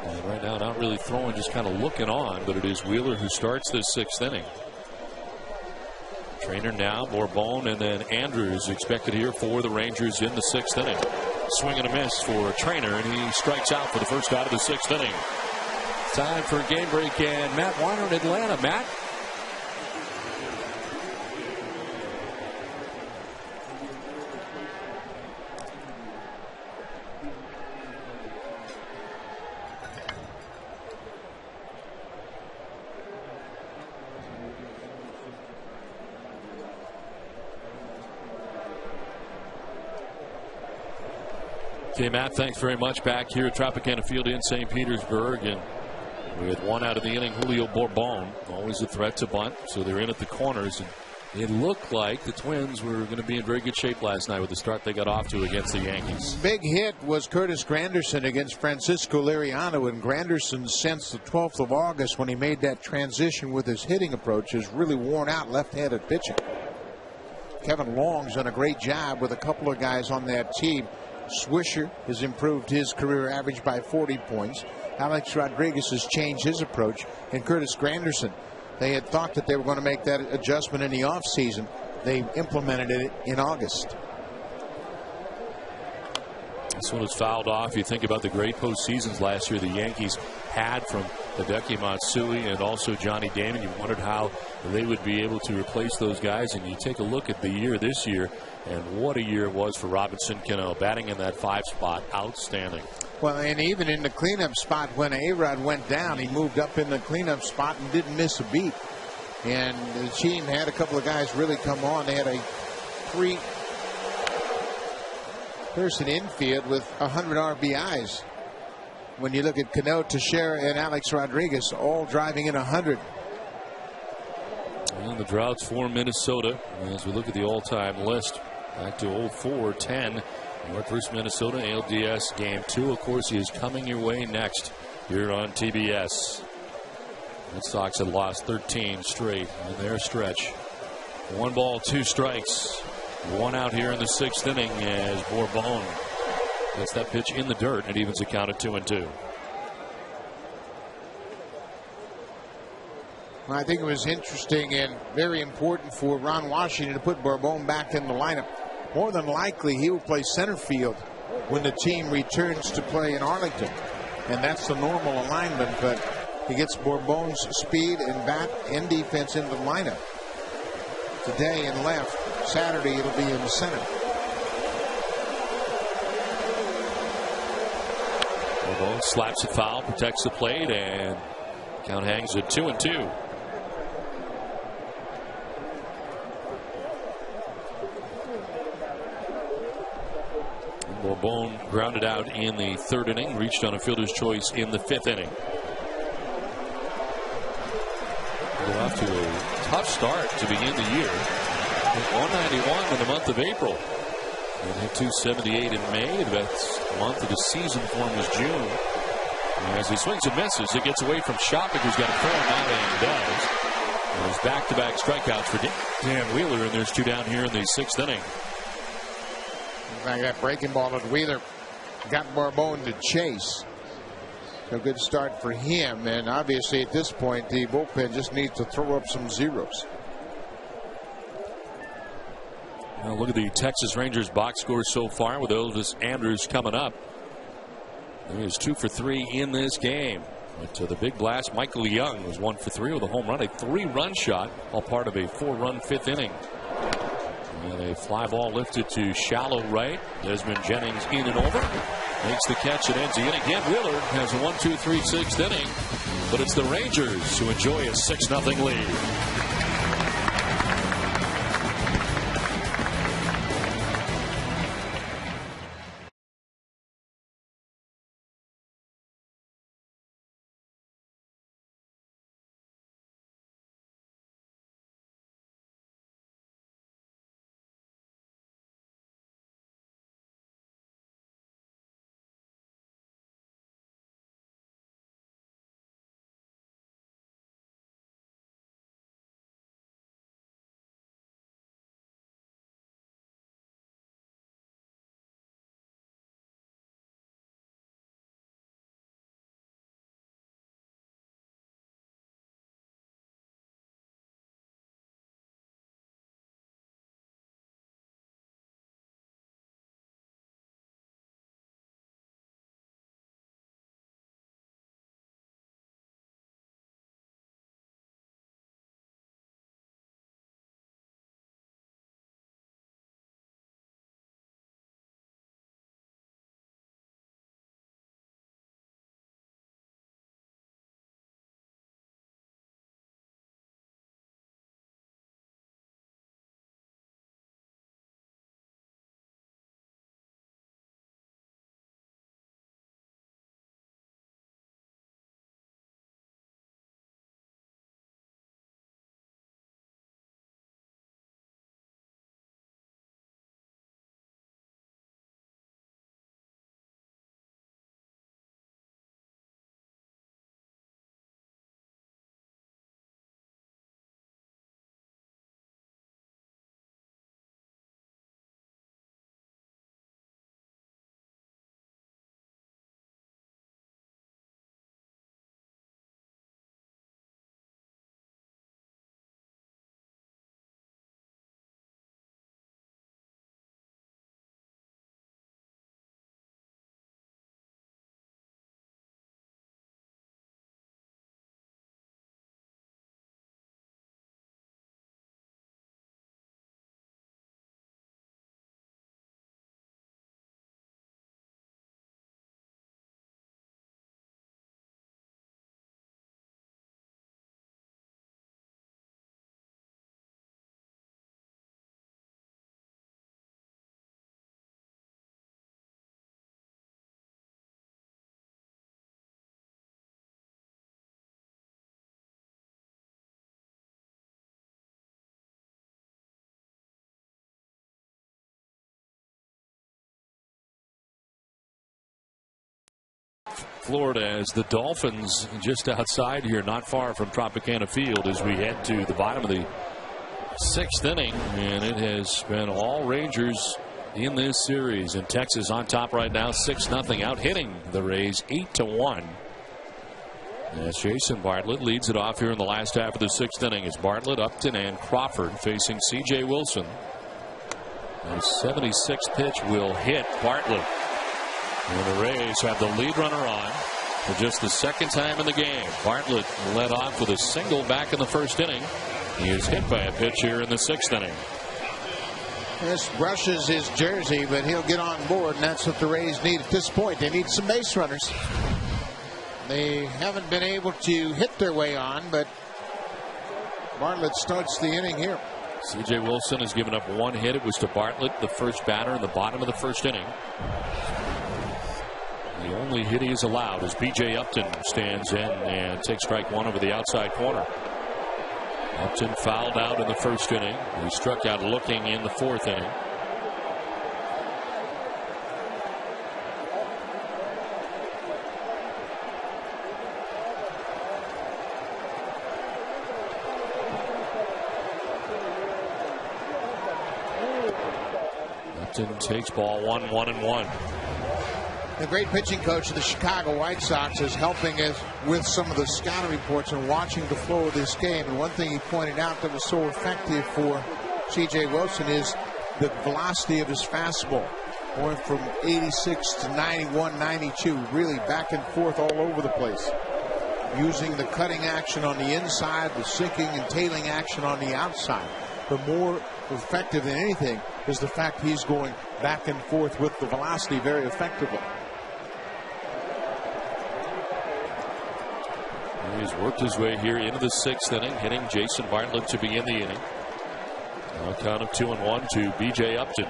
And right now, not really throwing, just kind of looking on. But it is Wheeler who starts this 6th inning. Trainer now, Bourbon, and then Andrews expected here for the Rangers in the 6th inning. Swing and a miss for Trainer, and he strikes out for the first out of the 6th inning. Time for a game break, and Matt Weiner in Atlanta. Matt? Okay, Matt, thanks very much. Back here at Tropicana Field in St. Petersburg, and with one out of the inning, Julio Bourbon, always a threat to bunt, so they're in at the corners. And it looked like the Twins were going to be in very good shape last night with the start they got off to against the Yankees. Big hit was Curtis Granderson against Francisco Liriano, and Granderson, since the 12th of August when he made that transition with his hitting approach, has really worn out left-handed pitching. Kevin Long's done a great job with a couple of guys on that team. Swisher has improved his career average by 40 points. Alex Rodriguez has changed his approach. And Curtis Granderson, they had thought that they were going to make that adjustment in the offseason. They implemented it in August. This one was fouled off. You think about the great postseasons last year the Yankees had from Hideki Matsui and also Johnny Damon. You wondered how they would be able to replace those guys. And you take a look at the year this year, and what a year it was for Robinson Cano, batting in that 5 spot. Outstanding. Well, and even in the cleanup spot when A-Rod went down, he moved up in the cleanup spot and didn't miss a beat. And the team had a couple of guys really come on. They had a 3-person infield with 100 RBIs. When you look at Cano, Teixeira, and Alex Rodriguez all driving in 100. And the drought's for Minnesota. As we look at the all-time list, back to 04-10. North versus Minnesota, ALDS Game 2. Of course, he is coming your way next here on TBS. Red Sox had lost 13 straight in their stretch. 1 ball, 2 strikes. 1 out here in the 6th inning as Bourbon gets that pitch in the dirt and evens the count at 2-2. I think it was interesting and very important for Ron Washington to put Bourbon back in the lineup. More than likely, he will play center field when the team returns to play in Arlington. And that's the normal alignment, but he gets Bourbon's speed and bat and defense in the lineup. Today in left, Saturday it'll be in the center. Bourbon slaps it foul, protects the plate, and count hangs at 2-2. Bourbon grounded out in the 3rd inning, reached on a fielder's choice in the 5th inning. We're off to a tough start to begin the year. 191 in the month of April. And hit 278 in May. The best month of the season for him was June. And as he swings and misses, it gets away from Shopik, who's got a 4 now and does. And there's back-to-back strikeouts for Dan Wheeler, and there's 2 down here in the 6th inning. In fact, that breaking ball at Wheeler got Barbone to chase. A good start for him, and obviously at this point the bullpen just needs to throw up some zeros. Now look at the Texas Rangers box score so far with Elvis Andrus coming up. He is 2 for 3 in this game. But to the big blast, Michael Young was 1 for 3 with a home run, a 3-run shot, all part of a 4-run 5th inning. And a fly ball lifted to shallow right. Desmond Jennings in and over. Makes the catch and ends the inning. Again, Wheeler has a 1-2-3 6th inning. But it's the Rangers who enjoy a 6-0 lead. Florida as the Dolphins just outside here, not far from Tropicana Field, as we head to the bottom of the 6th inning, and it has been all Rangers in this series, and Texas on top right now 6-0, out hitting the Rays 8-1. As Jason Bartlett leads it off here in the last half of the 6th inning, as Bartlett, Upton, and Crawford facing C.J. Wilson. A 76th pitch will hit Bartlett. And the Rays have the lead runner on for just the 2nd time in the game. Bartlett led off with a single back in the 1st inning. He is hit by a pitch here in the 6th inning. This brushes his jersey, but he'll get on board, and that's what the Rays need at this point. They need some base runners. They haven't been able to hit their way on, but Bartlett starts the inning here. C.J. Wilson has given up 1 hit. It was to Bartlett, the first batter in the bottom of the 1st inning. The only hit he is allowed as B.J. Upton stands in and takes strike 1 over the outside corner. Upton fouled out in the first inning. He struck out looking in the fourth inning. Upton takes ball 1-1-1. The great pitching coach of the Chicago White Sox is helping us with some of the scouting reports and watching the flow of this game. And one thing he pointed out that was so effective for C.J. Wilson is the velocity of his fastball, going from 86 to 91, 92, really back and forth all over the place. Using the cutting action on the inside, the sinking and tailing action on the outside. The more effective than anything is the fact he's going back and forth with the velocity very effectively. He's worked his way here into the sixth inning, hitting Jason Bartlett to begin the inning. A count of 2-1 to B.J. Upton.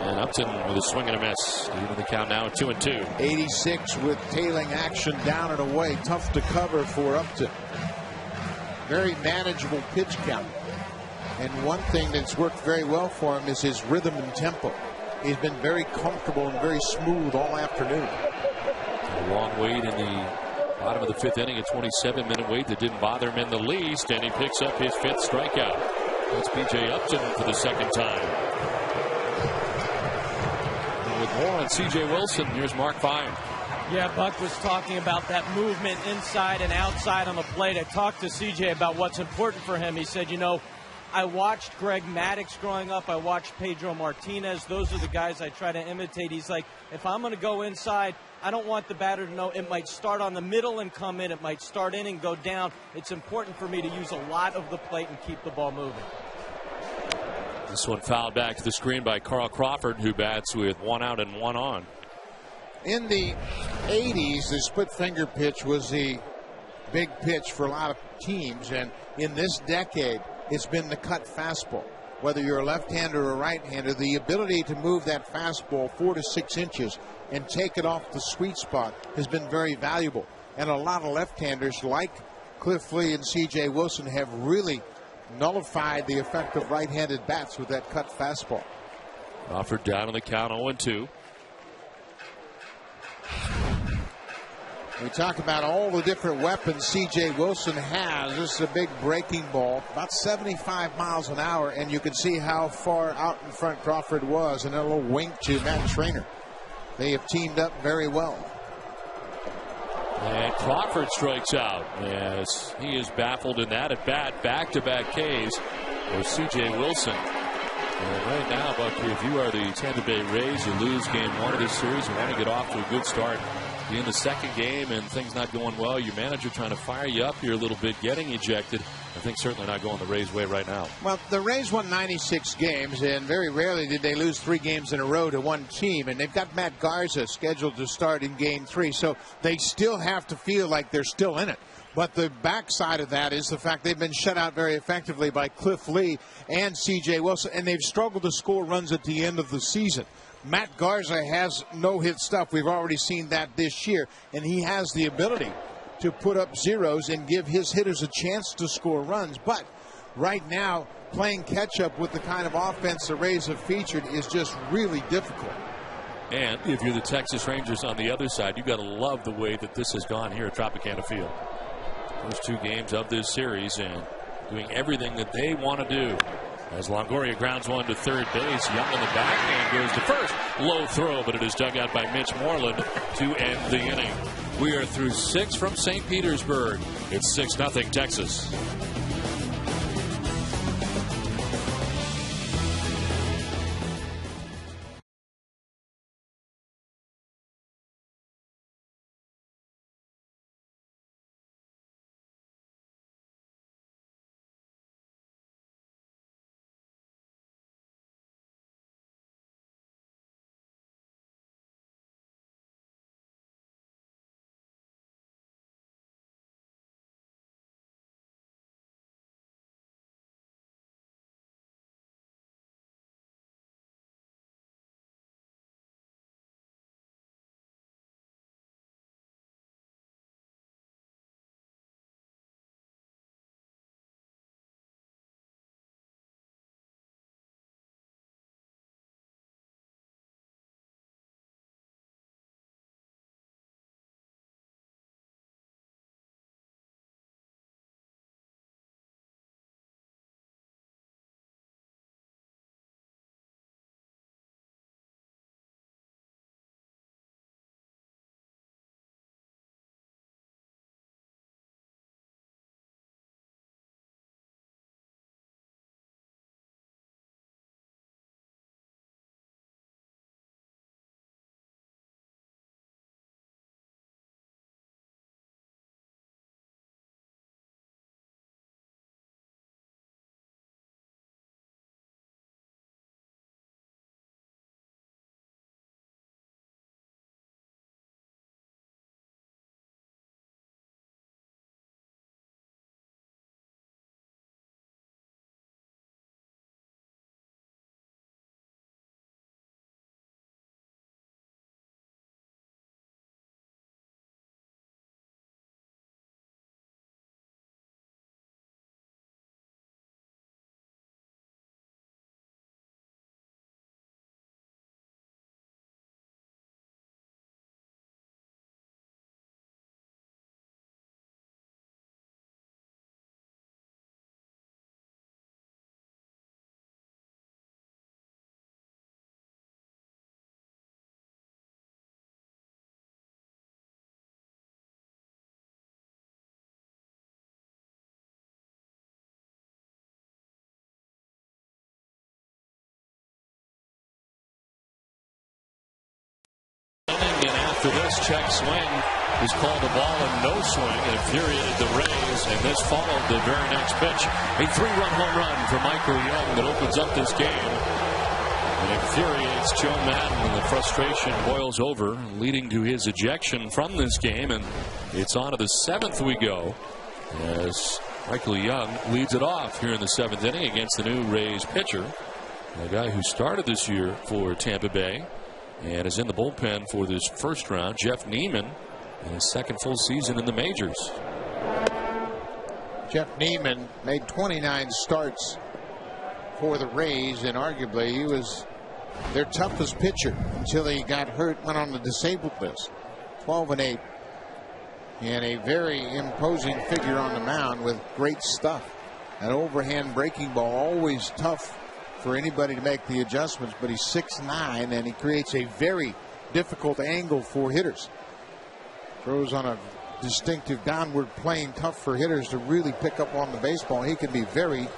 And Upton with a swing and a miss. Even the count now at 2-2. 86 with tailing action down and away. Tough to cover for Upton. Very manageable pitch count. And one thing that's worked very well for him is his rhythm and tempo. He's been very comfortable and very smooth all afternoon. A long wait in the bottom of the fifth inning, a 27-minute wait that didn't bother him in the least, and he picks up his fifth strikeout. That's B.J. Upton for the second time. And with more on C.J. Wilson, here's Mark Fine. Yeah, Buck was talking about that movement inside and outside on the plate. I talked to C.J. about what's important for him. He said, you know, I watched Greg Maddux growing up. I watched Pedro Martinez. Those are the guys I try to imitate. He's like, if I'm going to go inside, I don't want the batter to know it might start on the middle and come in. It might start in and go down. It's important for me to use a lot of the plate and keep the ball moving. This one fouled back to the screen by Carl Crawford, who bats with one out and one on. In the 80s, the split finger pitch was the big pitch for a lot of teams. And in this decade, it's been the cut fastball. Whether you're a left-hander or a right-hander, the ability to move that fastball 4 to 6 inches and take it off the sweet spot has been very valuable. And a lot of left-handers like Cliff Lee and C.J. Wilson have really nullified the effect of right-handed bats with that cut fastball. Crawford down on the count 0-2. We talk about all the different weapons C.J. Wilson has. This is a big breaking ball, about 75 miles an hour, and you can see how far out in front Crawford was, and a little wink to Matt Trainer. They have teamed up very well. And Crawford strikes out. Yes, he is baffled in that at bat. Back-to-back Ks for C.J. Wilson. And right now, Buck, if you are the Tampa Bay Rays, you lose game one of this series, you want to get off to a good start. Be in the second game and things not going well. Your manager trying to fire you up here a little bit, getting ejected. I think certainly not going the Rays' way right now. Well, the Rays won 96 games, and very rarely did they lose 3 games in a row to one team. And they've got Matt Garza scheduled to start in Game 3, so they still have to feel like they're still in it. But the backside of that is the fact they've been shut out very effectively by Cliff Lee and C.J. Wilson, and they've struggled to score runs at the end of the season. Matt Garza has no-hit stuff. We've already seen that this year, and he has the ability to put up zeros and give his hitters a chance to score runs. But right now, playing catch-up with the kind of offense the Rays have featured is just really difficult. And if you're the Texas Rangers on the other side, you've got to love the way that this has gone here at Tropicana Field. First 2 games of this series and doing everything that they want to do. As Longoria grounds one to third base, Young in the backhand goes to first. Low throw, but it is dug out by Mitch Moreland to end the inning. We are through 6 from St. Petersburg. It's 6-0 Texas. after this check swing was called a ball and no swing, and infuriated the Rays, and this followed the very next pitch. A 3-run home run for Michael Young that opens up this game and infuriates Joe Madden, and the frustration boils over, leading to his ejection from this game. And it's on to the 7th we go as Michael Young leads it off here in the 7th inning against the new Rays pitcher, a guy who started this year for Tampa Bay and is in the bullpen for this first round, Jeff Neiman, in his second full season in the majors. Jeff Neiman made 29 starts for the Rays, and arguably he was their toughest pitcher until he got hurt, went on the disabled list. 12-8, and a very imposing figure on the mound with great stuff. An overhand breaking ball, always tough for anybody to make the adjustments, but he's 6'9", and he creates a very difficult angle for hitters. Throws on a distinctive downward plane, tough for hitters to really pick up on the baseball. He can be very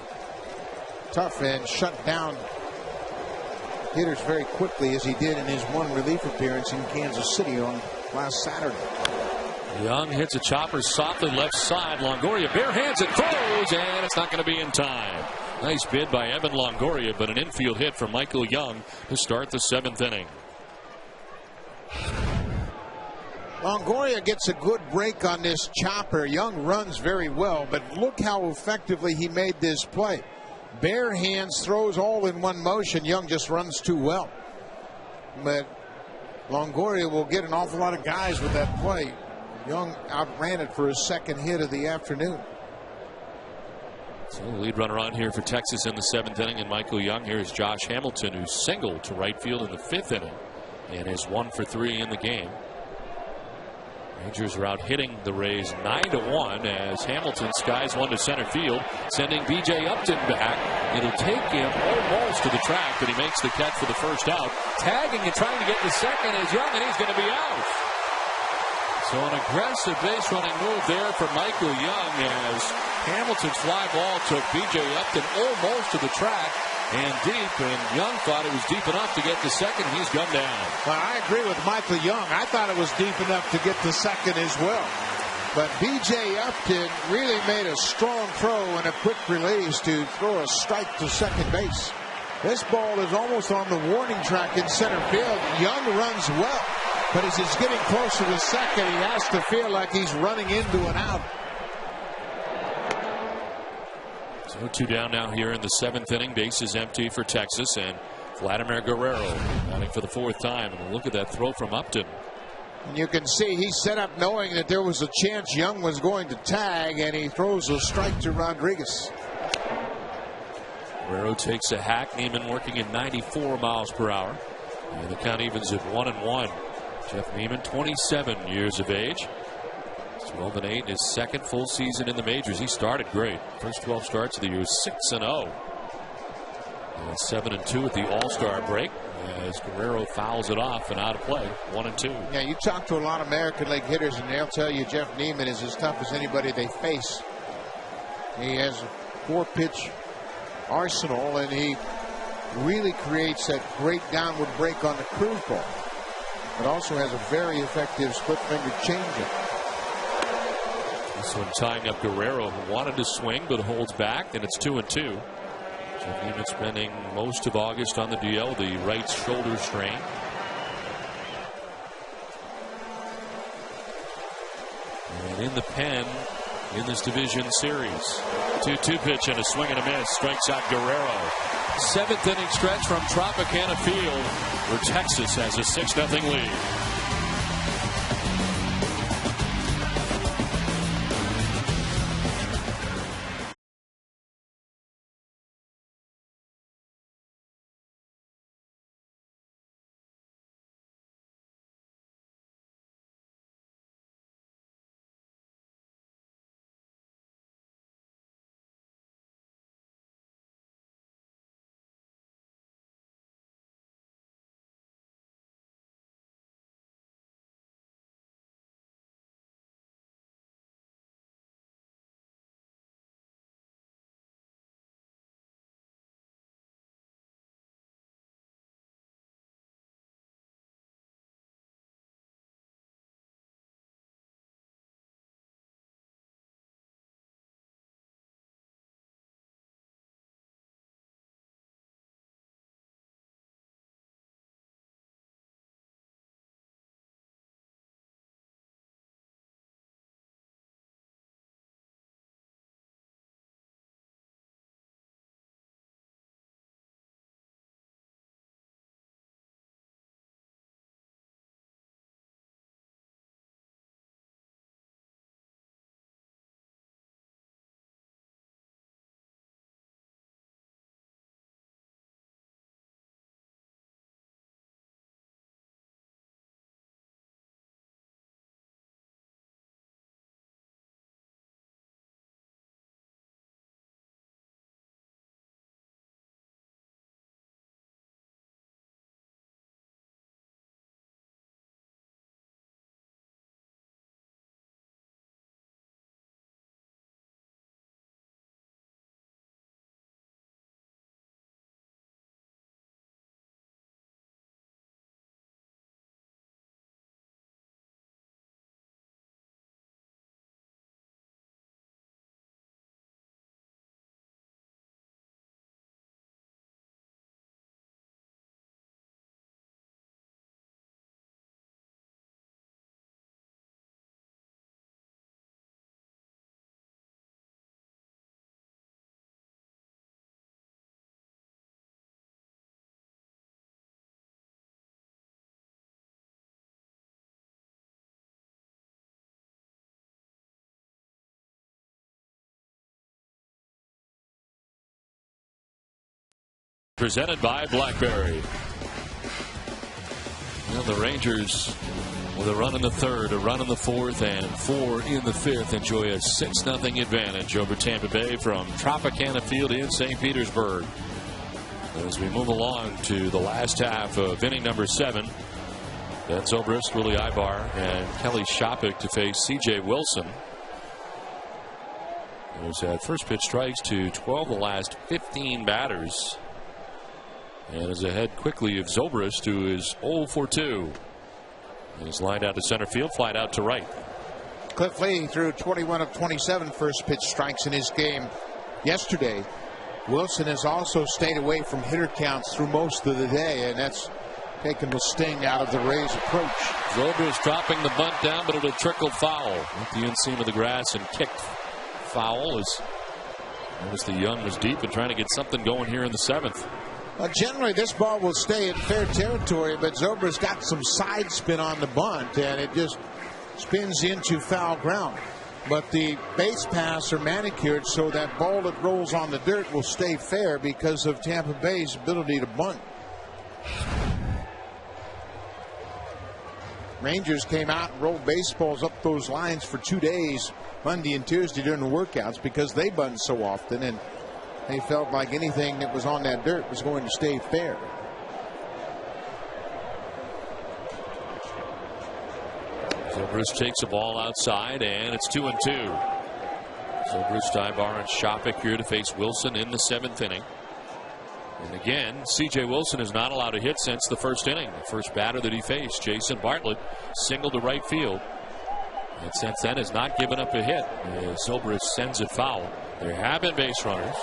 tough and shut down hitters very quickly, as he did in his one relief appearance in Kansas City on last Saturday. Young hits a chopper softly left side. Longoria bare hands and throws, and it's not going to be in time. Nice bid by Evan Longoria, but an infield hit from Michael Young to start the 7th inning. Longoria gets a good break on this chopper. Young runs very well, but look how effectively he made this play. Bare hands, throws all in one motion. Young just runs too well. But Longoria will get an awful lot of guys with that play. Young outran it for his second hit of the afternoon. So the lead runner on here for Texas in the 7th inning, and Michael Young. Here's Josh Hamilton, who singled to right field in the 5th inning and is 1 for 3 in the game. Rangers are out hitting the Rays 9-1 as Hamilton skies one to center field, sending B.J. Upton back. It'll take him almost to the track, but he makes the catch for the first out. Tagging and trying to get to second is Young, and he's going to be out. So an aggressive base running move there for Michael Young as Hamilton's fly ball took B.J. Upton almost to the track and deep, and Young thought it was deep enough to get to second. He's gone down. Well, I agree with Michael Young. I thought it was deep enough to get to second as well. But B.J. Upton really made a strong throw and a quick release to throw a strike to second base. This ball is almost on the warning track in center field. Young runs well, but as he's getting closer to second, he has to feel like he's running into an out. So 2 down now here in the 7th inning. Base is empty for Texas, and Vladimir Guerrero batting for the 4th time. And look at that throw from Upton. And you can see he set up knowing that there was a chance Young was going to tag, and he throws a strike to Rodriguez. Guerrero takes a hack. Neiman working at 94 miles per hour. And the count evens at 1-1. Jeff Neiman, 27 years of age. 12-8 in his second full season in the majors. He started great. First 12 starts of the year, 6-0. And 7-2 at the All-Star break as Guerrero fouls it off and out of play. 1-2. Yeah, you talk to a lot of American League hitters, and they'll tell you Jeff Neiman is as tough as anybody they face. He has a 4-pitch arsenal, and he really creates that great downward break on the curveball. But also has a very effective split-finger changeup. This one tying up Guerrero, who wanted to swing but holds back, and it's 2-2. Jeff Neiman spending most of August on the DL, the right shoulder strain. And in the pen in this division series. 2-2 pitch and a swing and a miss. Strikes out Guerrero. 7th inning stretch from Tropicana Field, where Texas has a 6-0 lead. presented by BlackBerry. Well, the Rangers with a run in the third, a run in the fourth, and 4 in the fifth enjoy a 6-0 advantage over Tampa Bay from Tropicana Field in St. Petersburg. As we move along to the last half of inning number 7, Ben Zobrist, Willie Ibar, and Kelly Shopik to face C.J. Wilson, who's had first pitch strikes to 12 of the last 15 batters, and is ahead quickly of Zobrist, who is 0 for 2. He's lined out to center field, flied out to right. Cliff Lee threw 21 of 27 first pitch strikes in his game yesterday. Wilson has also stayed away from hitter counts through most of the day, and that's taken the sting out of the Rays' approach. Zobrist dropping the bunt down, but it'll trickle foul at the inseam of the grass and kicked foul as the Young was deep and trying to get something going here in the 7th. Well, generally, this ball will stay in fair territory, but Zobrist got some side spin on the bunt, and it just spins into foul ground. But the base paths are manicured so that ball that rolls on the dirt will stay fair because of Tampa Bay's ability to bunt. Rangers came out and rolled baseballs up those lines for 2 days, Monday and Tuesday during the workouts, because they bunt so often, and they felt like anything that was on that dirt was going to stay fair. Zobrist takes a ball outside, and it's 2-2. Zobrist, Ibar, and Shopik here to face Wilson in the 7th inning. And again, C.J. Wilson is not allowed to hit since the first inning. The first batter that he faced, Jason Bartlett, singled to right field. And since then has not given up a hit. Zobrist sends it foul. There have been base runners.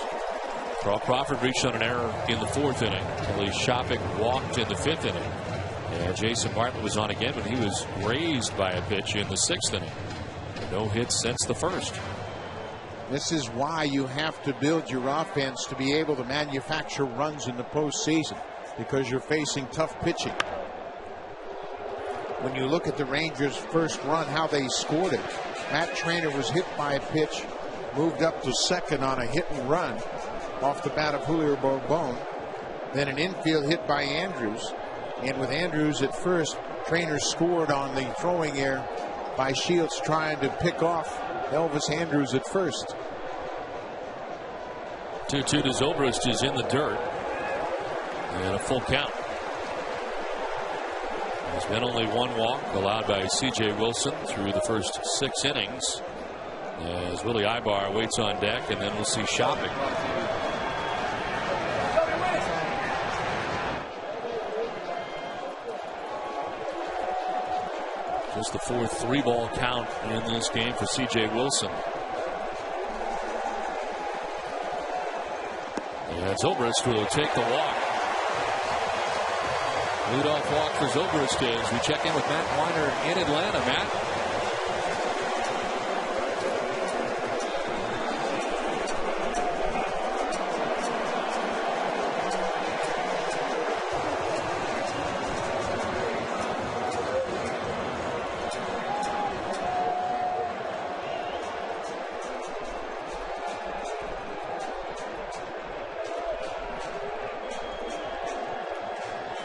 Carl Crawford reached on an error in the 4th inning. Kelly Shopik walked in the 5th inning. And Jason Bartlett was on again, but he was raised by a pitch in the 6th inning. No hits since the first. This is why you have to build your offense to be able to manufacture runs in the postseason, because you're facing tough pitching. When you look at the Rangers' first run, how they scored it, Matt Trainer was hit by a pitch, moved up to second on a hit and run off the bat of Julio Bourbon. Then an infield hit by Andrews. And with Andrews at first, Trainer scored on the throwing error by Shields trying to pick off Elvis Andrews at first. 2-2 to Zobrist is in the dirt. And a full count. There's been only one walk allowed by C.J. Wilson through the first 6 innings. As Willie Ibar waits on deck, and then we'll see Shopik. Just the 4th 3-ball count in this game for C.J. Wilson. And Zobrist will take the walk. Leadoff walk for Zobrist as we check in with Matt Weiner in Atlanta. Matt?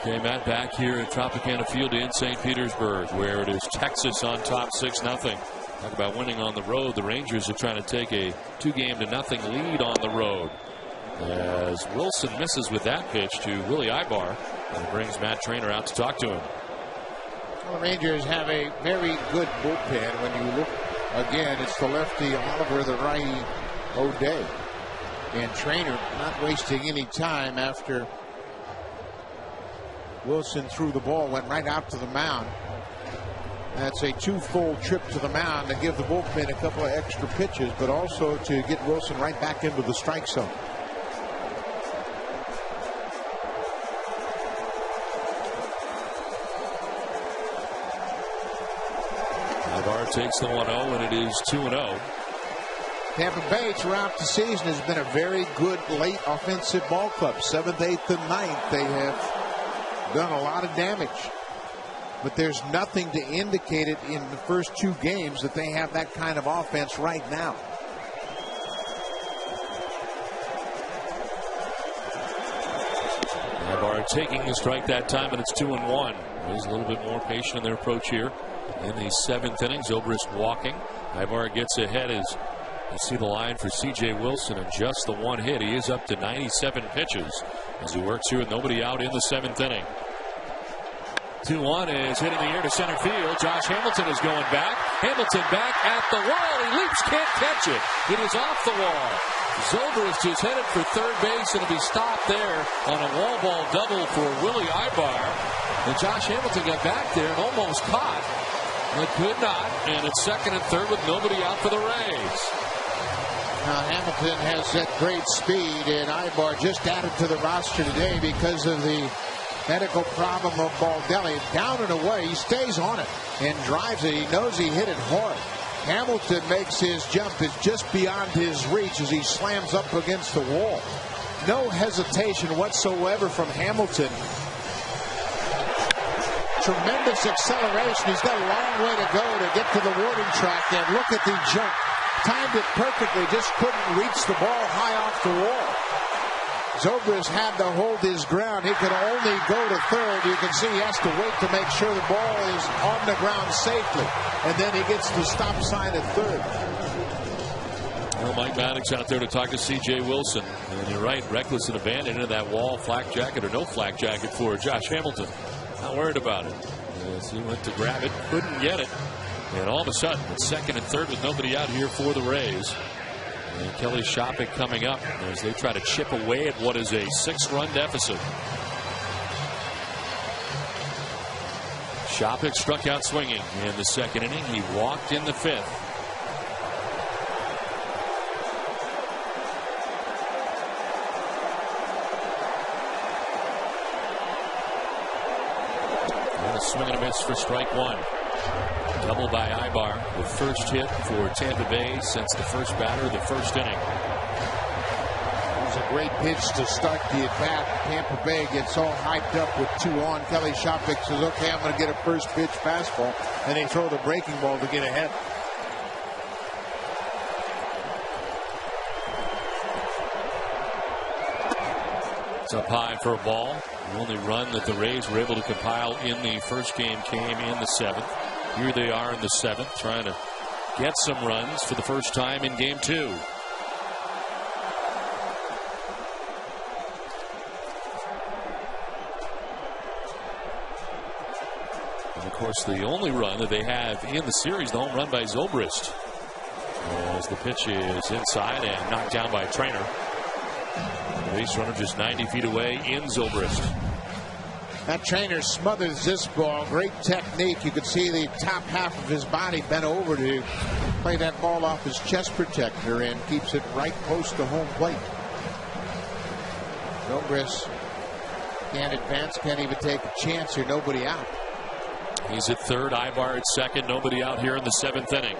Okay, Matt, back here at Tropicana Field in St. Petersburg, where it is Texas on top 6-0. Talk about winning on the road. The Rangers are trying to take a 2-0 lead on the road. As Wilson misses with that pitch to Willie Ibar, and brings Matt Trainer out to talk to him. Well, the Rangers have a very good bullpen. When you look again, it's the lefty Oliver, the righty O'Day, and Trainer not wasting any time after Wilson threw the ball, went right out to the mound. That's a 2-fold trip to the mound to give the bullpen a couple of extra pitches, but also to get Wilson right back into the strike zone. Ibar takes the 1-0, and it is 2-0. Tampa Bay throughout the season has been a very good late offensive ball club. 7th, 8th, and 9th. They have done a lot of damage, but there's nothing to indicate it in the first 2 games that they have that kind of offense right now. They're taking the strike that time, and it's 2-1. He's a little bit more patient in their approach here. In the 7th inning, Zobrist walking. Ibar gets ahead as you see the line for C.J. Wilson, and just the one hit. He is up to 97 pitches as he works here with nobody out in the 7th inning. 2-1 is hit in the air to center field. Josh Hamilton is going back. Hamilton back at the wall. He leaps, can't catch it. It is off the wall. Zobrist is headed for third base, and it'll be stopped there on a wall ball double for Willie Ibar. And Josh Hamilton got back there and almost caught, but could not. And it's second and third with nobody out for the Rays. Now Hamilton has that great speed, and Ibar just added to the roster today because of the medical problem of Baldelli. Down and away, he stays on it and drives it. He knows he hit it hard. Hamilton makes his jump. It's just beyond his reach as he slams up against the wall. No hesitation whatsoever from Hamilton. Tremendous acceleration. He's got a long way to go to get to the warning track. And look at the jump. Timed it perfectly. Just couldn't reach the ball high off the wall. Zobrist had to hold his ground. He could only go to third. You can see he has to wait to make sure the ball is on the ground safely. And then he gets the stop sign at third. Well, Mike Maddox out there to talk to C.J. Wilson. And you're right, reckless and abandoned into that wall. Flak jacket or no flak jacket for Josh Hamilton. Not worried about it. As he went to grab it, couldn't get it. And all of a sudden, it's second and third with nobody out here for the Rays. And Kelly Shoppach coming up as they try to chip away at what is a 6-run deficit. Shoppach struck out swinging in the second inning. He walked in the 5th. And a swing and a miss for strike one. Double by Ibar, the first hit for Tampa Bay since the first batter of the first inning. It was a great pitch to start the at-bat. Tampa Bay gets all hyped up with 2 on. Kelly Shoppach says, okay, I'm going to get a first pitch fastball. And they throw the breaking ball to get ahead. It's up high for a ball. The only run that the Rays were able to compile in the first game came in the 7th. Here they are in the 7th, trying to get some runs for the first time in game 2. And of course, the only run that they have in the series, the home run by Zobrist. As the pitch is inside and knocked down by a trainer. The base runner just 90 feet away in Zobrist. That trainer smothers this ball. Great technique. You could see the top half of his body bent over to play that ball off his chest protector and keeps it right close to home plate. Zobrist can't advance, can't even take a chance here. Nobody out. He's at third. Ibar at second. Nobody out here in the 7th inning.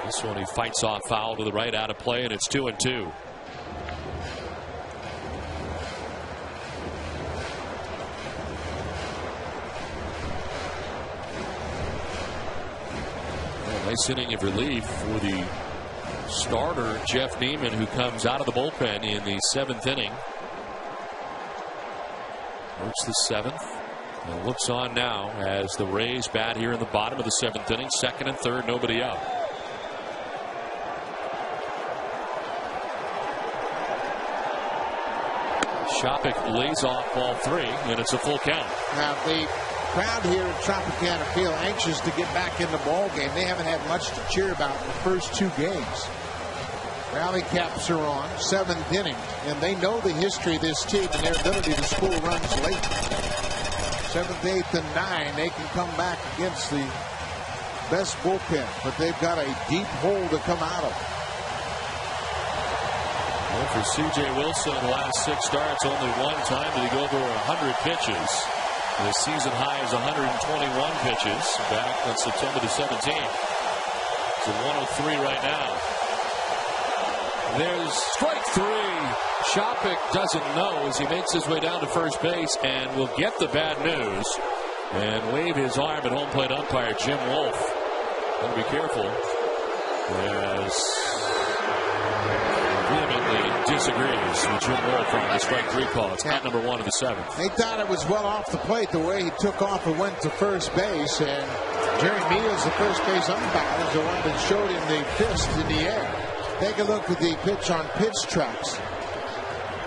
This one he fights off foul to the right, out of play, and it's 2-2. Well, nice inning of relief for the starter, Jeff Neiman, who comes out of the bullpen in the 7th inning. Works the 7th. And looks on now as the Rays bat here in the bottom of the 7th inning. Second and third, nobody out. Shoppach lays off ball 3, and it's a full count. Now the crowd here at Tropicana Field anxious to get back in the ball game. They haven't had much to cheer about in the first 2 games. Rally caps are on, 7th inning, and they know the history of this team and their ability to score runs late. 7th, 8th, and 9, they can come back against the best bullpen, but they've got a deep hole to come out of. Well, for C.J. Wilson in the last 6 starts, only one time did he go over 100 pitches. The season high is 121 pitches back on September the 17th. It's at 103 right now. There's strike 3. Shoppach doesn't know as he makes his way down to first base and will get the bad news and wave his arm at home plate umpire Jim Wolf. Got to be careful. As vehemently disagrees with Jim Wolf on the strike 3 call. It's at number 1 of the 7th. They thought it was well off the plate the way he took off and went to first base. And Jerry Meals, the first base umpire, is the one that showed him the fist in the air. Take a look at the pitch on pitch tracks.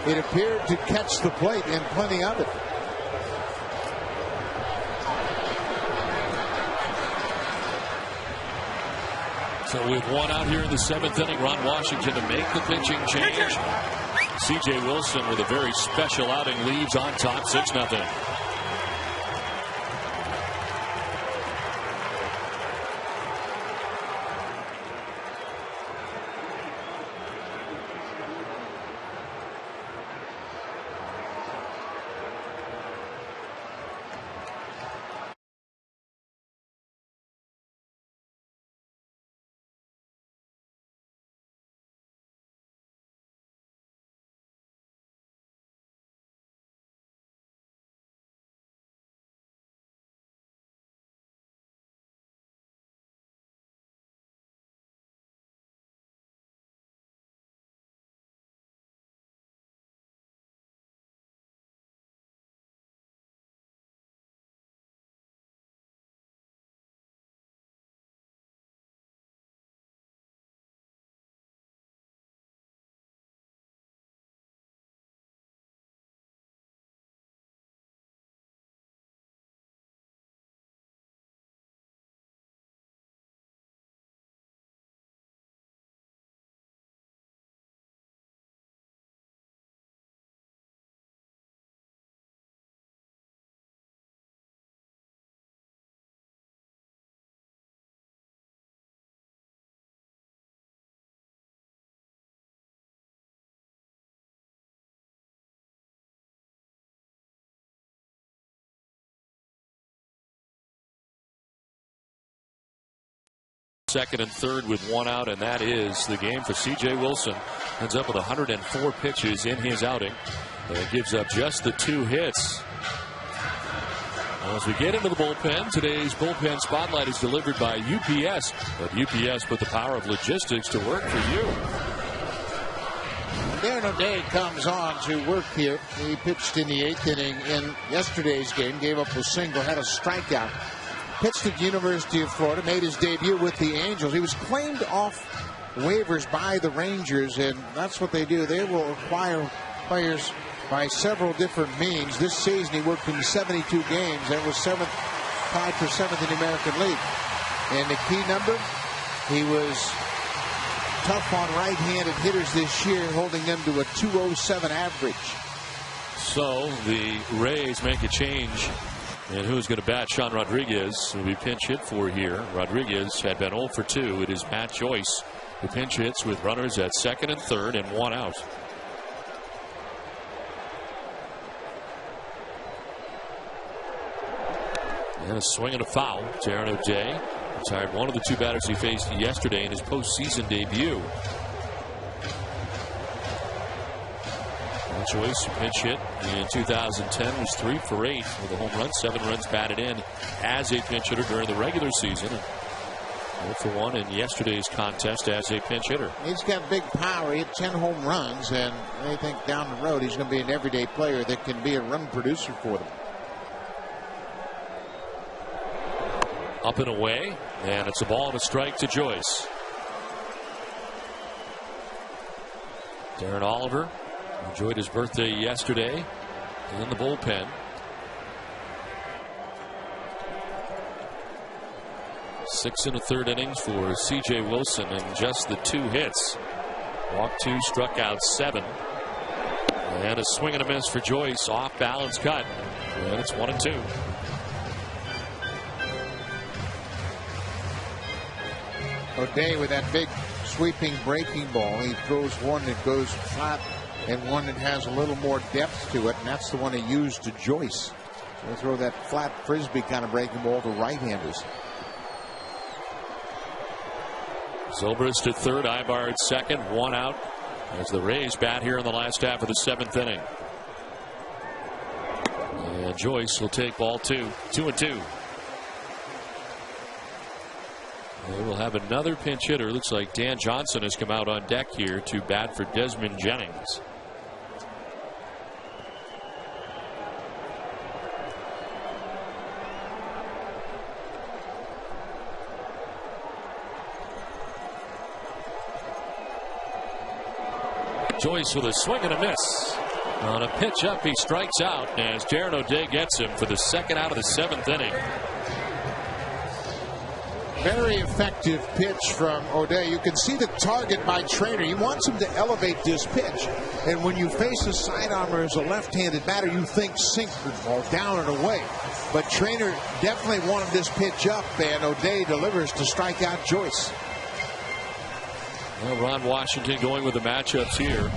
It appeared to catch the plate and plenty of it. So with 1 out here in the 7th inning, Ron Washington to make the pitching change. C.J. Wilson with a very special outing leaves on top 6-0. Second and third with 1 out, and that is the game for C.J. Wilson. Ends up with 104 pitches in his outing. And gives up just the 2 hits. As we get into the bullpen, today's bullpen spotlight is delivered by UPS. But UPS put the power of logistics to work for you. Darren O'Day comes on to work here. He pitched in the 8th inning in yesterday's game. Gave up a single, had a strikeout. Pitched at the University of Florida, made his debut with the Angels. He was claimed off waivers by the Rangers, and that's what they do. They will acquire players by several different means. This season he worked in 72 games and was tied for 7th in the American League. And the key number, he was tough on right-handed hitters this year, holding them to a 207 average. So the Rays make a change. And who's going to bat? Sean Rodriguez will be pinch hit for here. Rodriguez had been 0 for 2. It is Matt Joyce who pinch hits with runners at 2nd and 3rd and 1 out. And a swing and a foul. Darren O'Day retired one of the 2 batters he faced yesterday in his postseason debut. Joyce, who pinch hit in 2010, was 3 for 8 with a home run, 7 runs batted in as a pinch hitter during the regular season. 0 for 1 in yesterday's contest as a pinch hitter. He's got big power. He had 10 home runs, and they think down the road he's going to be an everyday player that can be a run producer for them. Up and away, and it's a ball and a strike to Joyce. Darren Oliver enjoyed his birthday yesterday in the bullpen. 6 1/3 innings for C.J. Wilson and just the 2 hits. Walked 2, struck out 7. And a swing and a miss for Joyce. Off balance cut. And it's 1-2. O'Day with that big sweeping breaking ball. He throws one that goes flat and one that has a little more depth to it, and that's the one he used to Joyce. So they throw that flat frisbee kind of breaking ball to right-handers. Zobrist at 3rd, Ibar at 2nd, 1 out as the Rays bat here in the last half of the 7th inning. And Joyce will take ball 2, 2-2. They will have another pinch hitter. Looks like Dan Johnson has come out on deck here to bat for Desmond Jennings. Joyce with a swing and a miss. On a pitch up, he strikes out as Darren O'Day gets him for the second out of the 7th inning. Very effective pitch from O'Day. You can see the target by Trainer. He wants him to elevate this pitch. And when you face a sidearmer as a left-handed batter, you think sink the ball down and away. But Trainer definitely wanted this pitch up, and O'Day delivers to strike out Joyce. Well, Ron Washington going with the matchups here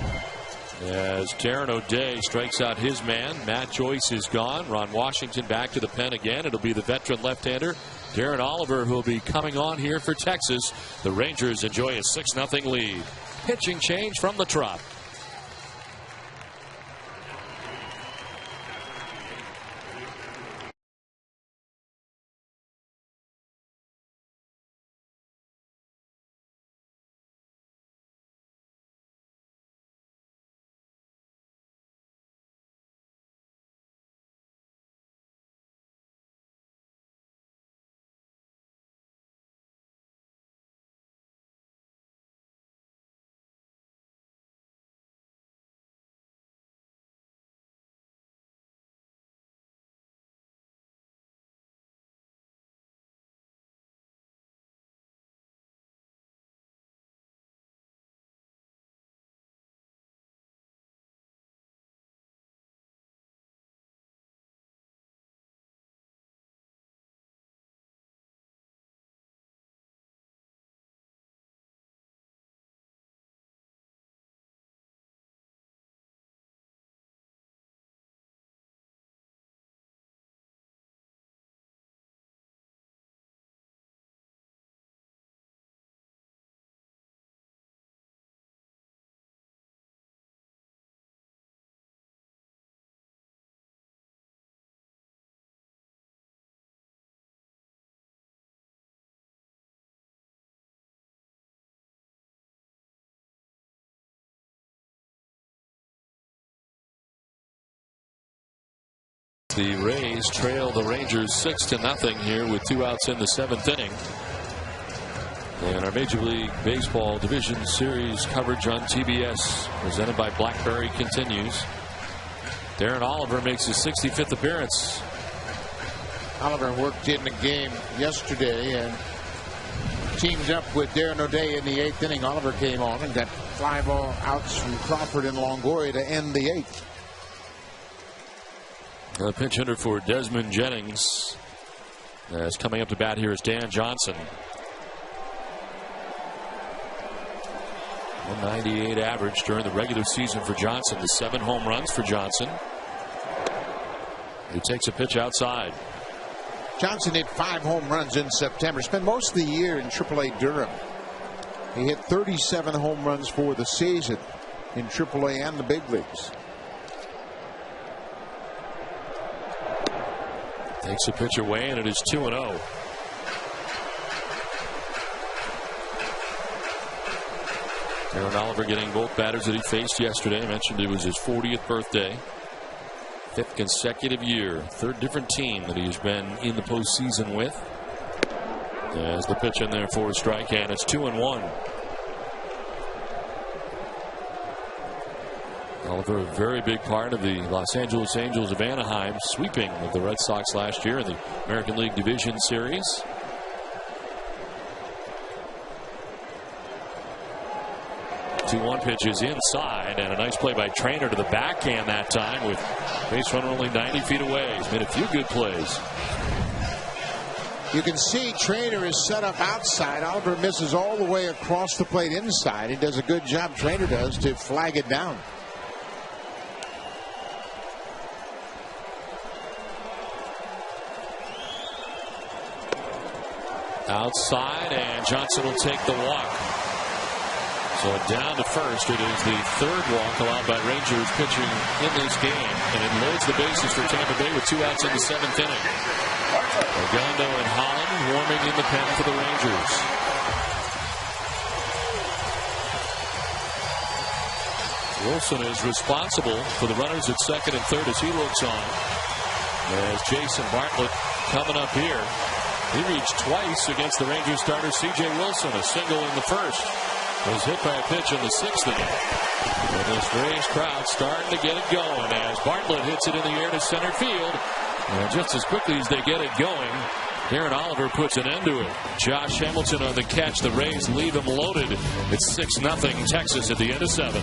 as Darren O'Day strikes out his man. Matt Joyce is gone. Ron Washington back to the pen again. It'll be the veteran left-hander Darren Oliver who will be coming on here for Texas. The Rangers enjoy a 6-0 lead. Pitching change from the Trop. The Rays trail the Rangers 6-0 here with 2 outs in the 7th inning. And our Major League Baseball Division Series coverage on TBS presented by BlackBerry continues. Darren Oliver makes his 65th appearance. Oliver worked in the game yesterday and teamed up with Darren O'Day in the 8th inning. Oliver came on and got fly ball outs from Crawford and Longoria to end the 8th. The pinch hitter for Desmond Jennings as coming up to bat here is Dan Johnson. 198 average during the regular season for Johnson to 7 home runs for Johnson. He takes a pitch outside. Johnson hit 5 home runs in September. Spent most of the year in AAA Durham. He hit 37 home runs for the season in AAA and the big leagues. Takes a pitch away, and it is 2-0. Darren Oliver getting both batters that he faced yesterday. I mentioned it was his 40th birthday. 5th consecutive year. 3rd different team that he has been in the postseason with. There's the pitch in there for a strike, and it's 2-1. Oliver, a very big part of the Los Angeles Angels of Anaheim sweeping of the Red Sox last year in the American League Division Series. 2-1 pitches inside, and a nice play by Trainer to the backhand that time with base runner only 90 feet away. He's made a few good plays. You can see Trainer is set up outside. Oliver misses all the way across the plate inside. He does a good job, Trainer does, to flag it down. Outside, and Johnson will take the walk. So down to first. It is the third walk allowed by Rangers pitching in this game, and it loads the bases for Tampa Bay with 2 outs in the 7th inning. Ogando and Holland warming in the pen for the Rangers. Wilson is responsible for the runners at second and third as he looks on. As Jason Bartlett coming up here. He reached twice against the Rangers starter C.J. Wilson. A single in the first. Was hit by a pitch in the 6th inning. And this Rays crowd starting to get it going as Bartlett hits it in the air to center field. And just as quickly as they get it going, Darren Oliver puts an end to it. Josh Hamilton on the catch. The Rays leave him loaded. It's 6-0 Texas at the end of 7.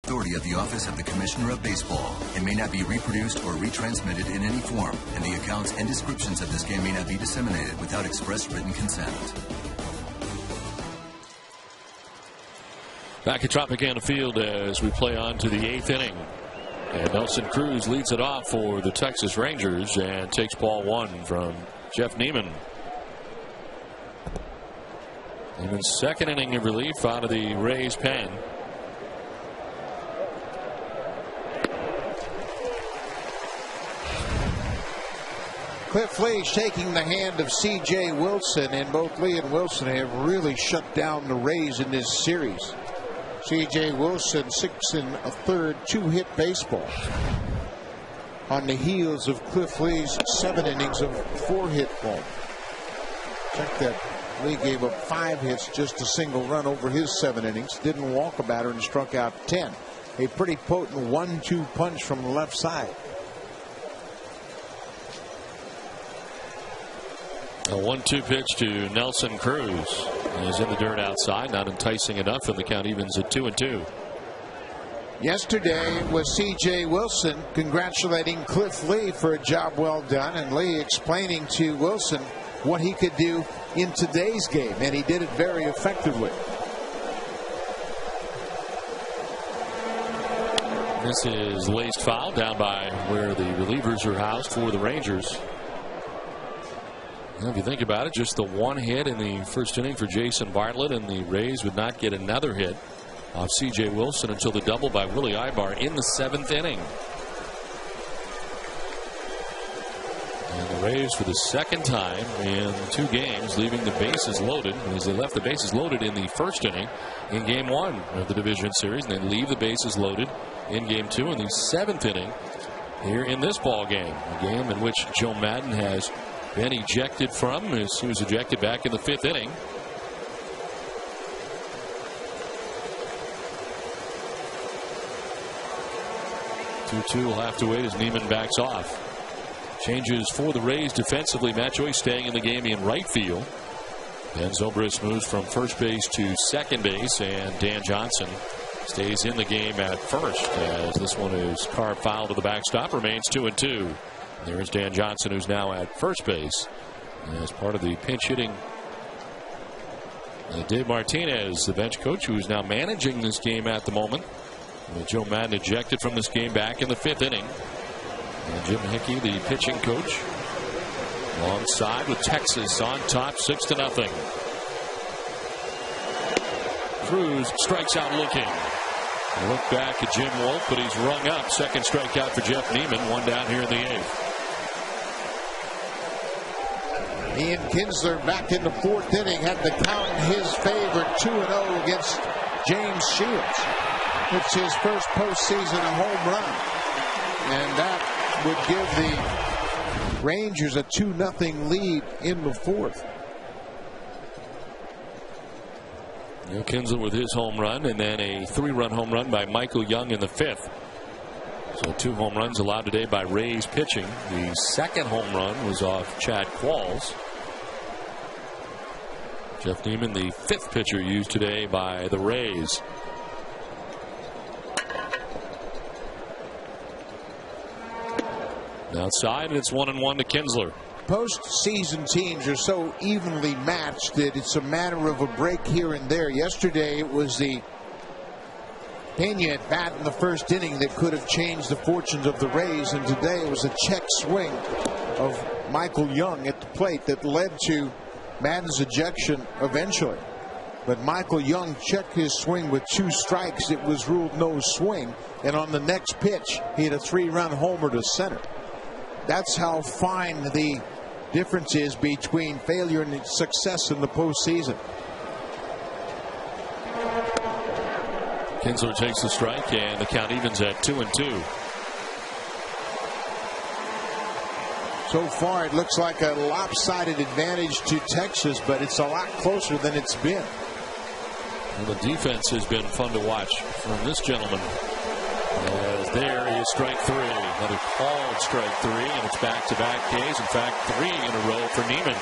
Authority of the Office of the Commissioner of Baseball. It may not be reproduced or retransmitted in any form, and the accounts and descriptions of this game may not be disseminated without express written consent. Back at Tropicana Field as we play on to the 8th inning. And Nelson Cruz leads it off for the Texas Rangers and takes ball 1 from Jeff Neiman. And then second inning of relief out of the Rays pen. Cliff Lee shaking the hand of C.J. Wilson, and both Lee and Wilson have really shut down the Rays in this series. C.J. Wilson 6 1/3 2-hit baseball on the heels of Cliff Lee's 7 innings of 4-hit ball. Check that. Lee gave up 5 hits, just a single run over his 7 innings. Didn't walk a batter and struck out 10. A pretty potent 1-2 punch from the left side. A 1-2 pitch to Nelson Cruz. He's in the dirt outside, not enticing enough, and the count evens at 2-2. Yesterday was C.J. Wilson congratulating Cliff Lee for a job well done, and Lee explaining to Wilson what he could do in today's game, and he did it very effectively. This is laced foul down by where the relievers are housed for the Rangers. Well, if you think about it, just the one hit in the first inning for Jason Bartlett, and the Rays would not get another hit off C.J. Wilson until the double by Willie Ibar in the 7th inning. And the Rays, for the second time in 2 games, leaving the bases loaded, as they left the bases loaded in the first inning in Game 1 of the division series, and they leave the bases loaded in Game 2 in the 7th inning here in this ball game. A game in which Joe Maddon has been ejected from, as he was ejected back in the 5th inning. Two will have to wait as Neiman backs off. Changes for the Rays defensively. Matt Joyce staying in the game in right field. Ben Zobrist moves from first base to second base, and Dan Johnson stays in the game at first, as this one is carved foul to the backstop. Remains 2-2. There's Dan Johnson, who's now at first base as part of the pinch hitting. Dave Martinez, the bench coach, who is now managing this game at the moment. Joe Maddon ejected from this game back in the 5th inning. And Jim Hickey, the pitching coach, alongside with Texas on top 6-0. Cruz strikes out looking. A look back at Jim Wolf, but he's rung up. Second strikeout for Jeff Neiman. One down here in the 8th. Ian Kinsler back in the 4th inning had the count in his favor, 2-0 against James Shields. It's his first postseason home run, and that would give the Rangers a 2-0 lead in the 4th. Kinsler with his home run, and then a 3-run home run by Michael Young in the 5th. So 2 home runs allowed today by Rays pitching. The second home run was off Chad Qualls. Jeff Neiman, the 5th pitcher used today by the Rays. Outside, and it's 1-1 to Kinsler. Postseason teams are so evenly matched that it's a matter of a break here and there. Yesterday it was the Pena at bat in the 1st inning that could have changed the fortunes of the Rays, and today it was a check swing of Michael Young at the plate that led to Maddon's ejection eventually. But Michael Young checked his swing with 2 strikes. It was ruled no swing, and on the next pitch he had a 3-run homer to center. That's how fine the difference is between failure and success in the postseason. Kinsler takes the strike, and the count evens at 2-2. So far, it looks like a lopsided advantage to Texas, but it's a lot closer than it's been. And the defense has been fun to watch from this gentleman. As there is strike 3. Another called strike 3, and it's back-to-back Ks. In fact, 3 in a row for Neiman.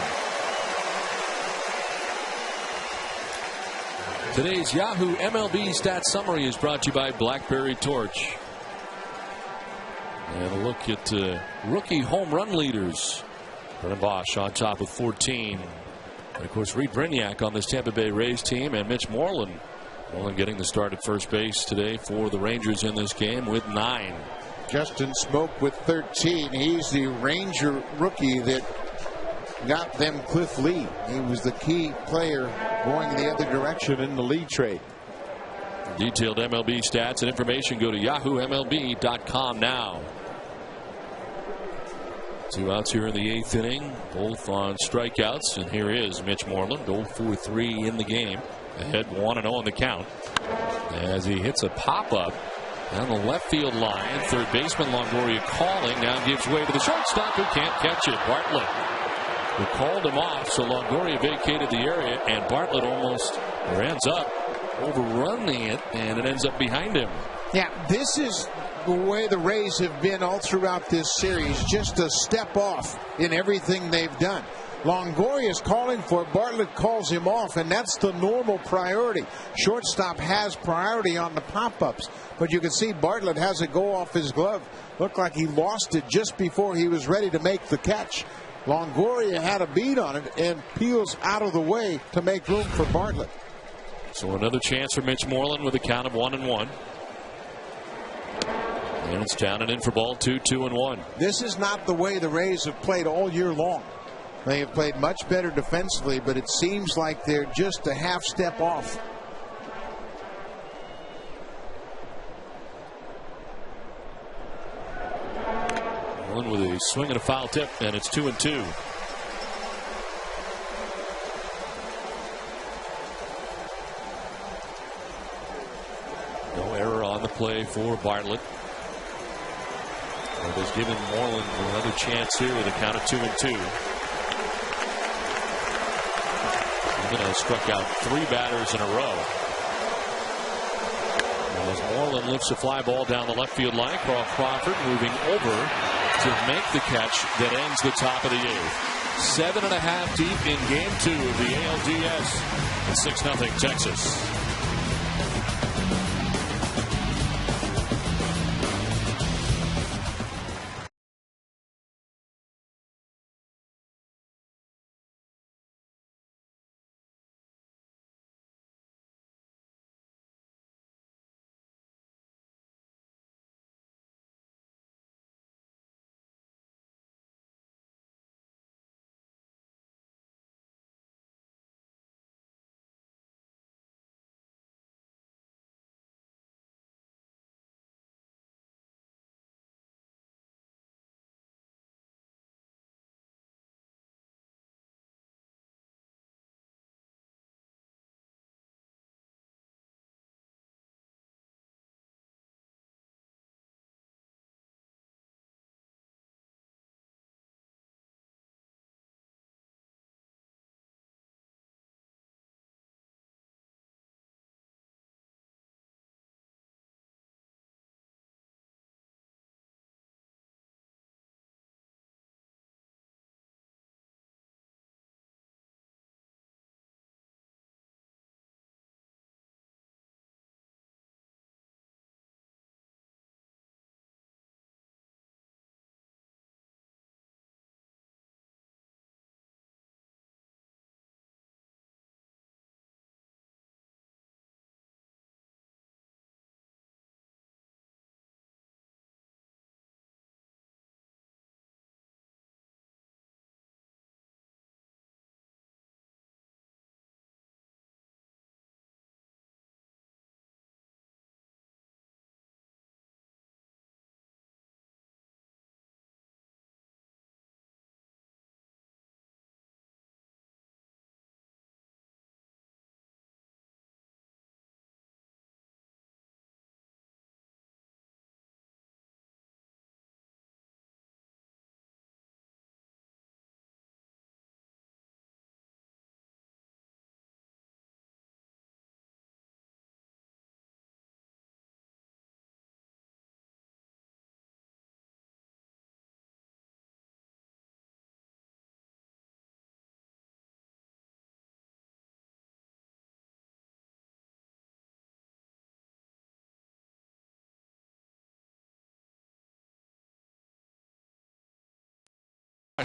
Today's Yahoo MLB Stats Summary is brought to you by BlackBerry Torch. And a look at rookie home run leaders. Brennan Bosch on top with 14. And, of course, Reed Brignac on this Tampa Bay Rays team, and Mitch Moreland. Moreland getting the start at first base today for the Rangers in this game with 9. Justin Smoke with 13. He's the Ranger rookie that got them Cliff Lee. He was the key player going the other direction in the Lee trade. Detailed MLB stats and information, go to YahooMLB.com now. 2 outs here in the 8th inning, both on strikeouts, and here is Mitch Moreland, 0-for-3 in the game, ahead 1-0 in the count as he hits a pop-up down the left field line. Third baseman Longoria calling, now gives way to the shortstop who can't catch it, Bartlett. We called him off, so Longoria vacated the area, and Bartlett almost, or ends up, overrunning it, and it ends up behind him. Yeah, this is the way the Rays have been all throughout this series, just a step off in everything they've done. Longoria is calling for it, Bartlett calls him off, and that's the normal priority. Shortstop has priority on the pop-ups, but you can see Bartlett has it go off his glove. Looked like he lost it just before he was ready to make the catch. Longoria had a beat on it and peels out of the way to make room for Bartlett. So another chance for Mitch Moreland with a count of 1-1. And it's down and in for ball 2, 2-1. This is not the way the Rays have played all year long. They have played much better defensively, but it seems like they're just a half step off. One with a swing and a foul tip, and it's 2-2. No error on the play for Bartlett. It has given Moreland another chance here with a count of 2-2. Even has struck out 3 batters in a row. As Moreland lifts a fly ball down the left field line, Carl Crawford moving over to make the catch that ends the top of the 8th. 7.5 deep in game 2 of the ALDS. It's 6-0 Texas.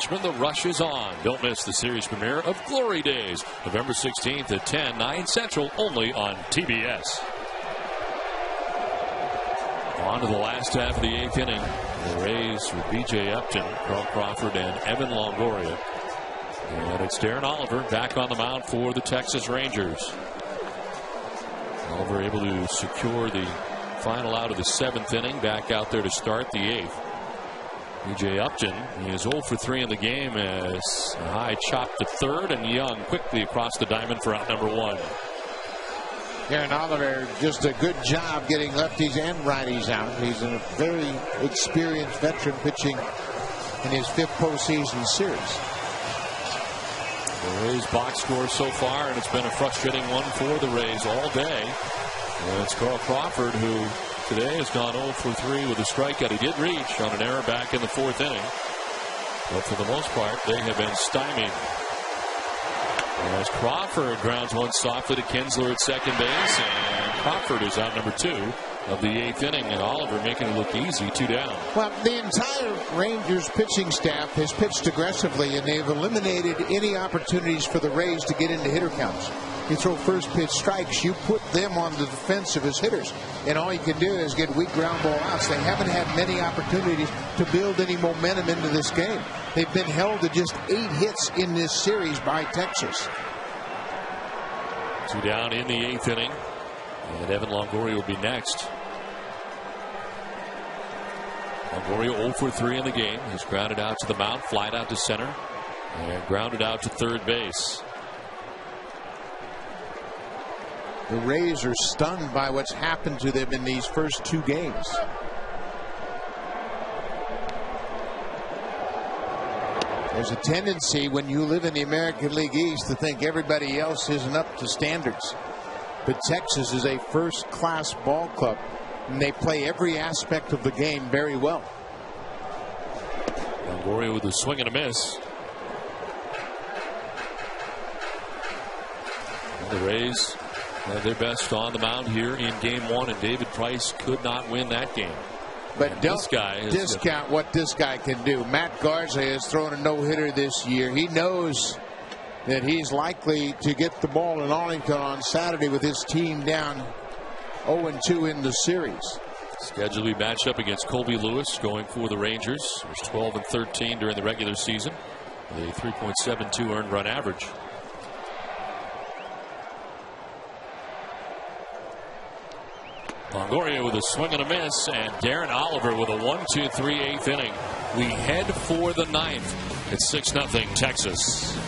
The rush is on. Don't miss the series premiere of Glory Days, November 16th at 10, 9 Central, only on TBS. On to the last half of the 8th inning. The Rays with B.J. Upton, Carl Crawford, and Evan Longoria. And it's Darren Oliver back on the mound for the Texas Rangers. Oliver able to secure the final out of the 7th inning, back out there to start the 8th. B.J. Upton is 0 for 3 in the game as a high chop to third, and Young quickly across the diamond for out number 1. Darren Oliver, just a good job getting lefties and righties out. He's a very experienced veteran pitching in his 5th postseason series. The Rays box score so far, and it's been a frustrating one for the Rays all day. And it's Carl Crawford who today has gone 0 for 3 with a strikeout. He did reach on an error back in the 4th inning, but for the most part they have been stymied. As Crawford grounds one softly to Kinsler at second base, and Crawford is out number 2 of the 8th inning, and Oliver making it look easy, 2 down. Well, the entire Rangers pitching staff has pitched aggressively, and they've eliminated any opportunities for the Rays to get into hitter counts. you throw first pitch strikes, you put them on the defensive as hitters. And all you can do is get weak ground ball outs. They haven't had many opportunities to build any momentum into this game. They've been held to just 8 hits in this series by Texas. 2 down in the 8th inning. And Evan Longoria will be next. Longoria 0 for 3 in the game. He's grounded out to the mound, flied out to center, and grounded out to third base. The Rays are stunned by what's happened to them in these first 2 games. There's a tendency when you live in the American League East to think everybody else isn't up to standards. But Texas is a first-class ball club, and they play every aspect of the game very well. Longoria with a swing and a miss. And the Rays had their best on the mound here in game 1, and David Price could not win that game. But don't discount what this guy can do. Matt Garza has thrown a no-hitter this year. He knows that he's likely to get the ball in Arlington on Saturday with his team down 0-2 in the series. Scheduled to be matched up against Colby Lewis, going for the Rangers. He was 12-13 during the regular season, with a 3.72 earned run average. Longoria with a swing and a miss, and Darren Oliver with a 1-2-3 8th inning. We head for the 9th. It's 6-0 Texas.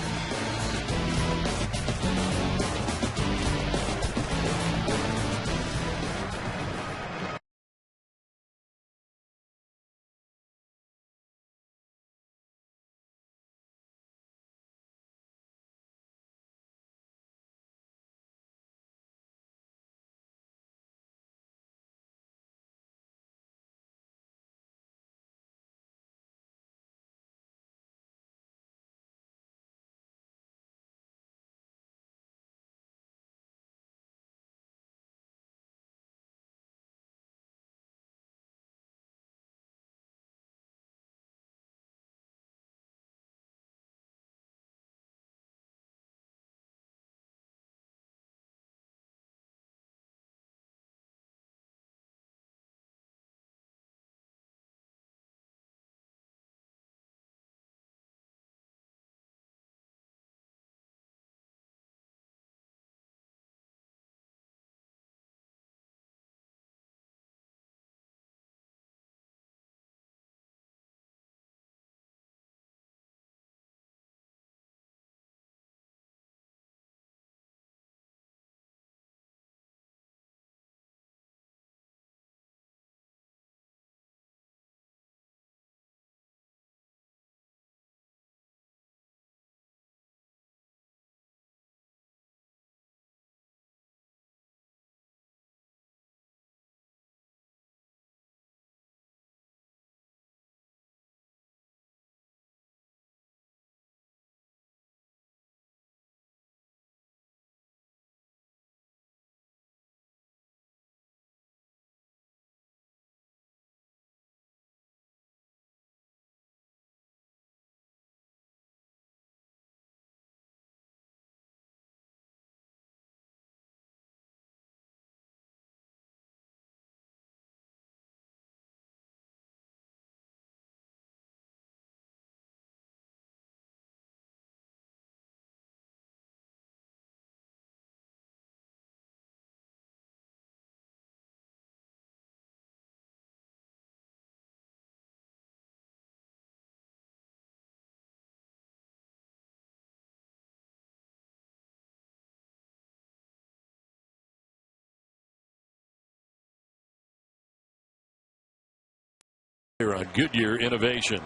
Here on Goodyear Innovation.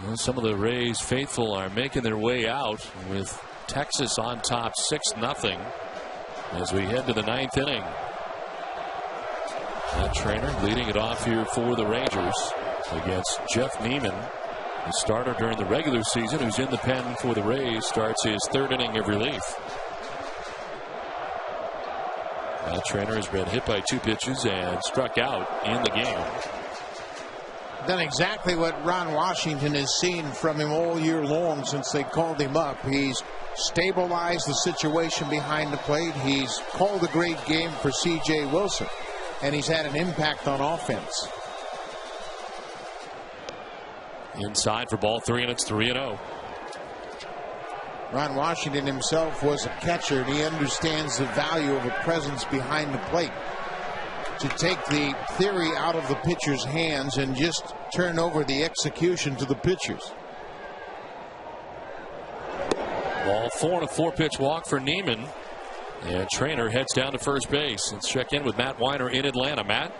Well, some of the Rays faithful are making their way out with Texas on top 6-0 as we head to the 9th inning. That Trainer leading it off here for the Rangers against Jeff Neiman, the starter during the regular season, who's in the pen for the Rays, starts his 3rd inning of relief. That Trainer has been hit by 2 pitches and struck out in the game. Done exactly what Ron Washington has seen from him all year long since they called him up. He's stabilized the situation behind the plate. He's called a great game for C.J. Wilson, and he's had an impact on offense. Inside for ball 3, and it's 3-0. Ron Washington himself was a catcher, and he understands the value of a presence behind the plate. To take the theory out of the pitcher's hands and just turn over the execution to the pitchers. Ball 4 and a 4-pitch walk for Neiman. And Trainer heads down to first base. Let's check in with Matt Weiner in Atlanta. Matt?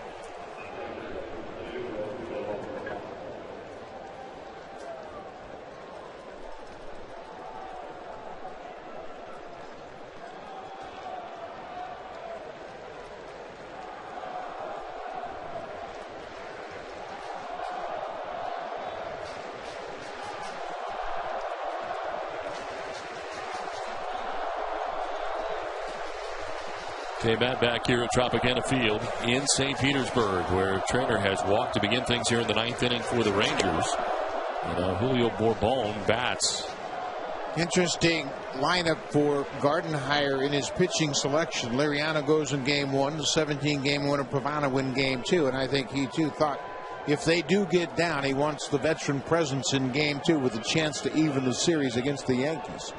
Okay, Matt, back here at Tropicana Field in St. Petersburg, where Trainer has walked to begin things here in the 9th inning for the Rangers. And Julio Bourbon bats. Interesting lineup for Gardenhire in his pitching selection. Liriano goes in game 1, the 17-game winner Pavana win game 2, and I think he too thought if they do get down, he wants the veteran presence in game 2 with a chance to even the series against the Yankees.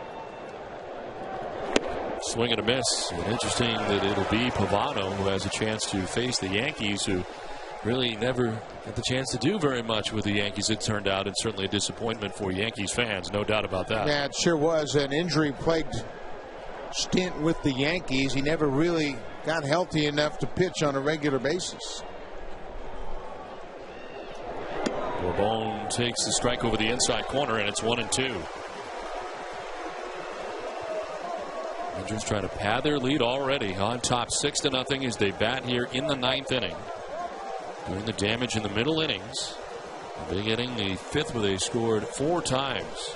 Swing and a miss. And interesting that it'll be Pavano who has a chance to face the Yankees, who really never had the chance to do very much with the Yankees, it turned out, and certainly a disappointment for Yankees fans, no doubt about that. Yeah, it sure was. An injury-plagued stint with the Yankees. He never really got healthy enough to pitch on a regular basis. Bourbon takes the strike over the inside corner, and it's 1-2. Rangers trying to pad their lead already on top 6-0 as they bat here in the 9th inning. Doing the damage in the middle innings. The big inning, the 5th, where they scored 4 times.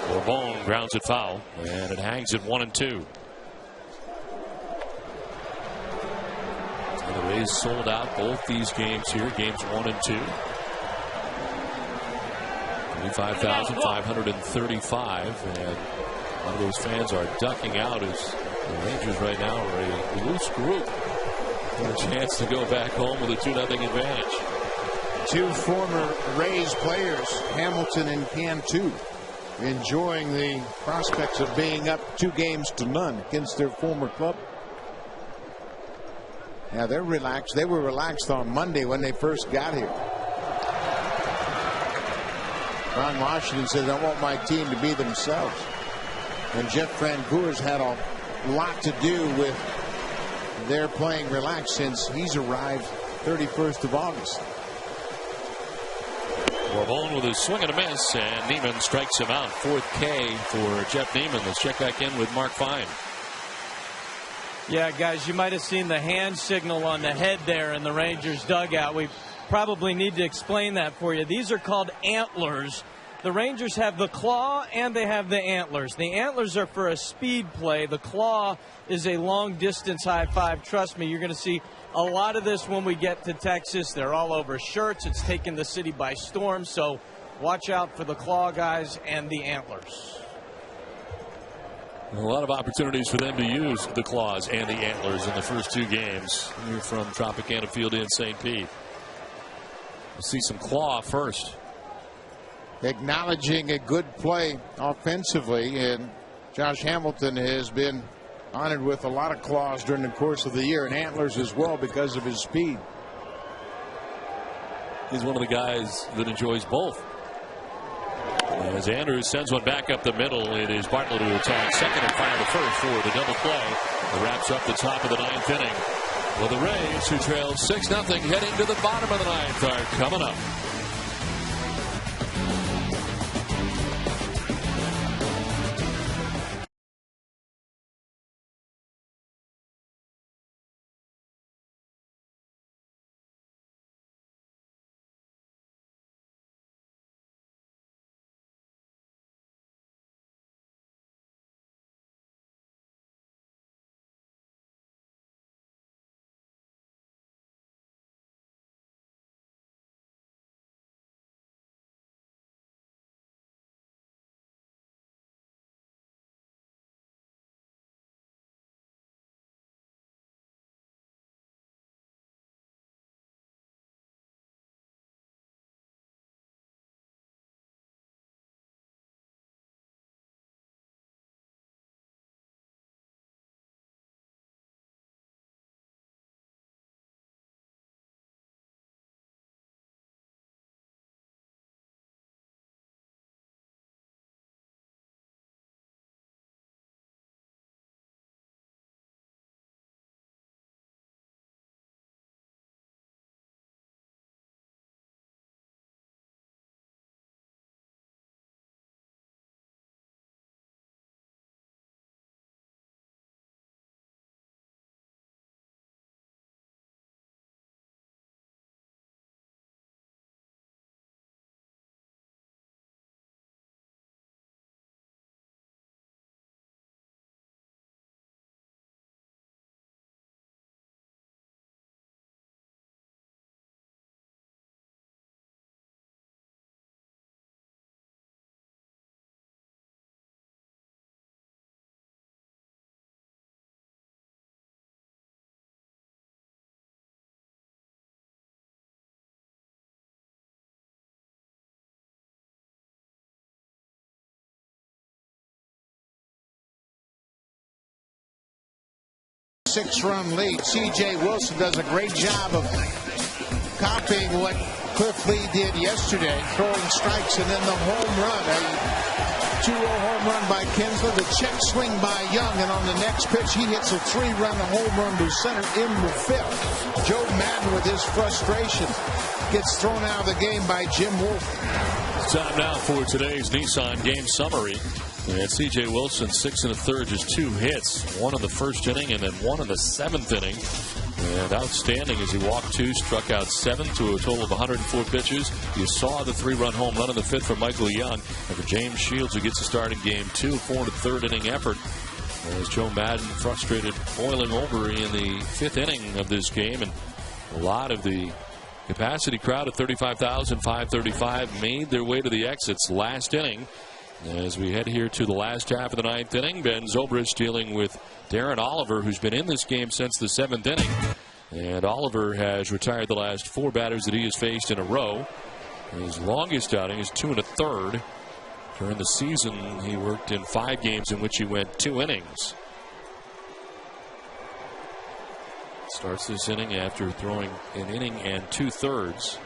Bourbon grounds it foul, and it hangs at 1-2. And the Rays sold out both these games here, games 1 and 2. 25,535, and a lot of those fans are ducking out as the Rangers right now are a loose group. And a chance to go back home with a 2-0 advantage. 2 former Rays players, Hamilton and Cantu, enjoying the prospects of being up 2-0 against their former club. Yeah, they're relaxed. They were relaxed on Monday when they first got here. Ron Washington says, I want my team to be themselves. And Jeff Francoeur's had a lot to do with their playing relaxed since he's arrived 31st of August. Bourbon with a swing and a miss, and Neiman strikes him out. 4th K for Jeff Neiman. Let's check back in with Mark Fine. Yeah, guys, you might have seen the hand signal on the head there in the Rangers dugout. We probably need to explain that for you. These are called antlers. The Rangers have the claw and they have the antlers. The antlers are for a speed play. The claw is a long distance high five. Trust me, you're going to see a lot of this when we get to Texas. They're all over shirts. It's taken the city by storm. So watch out for the claw guys and the antlers. A lot of opportunities for them to use the claws and the antlers in the first 2 games here from Tropicana Field in St. Pete. We'll see some claw first. Acknowledging a good play offensively, and Josh Hamilton has been honored with a lot of claws during the course of the year, and antlers as well because of his speed. He's one of the guys that enjoys both. As Andrews sends one back up the middle, it is Bartlett who attacks second and fire the first for the double play. That wraps up the top of the 9th inning. Well, the Rays, who trailed 6-0 heading to the bottom of the 9th, are coming up. 6-run lead. C.J. Wilson does a great job of copying what Cliff Lee did yesterday, throwing strikes and then the home run. A 2-0 home run by Kinsler, the check swing by Young, and on the next pitch he hits a 3-run home run to center in the 5th. Joe Madden, with his frustration, gets thrown out of the game by Jim Wolf. It's time now for today's Nissan game summary. And C.J. Wilson, 6 1/3, just 2 hits, 1 in the first inning and then 1 in the 7th inning. And outstanding as he walked 2, struck out 7 to a total of 104 pitches. You saw the 3-run home run in the 5th from Michael Young. And for James Shields, who gets to start in game 2, 4 1/3 inning effort. As Joe Madden, frustrated, boiling over in the 5th inning of this game. And a lot of the capacity crowd at 35,535 made their way to the exits last inning. As we head here to the last half of the 9th inning, Ben Zobrist dealing with Darren Oliver, who's been in this game since the 7th inning. And Oliver has retired the last 4 batters that he has faced in a row. His longest outing is 2 1/3. During the season, he worked in 5 games in which he went 2 innings. Starts this inning after throwing an inning and 2/3.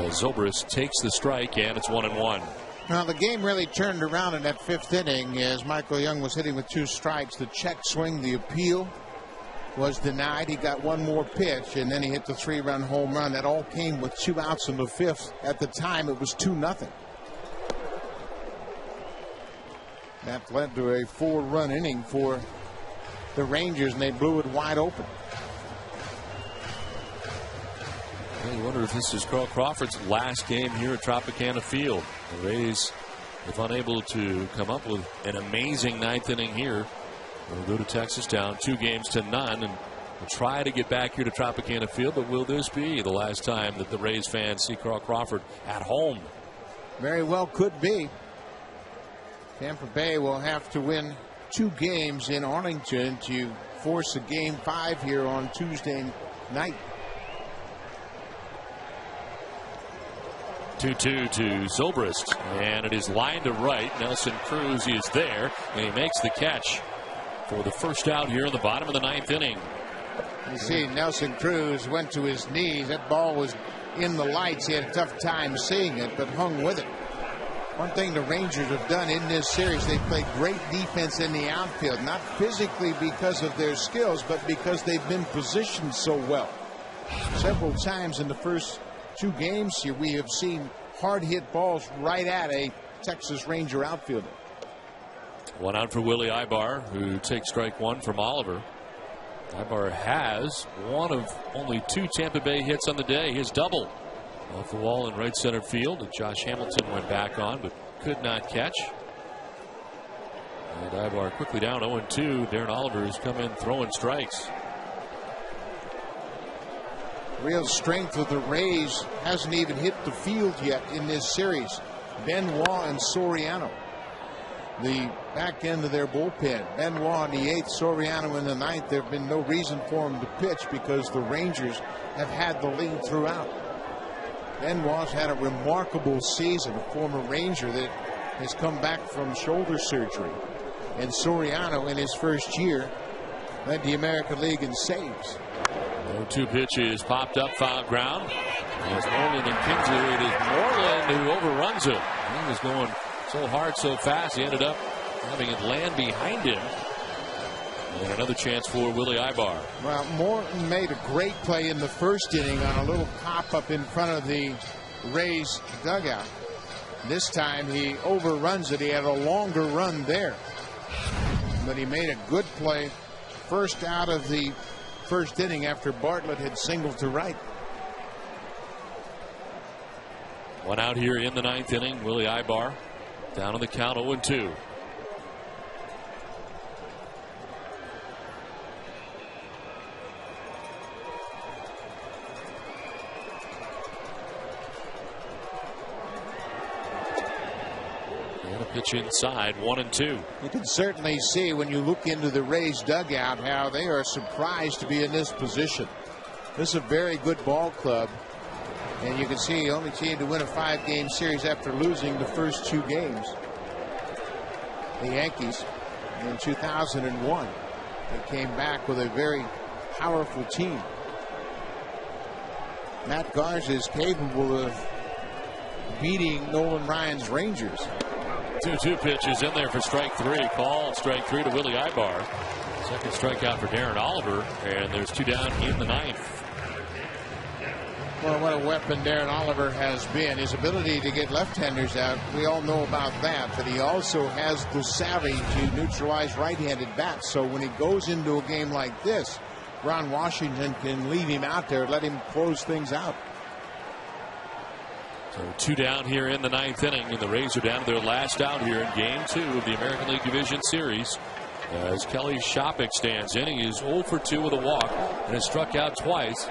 Zobrist takes the strike, and it's 1-1. Now, the game really turned around in that 5th inning as Michael Young was hitting with 2 strikes. The check swing, the appeal was denied. He got 1 more pitch, and then he hit the 3-run home run. That all came with 2 outs in the 5th. At the time, it was 2-0. That led to a 4-run inning for the Rangers, and they blew it wide open. You wonder if this is Carl Crawford's last game here at Tropicana Field. The Rays, if unable to come up with an amazing 9th inning here, will go to Texas down 2-0 and will try to get back here to Tropicana Field. But will this be the last time that the Rays fans see Carl Crawford at home? Very well could be. Tampa Bay will have to win 2 games in Arlington to force a Game 5 here on Tuesday night. 2-2 to Zobrist, and it is lined to right. Nelson Cruz is there, and he makes the catch for the first out here in the bottom of the 9th inning. You see, Nelson Cruz went to his knees. That ball was in the lights. He had a tough time seeing it, but hung with it. One thing the Rangers have done in this series, they played great defense in the outfield, not physically because of their skills, but because they've been positioned so well. Several times in the first 2 games here, we have seen hard hit balls right at a Texas Ranger outfielder. 1 out for Willie Ibar, who takes strike 1 from Oliver. Ibar has one of only 2 Tampa Bay hits on the day. His double off the wall in right center field that Josh Hamilton went back on but could not catch. And Ibar quickly down 0-2. Darren Oliver has come in throwing strikes. Real strength of the Rays hasn't even hit the field yet in this series. Benoit and Soriano, the back end of their bullpen. Benoit in the 8th, Soriano in the 9th. There have been no reason for him to pitch because the Rangers have had the lead throughout. Benoit's had a remarkable season, a former Ranger that has come back from shoulder surgery. And Soriano, in his first year, led the American League in saves. 2 pitches popped up, foul ground. As Moreland and Kinsler, it is Moreland who overruns it. He was going so hard, so fast, he ended up having it land behind him. And another chance for Willie Ibar. Well, Morton made a great play in the first inning on a little pop-up in front of the Rays dugout. This time he overruns it. He had a longer run there. But he made a good play first out of the first inning after Bartlett had singled to right. 1 out here in the 9th inning. Willie Ibar down on the count, 0-2. And a pitch inside, 1-2. You can certainly see when you look into the Rays dugout how they are surprised to be in this position. This is a very good ball club. And you can see only team to win a 5-game series after losing the first 2 games. The Yankees in 2001. They came back with a very powerful team. Matt Garza is capable of beating Nolan Ryan's Rangers. 2-2 pitches in there for strike three. Called strike three to Willie Ibar. Second strikeout for Darren Oliver, and there's 2 down in the ninth. Well, what a weapon Darren Oliver has been. His ability to get left-handers out, we all know about that, but he also has the savvy to neutralize right-handed bats. So when he goes into a game like this, Ron Washington can leave him out there, let him close things out. So 2 down here in the ninth inning, and the Rays are down to their last out here in Game 2 of the American League Division Series. As Kelly Shopik stands in, he is 0 for 2 with a walk and has struck out twice.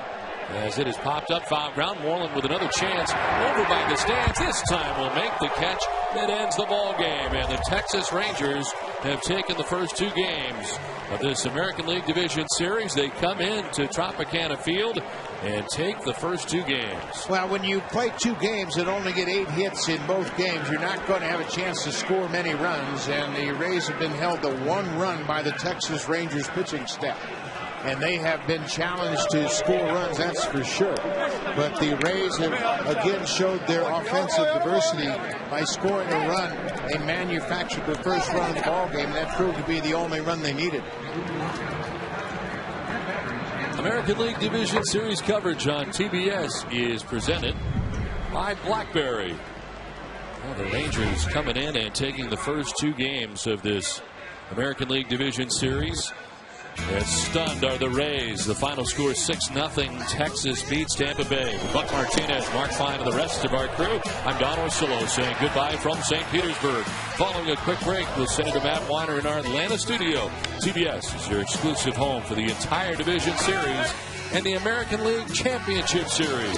As it is popped up, foul ground. Moreland with another chance over by the stands. This time will make the catch that ends the ball game. And the Texas Rangers have taken the first 2 games of this American League Division Series. They come in to Tropicana Field and take the first 2 games. Well, when you play 2 games and only get 8 hits in both games, you're not going to have a chance to score many runs. And the Rays have been held to 1 run by the Texas Rangers pitching staff. And they have been challenged to score runs, that's for sure. But the Rays have again showed their offensive diversity by scoring a run. They manufactured the first run of the ball game, and that proved to be the only run they needed. American League Division Series coverage on TBS is presented by BlackBerry. Well, the Rangers coming in and taking the first 2 games of this American League Division Series. And stunned are the Rays. The final score 6-0. Texas beats Tampa Bay. Buck Martinez, Mark Fine, and the rest of our crew. I'm Don Orsillo saying goodbye from St. Petersburg. Following a quick break with Senator Matt Weiner in our Atlanta studio. TBS is your exclusive home for the entire Division Series and the American League Championship Series.